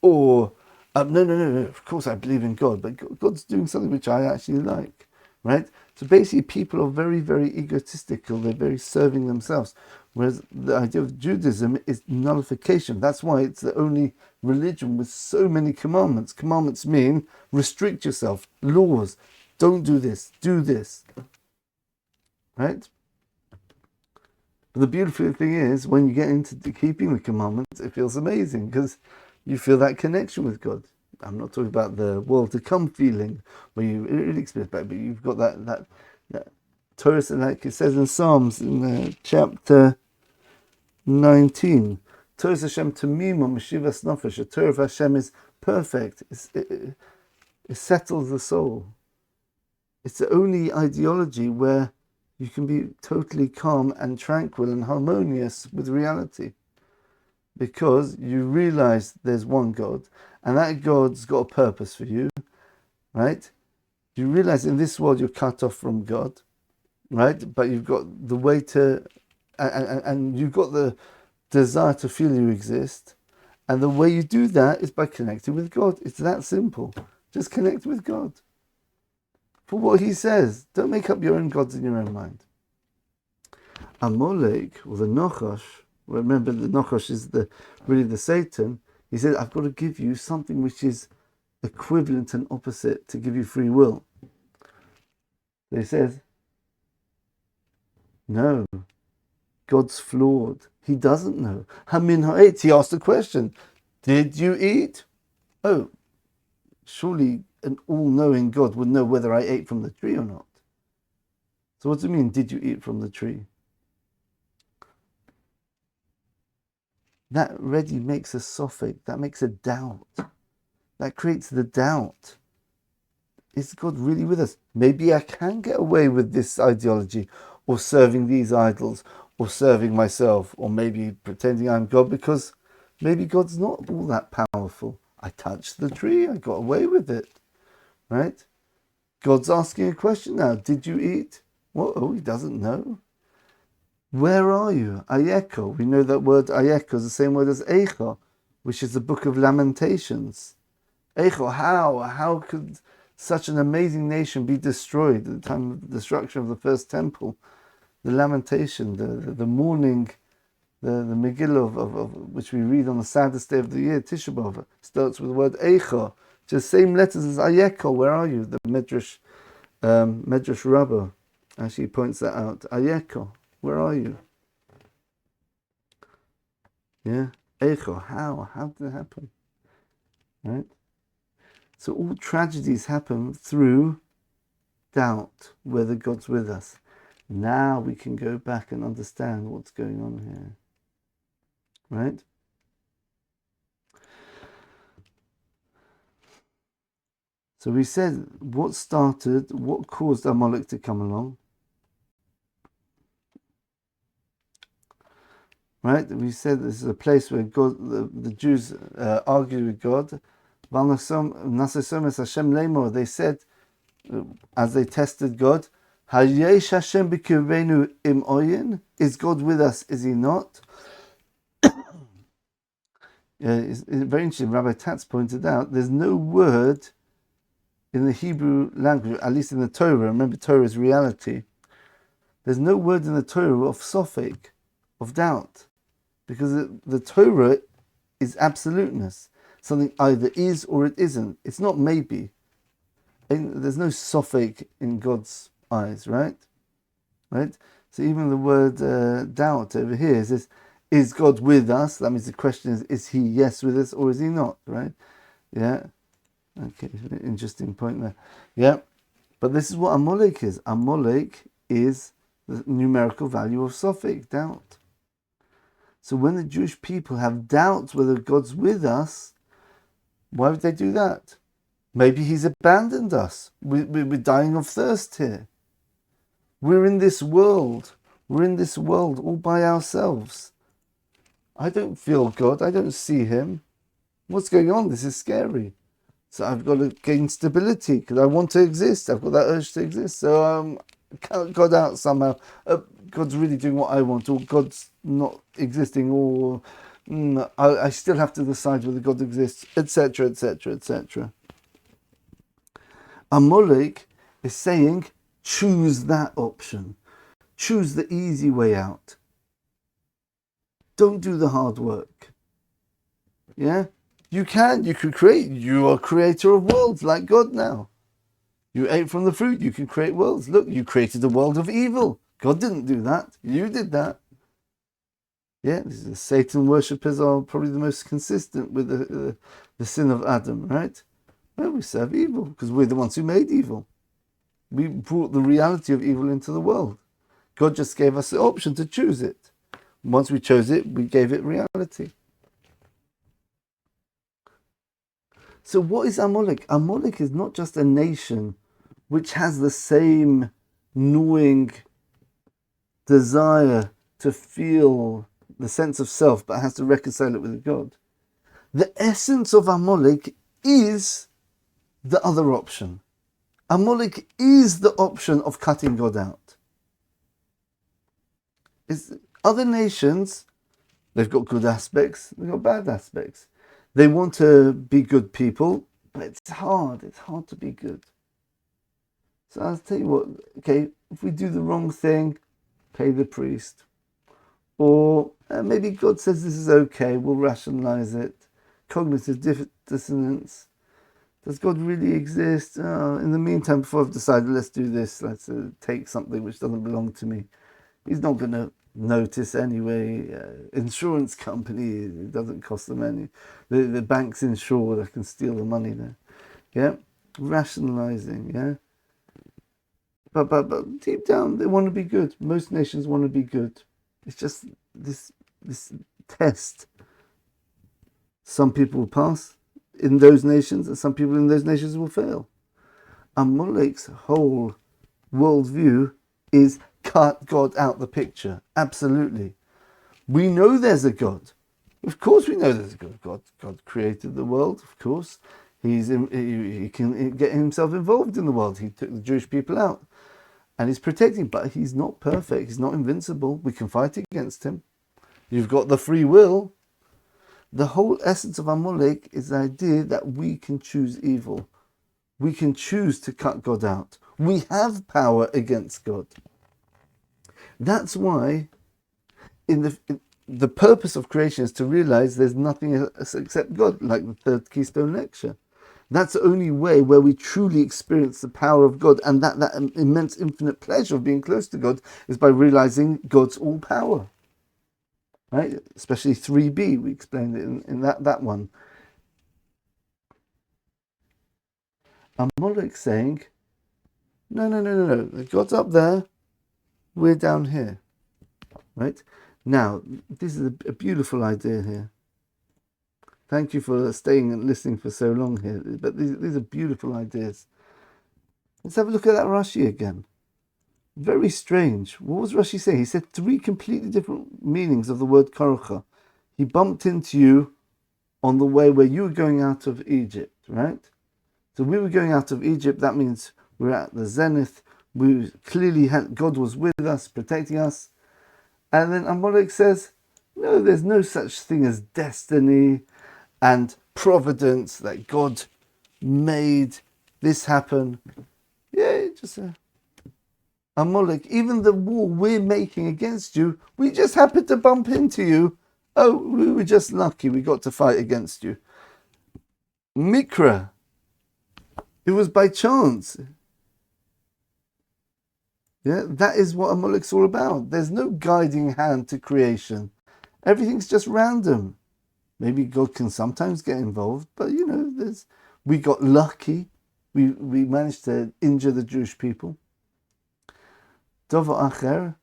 Or, no, of course I believe in God, but God's doing something which I actually like, right? So basically people are very, very egotistical, they're very serving themselves. Whereas the idea of Judaism is nullification. That's why it's the only religion with so many commandments. Commandments mean restrict yourself, laws, don't do this, do this, right? But the beautiful thing is, when you get into keeping the commandments, it feels amazing because you feel that connection with God. I'm not talking about the world to come feeling where you really experience that, but you've got that Torah, like it says in Psalms in chapter 19. Torah Hashem tamima meshivas nafesh. The Torah of Hashem is perfect. It settles the soul. It's the only ideology where you can be totally calm and tranquil and harmonious with reality, because you realize there's one God and that God's got a purpose for you, right? You realize in this world you're cut off from God, right? But you've got the way to, and you've got the desire to feel you exist. And the way you do that is by connecting with God. It's that simple. Just connect with God for what he says. Don't make up your own gods in your own mind. Amalek, or the Nachash, remember the Nachash is really the Satan. He said, I've got to give you something which is equivalent and opposite to give you free will. They said, no, God's flawed. He doesn't know. Hamin ha'etz, he asked a question. Did you eat? Oh, surely an all-knowing God would know whether I ate from the tree or not. So what does it mean, did you eat from the tree? That already makes a suffix, that makes a doubt. That creates the doubt. Is God really with us? Maybe I can get away with this ideology, or serving these idols, or serving myself, or maybe pretending I'm God, because maybe God's not all that powerful. I touched the tree, I got away with it, right? God's asking a question now. Did you eat? Well, oh, he doesn't know. Where are you? Ayeko. We know that word Ayeko is the same word as Eicha, which is the book of Lamentations. Eicho, how could such an amazing nation be destroyed at the time of the destruction of the first temple? The lamentation, the mourning, the Megillah of which we read on the saddest day of the year, Tisha B'Av, starts with the word Eicha, just same letters as Ayeko. Where are you? The Medrash Rabbah actually points that out. Ayeko, where are you? Yeah, Eicho, how did it happen? Right? So all tragedies happen through doubt whether God's with us. Now we can go back and understand what's going on here. Right? So we said what caused Amalek to come along. Right? We said this is a place where God, the Jews argued with God. They said, as they tested God, is God with us? Is he not? It's very interesting. Rabbi Tatz pointed out there's no word in the Hebrew language, at least in the Torah, remember Torah is reality, there's no word in the Torah of sophic, of doubt, because the Torah is absoluteness. Something either is or it isn't. It's not maybe. And there's no sophic in God's eyes, right? Right? So even the word doubt over here says, is God with us? That means the question is he yes with us or is he not, right? Yeah. Okay, interesting point there. Yeah. But this is what Amalek is. Amalek is the numerical value of sophic, doubt. So when the Jewish people have doubts whether God's with us, why would they do that? Maybe he's abandoned us. We're dying of thirst here. We're in this world. We're in this world all by ourselves. I don't feel God. I don't see him. What's going on? This is scary. So I've got to gain stability because I want to exist. I've got that urge to exist. So count God out somehow. God's really doing what I want, or God's not existing, or I still have to decide whether God exists, etc., etc., etc. Amalek is saying, choose that option. Choose the easy way out. Don't do the hard work. Yeah? You could create. You are creator of worlds like God now. You ate from the fruit, you can create worlds. Look, you created a world of evil. God didn't do that. You did that. Yeah, Satan worshippers are probably the most consistent with the sin of Adam, right? Well, we serve evil because we're the ones who made evil. We brought the reality of evil into the world. God just gave us the option to choose it. Once we chose it, we gave it reality. So what is Amalek? Amalek is not just a nation which has the same gnawing desire to feel the sense of self, but has to reconcile it with God. The essence of Amalek is the other option. Amalek is the option of cutting God out. Other nations, they've got good aspects, they've got bad aspects. They want to be good people, but it's hard to be good. So I'll tell you what, okay, if we do the wrong thing, pay the priest. Or maybe God says this is okay, we'll rationalize it. Cognitive dissonance. Does God really exist? In the meantime, before I've decided, let's do this, let's take something which doesn't belong to me. He's not going to notice anyway. Insurance company, it doesn't cost them any. The bank's insured, I can steal the money there. Yeah? Rationalizing, yeah? But deep down, they want to be good. Most nations want to be good. It's just this test. Some people will pass in those nations, and some people in those nations will fail. Amalek's whole worldview is cut God out the picture. Absolutely. We know there's a God. Of course we know there's a God. God created the world, of course. He can get himself involved in the world. He took the Jewish people out. And he's protecting, but he's not perfect. He's not invincible. We can fight against him. You've got the free will. The whole essence of Amalek is the idea that we can choose evil. We can choose to cut God out. We have power against God. That's why in the purpose of creation is to realize there's nothing except God, like the third Keystone Lecture. That's the only way where we truly experience the power of God, and that immense infinite pleasure of being close to God is by realizing God's all power. Right? Especially 3b, we explained it in that one. Amalek saying, no. God's up there, we're down here. Right? Now, this is a beautiful idea here. Thank you for staying and listening for so long here. But these are beautiful ideas. Let's have a look at that Rashi again. Very strange. What was Rashi saying? He said 3 completely different meanings of the word korocha. He bumped into you on the way where you were going out of Egypt, right? So we were going out of Egypt. That means we're at the zenith. We clearly had God was with us, protecting us. And then Amalek says, no, there's no such thing as destiny and providence that God made this happen. Yeah, just Amalek, even the war we're making against you, we just happened to bump into you. Oh, we were just lucky we got to fight against you. Mikra, it was by chance. Yeah, that is what Amalek's all about. There's no guiding hand to creation. Everything's just random. Maybe God can sometimes get involved, but we got lucky. We managed to injure the Jewish people. Dover Acher,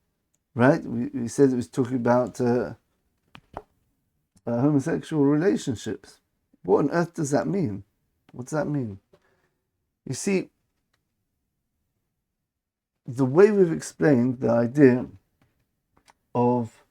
right? We said it was talking about homosexual relationships. What on earth does that mean? What does that mean? You see, the way we've explained the idea of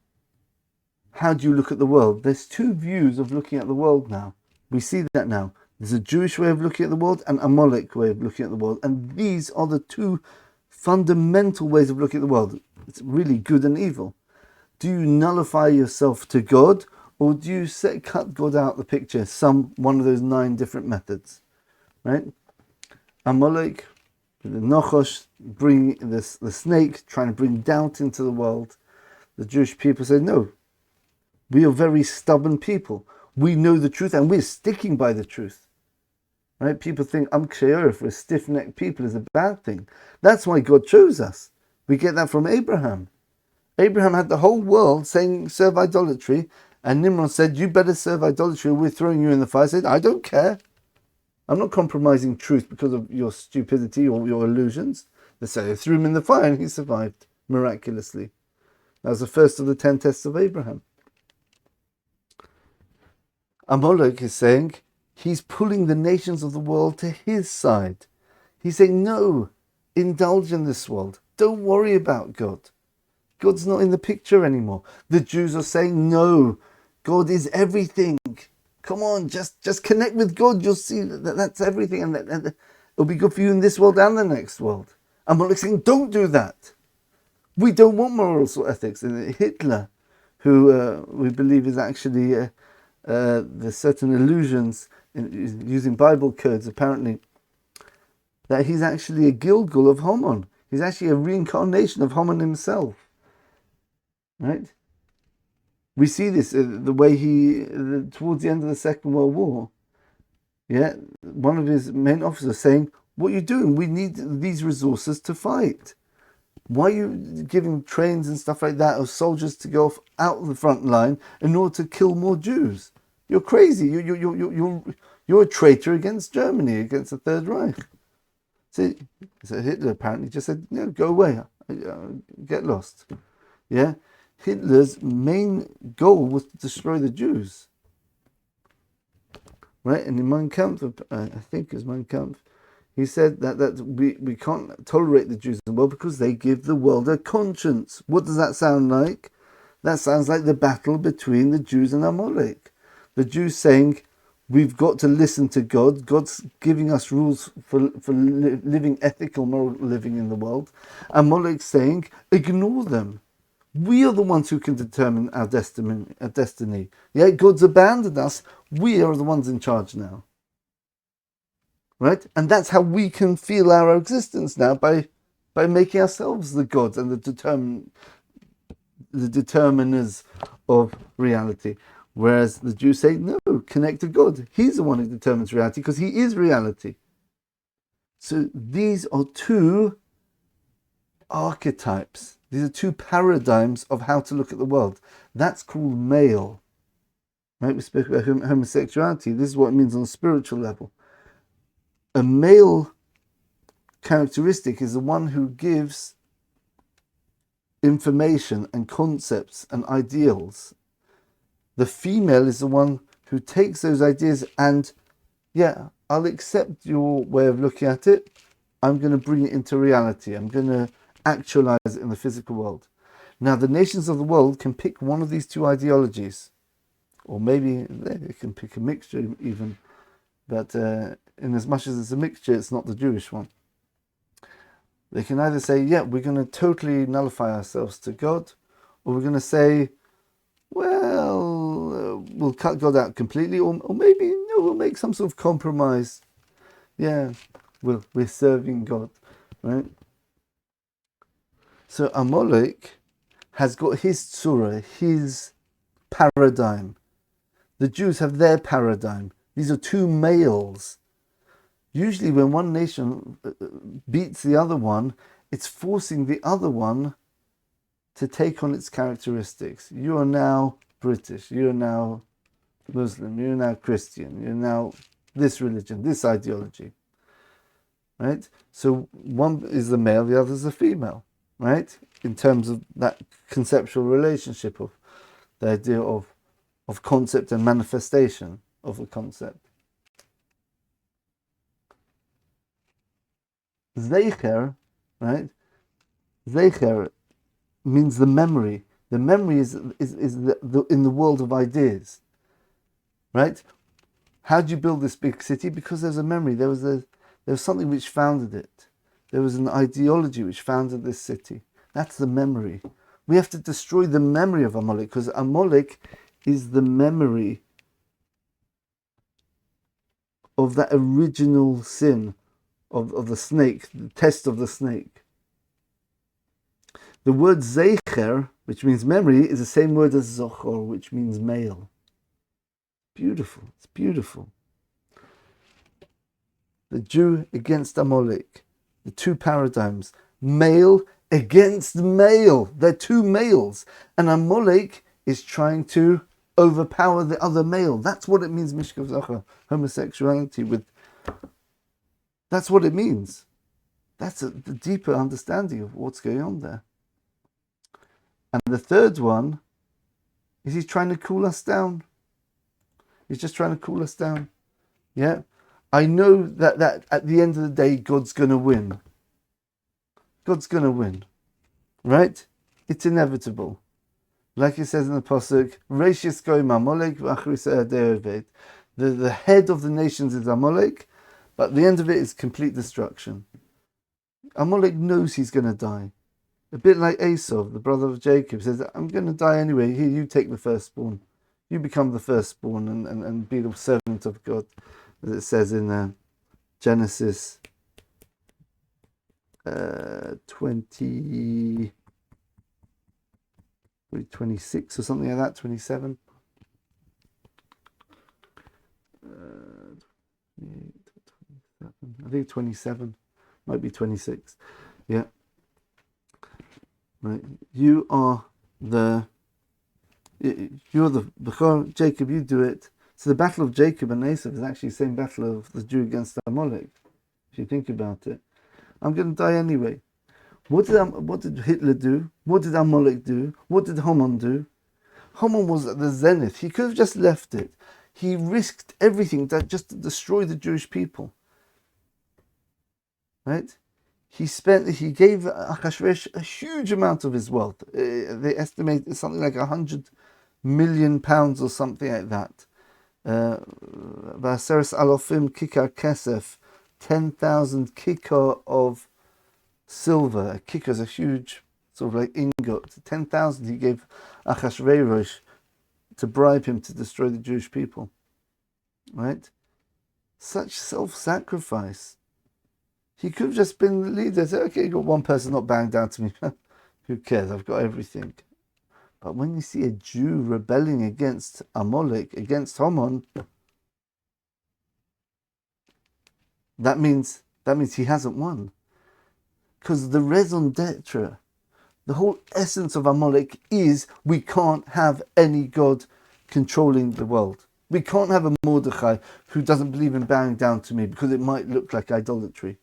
how do you look at the world, there's two views of looking at the world now. We see that now. There's a Jewish way of looking at the world and a Amalek way of looking at the world. And these are the two fundamental ways of looking at the world. It's really good and evil. Do you nullify yourself to God, or do you cut God out of the picture? One of those 9 different methods, right? Amalek, the Nochosh, bring the snake, trying to bring doubt into the world. The Jewish people say, no, we are very stubborn people. We know the truth and we're sticking by the truth. Right? People think if we're stiff-necked people is a bad thing. That's why God chose us. We get that from Abraham. Abraham had the whole world saying serve idolatry, and Nimrod said, you better serve idolatry or we're throwing you in the fire. I said, I don't care. I'm not compromising truth because of your stupidity or your illusions. They say they threw him in the fire and he survived miraculously. That was the first of the 10 tests of Abraham. Amalek is saying he's pulling the nations of the world to his side. He's saying, no, indulge in this world. Don't worry about God. God's not in the picture anymore. The Jews are saying, no, God is everything. Come on, just connect with God. You'll see that's everything. And it'll be good for you in this world and the next world. Amalek saying, don't do that. We don't want morals or ethics. And Hitler, who we believe is actually... there's certain illusions using Bible codes, apparently, that he's actually a Gilgul of Haman. He's actually a reincarnation of Haman himself. Right? We see this the way towards the end of the Second World War, one of his main officers saying, what are you doing? We need these resources to fight. Why are you giving trains and stuff like that of soldiers to go off out of the front line in order to kill more Jews? You're crazy. You're a traitor against Germany, against the Third Reich. So Hitler apparently just said, no, go away, get lost. Yeah, Hitler's main goal was to destroy the Jews. Right, and in Mein Kampf, I think it was Mein Kampf, he said that we can't tolerate the Jews in the world because they give the world a conscience. What does that sound like? That sounds like the battle between the Jews and Amalek. The Jews saying, we've got to listen to God. God's giving us rules for living ethical, moral living in the world. Amalek saying, ignore them. We are the ones who can determine our destiny. Yeah, God's abandoned us. We are the ones in charge now. Right? And that's how we can feel our existence now, by making ourselves the gods and the determiners of reality. Whereas the Jews say, no, connect to God. He's the one who determines reality because he is reality. So these are 2 archetypes. These are 2 paradigms of how to look at the world. That's called male. Right? We spoke about homosexuality. This is what it means on a spiritual level. A male characteristic is the one who gives information and concepts and ideals. The female is the one who takes those ideas and, I'll accept your way of looking at it. I'm going to bring it into reality. I'm going to actualize it in the physical world. Now, the nations of the world can pick one of these 2 ideologies, or maybe they can pick a mixture even, but in as much as it's a mixture, it's not the Jewish one. They can either say, we're going to totally nullify ourselves to God, or we're going to say, we'll cut God out completely, or maybe we'll make some sort of compromise. Yeah, we're serving God, right? So Amalek has got his tzura, his paradigm. The Jews have their paradigm. These are two males. Usually when one nation beats the other one, it's forcing the other one to take on its characteristics. You are now British, you are now Muslim, you're now Christian, you're now this religion, this ideology, right? So one is the male, the other is the female, right? In terms of that conceptual relationship of the idea of concept and manifestation of a concept. Zeicher, right? Zeicher means the memory. The memory is in the world of ideas, right? How do you build this big city? Because there's a memory. There was something which founded it. There was an ideology which founded this city. That's the memory. We have to destroy the memory of Amalek, because Amalek is the memory of that original sin of the snake, the test of the snake. The word Zeicher, which means memory, is the same word as Zochor, which means male. Beautiful. It's beautiful. The Jew against Amalek. The two paradigms. Male against male. They're two males. And Amalek is trying to overpower the other male. That's what it means, Mishkav Zochor. Homosexuality with... That's what it means. That's the deeper understanding of what's going on there. And the third one is he's trying to cool us down. He's just trying to cool us down. Yeah? I know that at the end of the day, God's going to win. God's going to win. Right? It's inevitable. Like it says in the Pasuk, Reishis goyim Amalek v'achris ha'adei. The head of the nations is Amalek, but the end of it is complete destruction. Amalek knows he's going to die. A bit like Esau, the brother of Jacob, says, I'm going to die anyway. Here, you take the firstborn. You become the firstborn and be the servant of God, as it says in Genesis 26 or something like that, 27. I think 27, might be 26. Yeah. Right. You're the Bechor, Jacob, you do it. So the battle of Jacob and Esau is actually the same battle of the Jew against Amalek, if you think about it. I'm going to die anyway. What did Hitler do? What did Amalek do? What did Haman do? Haman was at the zenith. He could have just left it. He risked everything just to destroy the Jewish people. Right? He gave Achashverosh a huge amount of his wealth. They estimate it's something like £100 million or something like that. V'aseres alofim kikar kesef, 10,000 kikar of silver. A kikar is a huge sort of like ingot. 10,000 he gave Achashverosh to bribe him to destroy the Jewish people. Right? Such self-sacrifice. He could have just been the leader. Say, okay, you got one person not bowing down to me. Who cares? I've got everything. But when you see a Jew rebelling against Amalek, against Haman, that means he hasn't won. Because the raison d'etre, the whole essence of Amalek is we can't have any God controlling the world. We can't have a Mordechai who doesn't believe in bowing down to me because it might look like idolatry.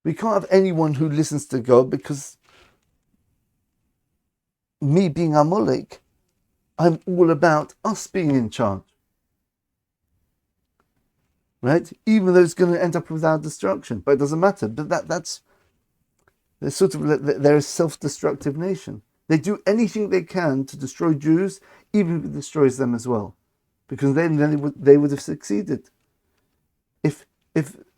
We can't have anyone who listens to God because me being Amalek, I'm all about us being in charge. Right? Even though it's going to end up with our destruction, but it doesn't matter. But they're a self-destructive nation. They do anything they can to destroy Jews, even if it destroys them as well, because then they would have succeeded. If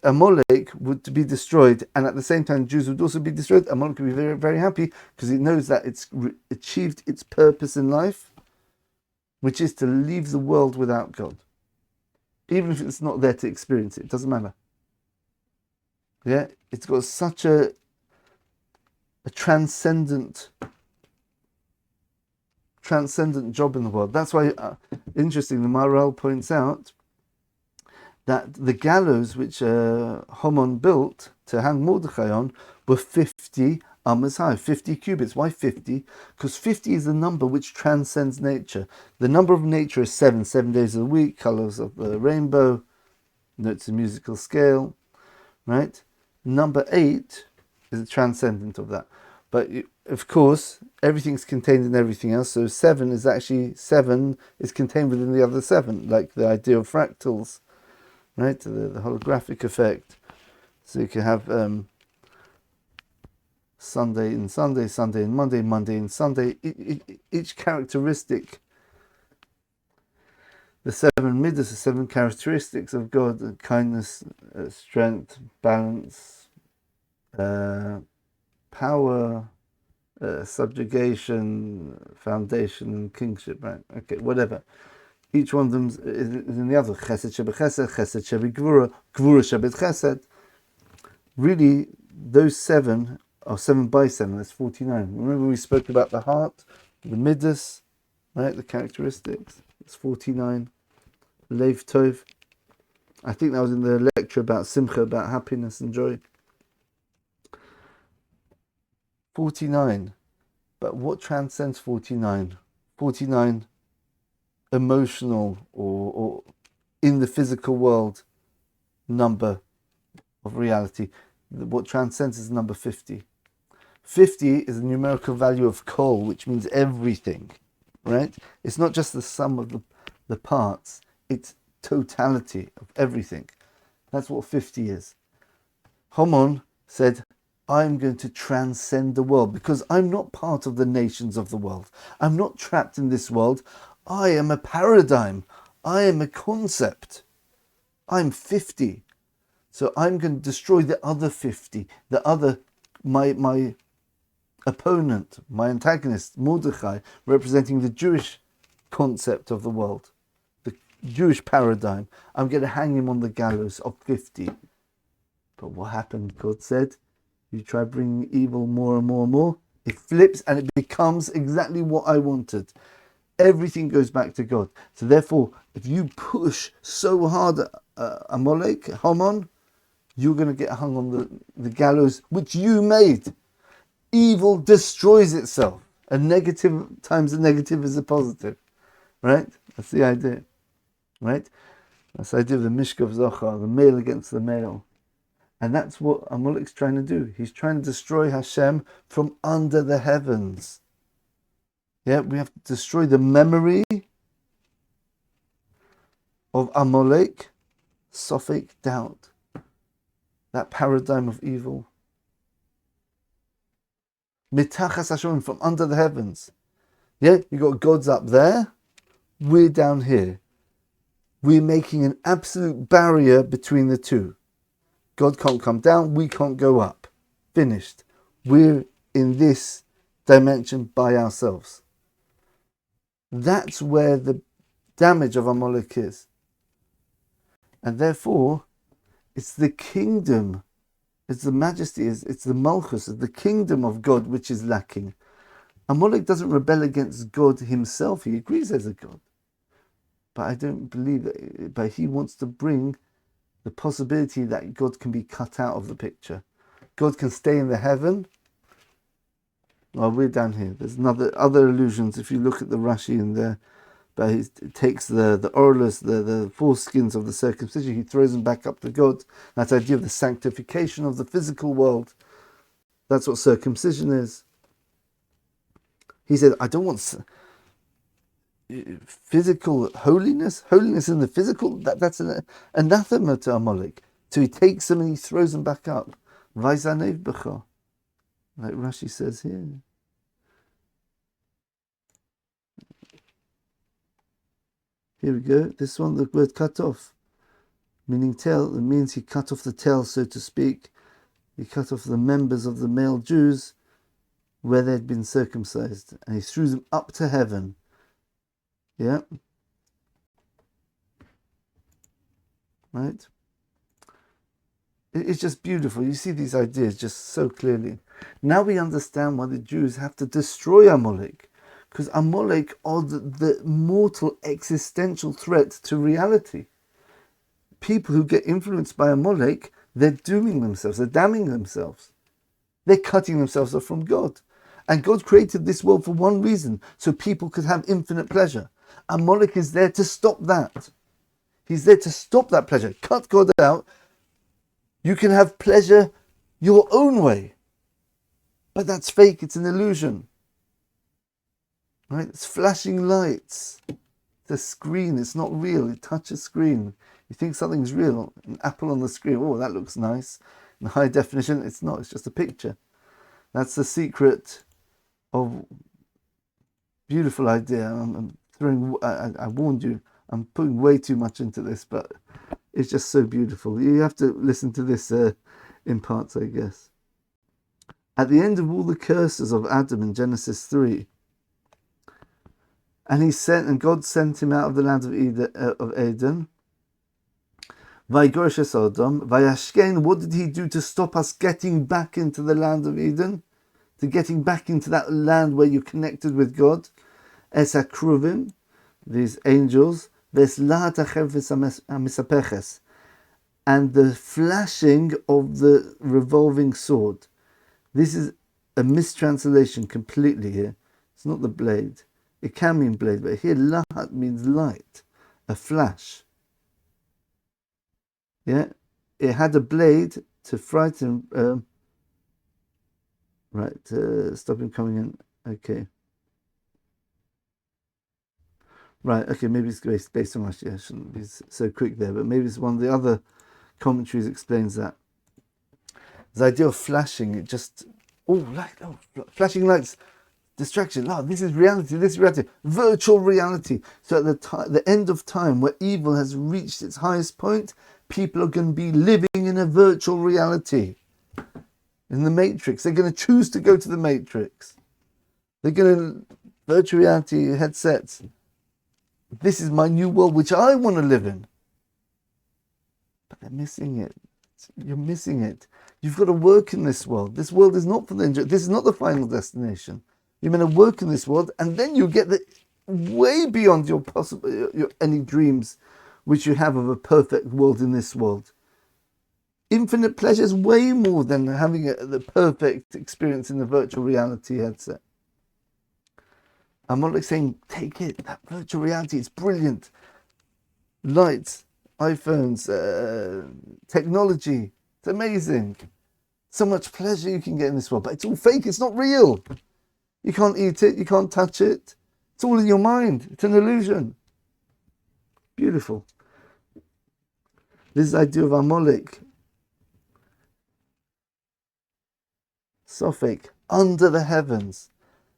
Amalek would be destroyed, and at the same time Jews would also be destroyed, Amalek would be very, very happy because it knows that it's achieved its purpose in life, which is to leave the world without God. Even if it's not there to experience it, it doesn't matter. Yeah, it's got such a transcendent job in the world. That's why, interesting, the Maharal points out that the gallows which Haman built to hang Mordechai on were 50 amas high, 50 cubits. Why 50? Because 50 is the number which transcends nature. The number of nature is 7 days of the week, colors of the rainbow, notes a musical scale, right? Number 8 is the transcendent of that. But of course, everything's contained in everything else. So 7 is contained within the other 7, like the idea of fractals, right? The holographic effect. So you can have Sunday and Sunday, Sunday and Monday, Monday and Sunday. Each characteristic, the 7 midas, the 7 characteristics of God: kindness, strength, balance, power, subjugation, foundation, and kingship, right? Okay, whatever. Each one of them is in the other. Chesed shebechesed, chesed shebegvura, gvura shebet chesed. Really, those 7 are 7 by 7. That's 49. Remember we spoke about the heart, the midas, right? The characteristics. It's 49. Lev tov. I think that was in the lecture about simcha, about happiness and joy. 49. But what transcends 49? 49 emotional or in the physical world number of reality. What transcends is number 50. 50 is a numerical value of kol, which means everything, right? It's not just the sum of the parts, it's totality of everything. That's what 50 is. Haman said, I'm going to transcend the world because I'm not part of the nations of the world. I'm not trapped in this world. I am a paradigm. I am a concept. I'm 50. So I'm going to destroy the other 50, the other, my opponent, my antagonist, Mordechai, representing the Jewish concept of the world, the Jewish paradigm. I'm going to hang him on the gallows of 50. But what happened? God said, you try bringing evil more and more and more, it flips and it becomes exactly what I wanted. Everything goes back to God. So therefore, if you push so hard at Amalek, Haman, you're going to get hung on the gallows which you made. Evil destroys itself. A negative times a negative is a positive. Right? That's the idea. Right? That's the idea of the Mishkav Zochar, the male against the male. And that's what Amalek's trying to do. He's trying to destroy Hashem from under the heavens. Yeah, we have to destroy the memory of Amalek, Sophic doubt, that paradigm of evil. Mitachas Hashem, from under the heavens. Yeah, you got gods up there, we're down here. We're making an absolute barrier between the two. God can't come down, we can't go up. Finished. We're in this dimension by ourselves. That's where the damage of Amalek is. And therefore, it's the kingdom, it's the majesty, it's the malchus, it's the kingdom of God which is lacking. Amalek doesn't rebel against God himself, he agrees there's a God. But I don't believe that, but he wants to bring the possibility that God can be cut out of the picture. God can stay in the heaven. Well, we're down here. There's other allusions. If you look at the Rashi in there, but he takes the orlas, the foreskins of the circumcision, he throws them back up to God. That idea of the sanctification of the physical world. That's what circumcision is. He said, I don't want physical holiness in the physical. That's an anathema to Amalek. So he takes them and he throws them back up. Vaizanev b'cha, like Rashi says here. Here we go. This one, the word cut off, meaning tail. It means he cut off the tail, so to speak. He cut off the members of the male Jews where they had been circumcised, and he threw them up to heaven. Yeah. Right. It's just beautiful. You see these ideas just so clearly. Now we understand why the Jews have to destroy Amalek, because Amalek are the mortal existential threat to reality. People who get influenced by Amalek, they're dooming themselves, they're damning themselves. They're cutting themselves off from God. And God created this world for one reason, so people could have infinite pleasure. Amalek is there to stop that. He's there to stop that pleasure. Cut God out. You can have pleasure your own way. But that's fake, it's an illusion. Right? It's flashing lights. The screen, it's not real. You touch a screen. You think something's real. An apple on the screen, oh, that looks nice. In high definition, it's not, it's just a picture. That's the secret of beautiful idea. I warned you, I'm putting way too much into this, but it's just so beautiful. You have to listen to this in parts, I guess. At the end of all the curses of Adam in Genesis 3, and God sent him out of the land of Eden. Vaygorish Sodom, Vayashken, what did he do to stop us getting back into the land of Eden? To getting back into that land where you're connected with God? Es Akruvim, these angels, Ves Lahat Acheves Amisapeches, and the flashing of the revolving sword. This is a mistranslation completely here. It's not the blade. It can mean blade, but here Lahat means light, a flash. Yeah, it had a blade to frighten. Stop him coming in. Okay. Right. Okay. Maybe it's based on Rashi. I shouldn't be so quick there, but maybe it's one of the other commentaries explains that. The idea of flashing. It just flashing lights. Distraction. This is reality. This is reality. Virtual reality. So at the end of time, where evil has reached its highest point, people are going to be living in a virtual reality. In the Matrix. They're going to choose to go to the Matrix. They're going to virtual reality headsets. This is my new world, which I want to live in. But they're missing it. You're missing it. You've got to work in this world. This world is not for the enjoy. This is not the final destination. You're going to work in this world, and then you get way beyond your any dreams which you have of a perfect world in this world. Infinite pleasure is way more than having the perfect experience in the virtual reality headset. I'm not saying take it. That virtual reality is brilliant. Lights, iPhones, technology. It's amazing. So much pleasure you can get in this world, but it's all fake. It's not real. You can't eat it. You can't touch it. It's all in your mind. It's an illusion. Beautiful. This idea of Amalek. Sophic, under the heavens.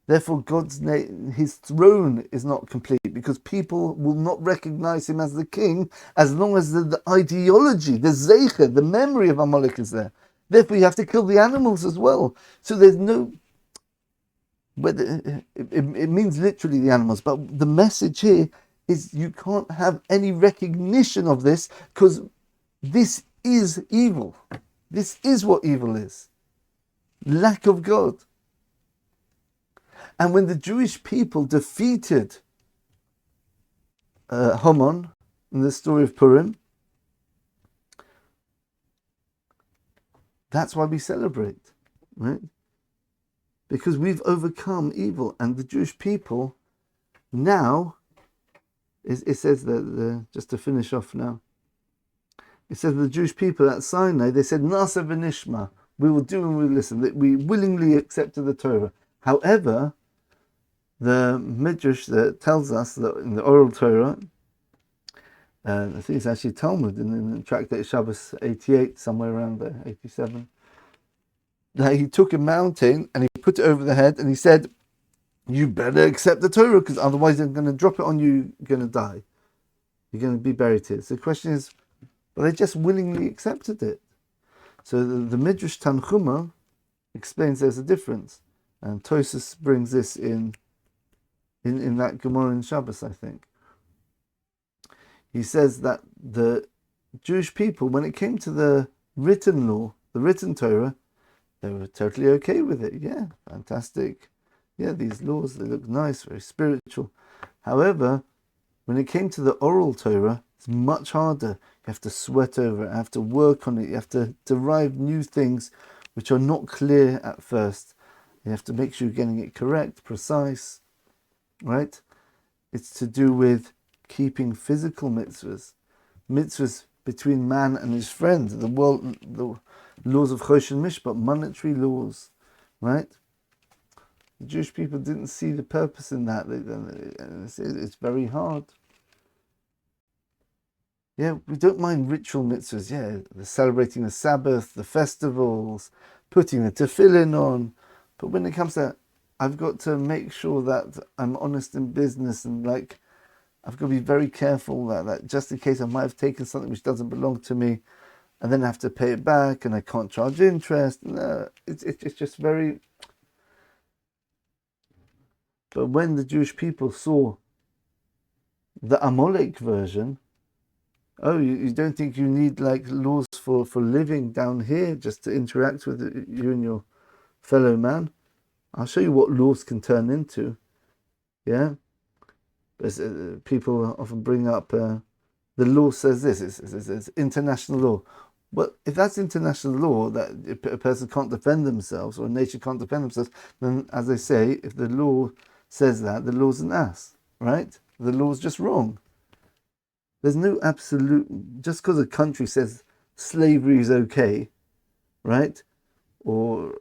Therefore, God's name, his throne is not complete, because people will not recognize him as the king as long as the ideology, the zeicher, the memory of Amalek is there. Therefore, you have to kill the animals as well. So there's no, whether it means literally the animals, but the message here is you can't have any recognition of this, because this is evil. This is what evil is. Lack of God. And when the Jewish people defeated Haman in the story of Purim, that's why we celebrate, right? Because we've overcome evil, and the Jewish people now, it says that, just to finish off now, it says the Jewish people at Sinai, they said, Nasa v'nishma, we will do and we will listen, that we willingly accepted the Torah. However, the Midrash that tells us that in the oral Torah, I think it's actually Talmud in the tractate Shabbos 88, somewhere around there, 87, that he took a mountain and he put it over the head and he said, you better accept the Torah, because otherwise they're going to drop it on you, you're going to die. You're going to be buried here. So the question is, well, they just willingly accepted it. So the Midrash Tanchuma explains there's a difference. And Tosas brings this in that Gemara in Shabbos, I think. He says that the Jewish people, when it came to the written law, the written Torah, they were totally okay with it. Yeah, fantastic. Yeah, these laws, they look nice, very spiritual. However, when it came to the oral Torah, it's much harder. You have to sweat over it, you have to work on it, you have to derive new things which are not clear at first. You have to make sure you're getting it correct, precise, right? It's to do with keeping physical mitzvahs, mitzvahs between man and his friend, the laws of Chosh and Mishpat, monetary laws, right? The Jewish people didn't see the purpose in that. It's very hard. Yeah, we don't mind ritual mitzvahs. Yeah, the celebrating the Sabbath, the festivals, putting the tefillin on. But when it comes to, I've got to make sure that I'm honest in business, and like, I've got to be very careful that just in case I might have taken something which doesn't belong to me, and then I have to pay it back, and I can't charge interest. No, it's just very. But when the Jewish people saw the Amalek version, oh, you don't think you need like laws for living down here just to interact with you and your fellow man? I'll show you what laws can turn into. Yeah? People often bring up the law says this, it's international law. But if that's international law, that a person can't defend themselves or a nation can't defend themselves, then as they say, if the law says that, the law's an ass, right? The law's just wrong. There's no absolute, just because a country says slavery is okay, right? Or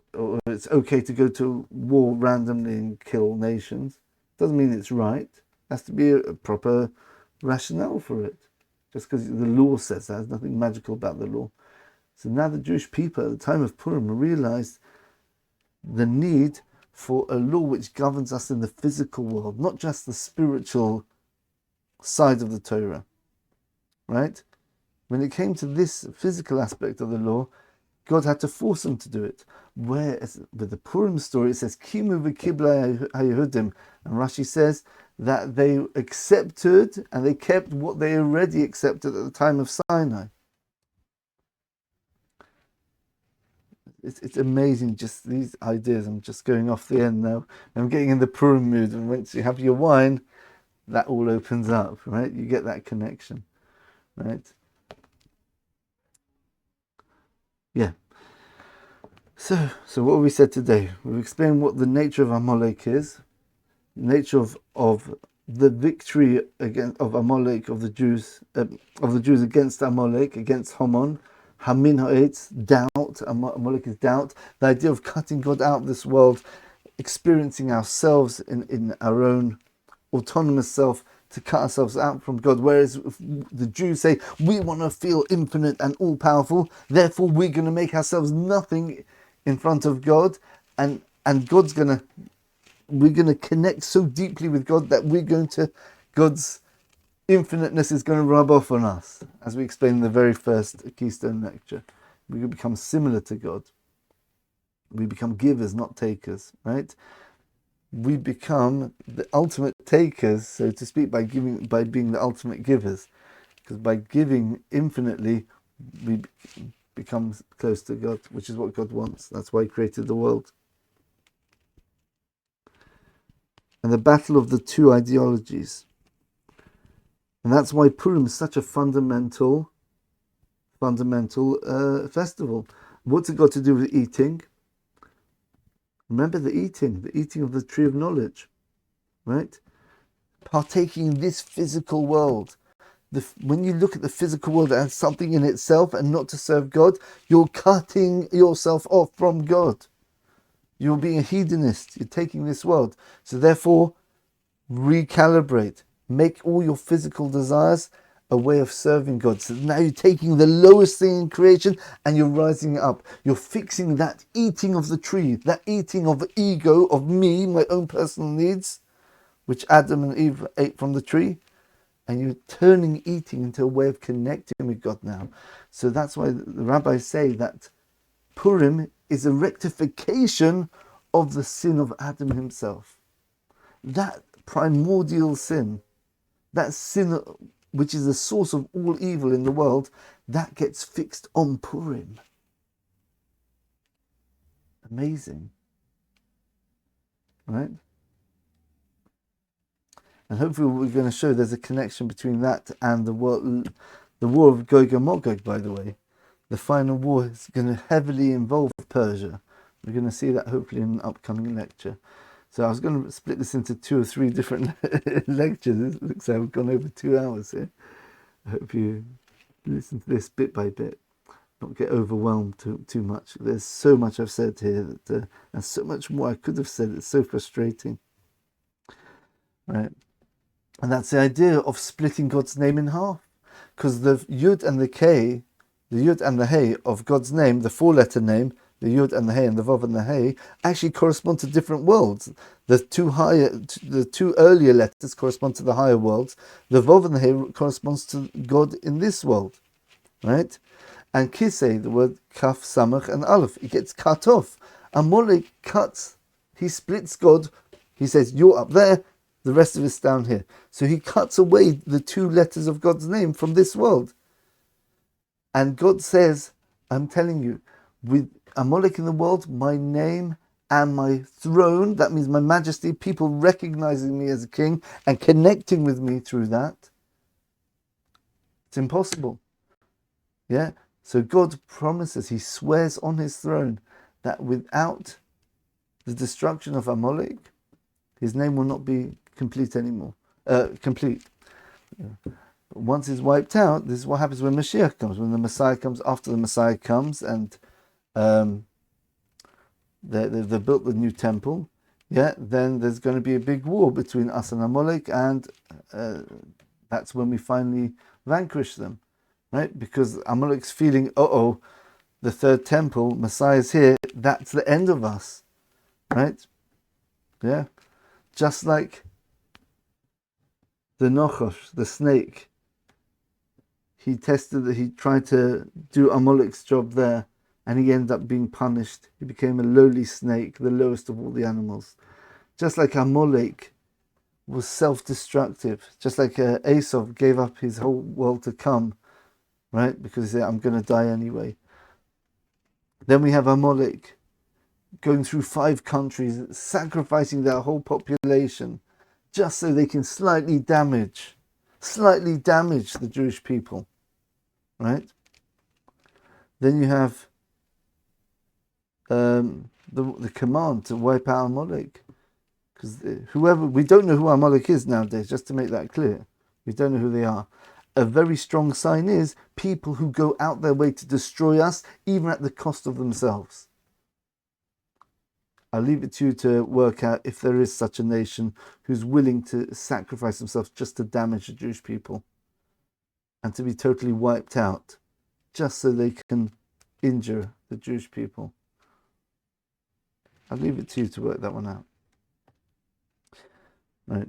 it's okay to go to war randomly and kill nations, doesn't mean it's right. There has to be a proper rationale for it. Just because the law says that, there's nothing magical about the law. So now the Jewish people at the time of Purim realized the need for a law which governs us in the physical world, not just the spiritual side of the Torah, right? When it came to this physical aspect of the law, God had to force them to do it. Whereas with the Purim story, it says, Kimu v'kibla haYehudim, and Rashi says that they accepted and they kept what they already accepted at the time of Sinai. It's amazing, just these ideas. I'm just going off the end now. I'm getting in the Purim mood, and once you have your wine, that all opens up, right? You get that connection, right? Yeah. So what we said today, we've explained what the nature of Amalek is, the nature of the victory of Amalek, of the Jews against Amalek, against Haman. Hamin ha'etz, doubt. Amalek is doubt. The idea of cutting God out of this world, experiencing ourselves in our own autonomous self, to cut ourselves out from God. Whereas if the Jews say, we want to feel infinite and all-powerful, therefore we're going to make ourselves nothing in front of God, and we're going to connect so deeply with God that God's infiniteness is going to rub off on us, as we explained in the very first Keystone lecture. We become similar to God. We become givers, not takers, right? We become the ultimate takers, so to speak, by being the ultimate givers. Because by giving infinitely, we become close to God, which is what God wants. That's why He created the world. And the battle of the two ideologies. And that's why Purim is such a fundamental festival. What's it got to do with eating? Remember the eating of the tree of knowledge, right? Partaking in this physical world. When you look at the physical world as something in itself and not to serve God, you're cutting yourself off from God. You're being a hedonist. You're taking this world. So therefore, recalibrate. Make all your physical desires a way of serving God. So now you're taking the lowest thing in creation and you're rising it up. You're fixing that eating of the tree, that eating of the ego, of me, my own personal needs, which Adam and Eve ate from the tree. And you're turning eating into a way of connecting with God now. So that's why the rabbis say that Purim is a rectification of the sin of Adam himself. That primordial sin, that sin which is the source of all evil in the world, that gets fixed on Purim. Amazing. Right? And hopefully we're going to show there's a connection between that and the war of Gog and Magog, by the way. The final war is going to heavily involve Persia. We're going to see that hopefully in an upcoming lecture. So I was going to split this into 2 or 3 different lectures. It looks like we've gone over 2 hours here. I hope you listen to this bit by bit, not get overwhelmed too much. There's so much I've said here, that, and so much more I could have said. It's so frustrating. Right? And that's the idea of splitting God's name in half. Because the Yud and the K, the Yud and the Hey of God's name, the 4-letter name, the Yud and the Hey and the Vav and the Hey, actually correspond to different worlds. The 2 earlier letters correspond to the higher worlds. The Vav and the Hey corresponds to God in this world, right? And Kisei, the word Kaf, Samach, and Aleph, it gets cut off. Amalek cuts, he splits God. He says, you're up there, the rest of us down here. So he cuts away the 2 letters of God's name from this world. And God says, I'm telling you, with Amalek in the world, my name and my throne, that means my majesty, people recognizing me as a king and connecting with me through that, it's impossible. Yeah? So God promises, he swears on his throne, that without the destruction of Amalek, his name will not be complete anymore. Complete. Yeah. Once it's wiped out, this is what happens when Mashiach comes, when the Messiah comes, after the Messiah comes, and they've built the new temple, yeah, then there's going to be a big war between us and Amalek, and that's when we finally vanquish them, right? Because Amalek's feeling, the 3rd temple, Messiah's here, that's the end of us, right? Yeah. Just like the Nochosh, the snake, he tried to do Amalek's job there, and he ended up being punished. He became a lowly snake, the lowest of all the animals. Just like Amalek was self-destructive, just like Esau gave up his whole world to come, right? Because he said, I'm going to die anyway. Then we have Amalek going through 5 countries, sacrificing their whole population, just so they can slightly damage the Jewish people, right? Then you have the command to wipe out Amalek, because we don't know who Amalek is nowadays. Just to make that clear, we don't know who they are. A very strong sign is people who go out their way to destroy us, even at the cost of themselves. I'll leave it to you to work out if there is such a nation who's willing to sacrifice themselves just to damage the Jewish people and to be totally wiped out just so they can injure the Jewish people. I'll leave it to you to work that one out. Right.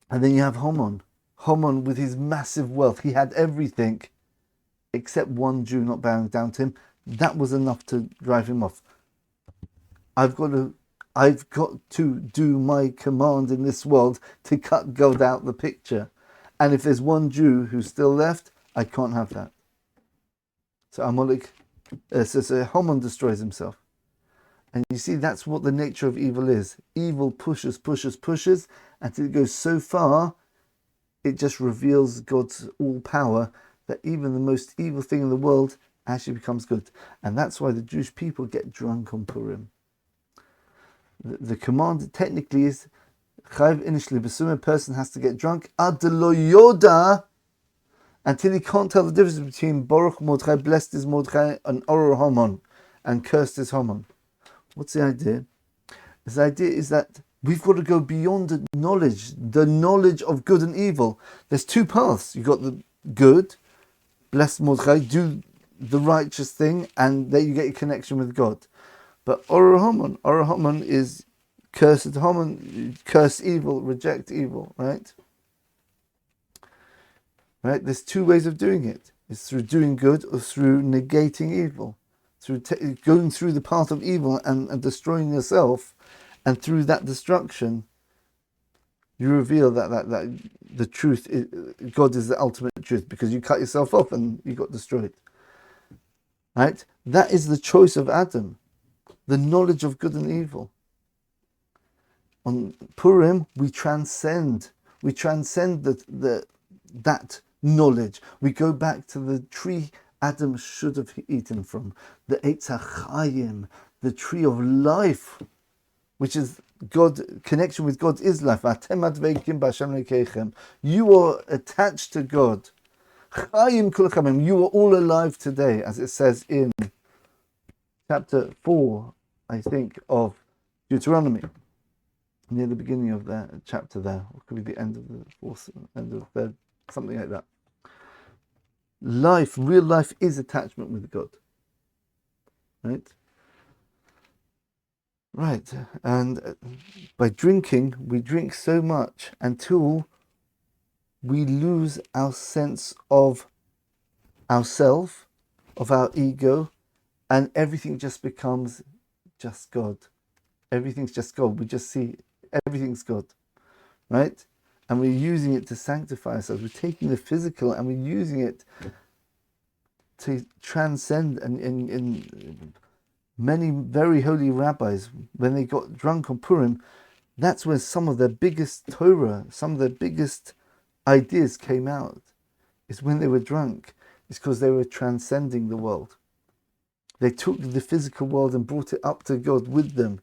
And then you have Haman. Haman, with his massive wealth, he had everything except one Jew not bowing down to him. That was enough to drive him off. I've got to do my command in this world to cut God out the picture. And if there's one Jew who's still left, I can't have that. So Amalek, so Haman destroys himself. And you see, that's what the nature of evil is. Evil pushes, until it goes so far, it just reveals God's all power, that even the most evil thing in the world actually becomes good. And that's why the Jewish people get drunk on Purim. The command technically is Chayv initially, a person has to get drunk ad lo yoda, until he can't tell the difference between Baruch Mordechai, blessed is Mordechai, and Oror Haman, and cursed is Haman. What's the idea? The idea is that we've got to go beyond the knowledge of good and evil. There's 2 paths. You've got the good, blessed Mordechai, do the righteous thing, and there you get your connection with God. But Oror Haman is cursed Haman, curse evil, reject evil, right? Right? There's 2 ways of doing it. It's through doing good or through negating evil. Through going through the path of evil and destroying yourself, and through that destruction, you reveal that the truth, God is the ultimate truth, because you cut yourself off and you got destroyed. Right? That is the choice of Adam, the knowledge of good and evil. On Purim, we transcend that knowledge. We go back to the tree Adam should have eaten from, the Eitz HaChaim, the tree of life, which is God. Connection with God is life. You are attached to God. You are all alive today, as it says in chapter 4, I think, of Deuteronomy, near the beginning of that chapter there, or could be the end of the fourth, end of the third, something like that. Life, real life, is attachment with God. Right? Right. And by drinking, we drink so much until we lose our sense of ourself, of our ego, and everything just becomes just God. Everything's just God. We just see everything's God, right? And we're using it to sanctify ourselves. We're taking the physical and we're using it to transcend. And in many very holy rabbis, when they got drunk on Purim, that's when some of their biggest Torah, some of their biggest ideas came out. It's when they were drunk. It's because they were transcending the world. They took the physical world and brought it up to God with them.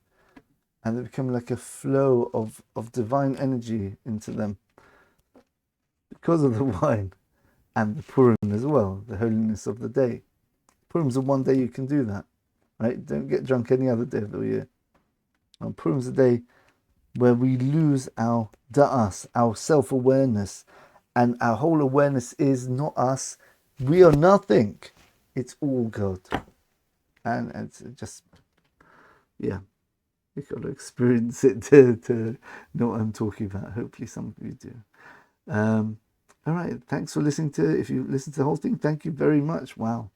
And it became like a flow of divine energy into them because of the wine and the Purim as well, the holiness of the day. Purim's the one day you can do that, right? Don't get drunk any other day of the year. And Purim's the day where we lose our da'as, our self-awareness, and our whole awareness is not us. We are nothing. It's all God. And it's just, yeah. You've got to experience it to know what I'm talking about. Hopefully some of you do. All right. Thanks for listening if you listen to the whole thing, thank you very much. Wow.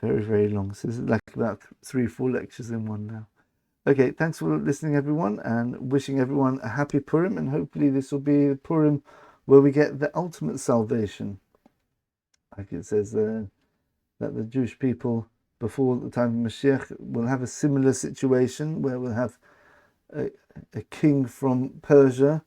Very, very long. So this is like about 3 or 4 lectures in one now. Okay. Thanks for listening, everyone, and wishing everyone a happy Purim. And hopefully this will be Purim where we get the ultimate salvation. Like it says that the Jewish people, before the time of Mashiach, will have a similar situation where we'll have a king from Persia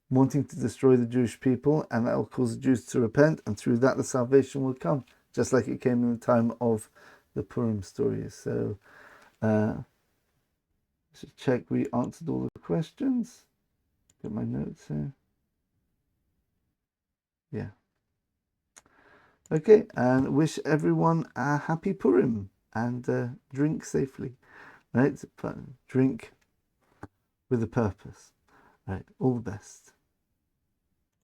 wanting to destroy the Jewish people, and that will cause the Jews to repent, and through that the salvation will come, just like it came in the time of the Purim stories. So let's just check we answered all the questions. Get my notes here. Yeah. Okay, and wish everyone a happy Purim, and drink safely, right? But drink with a purpose, right? All the best.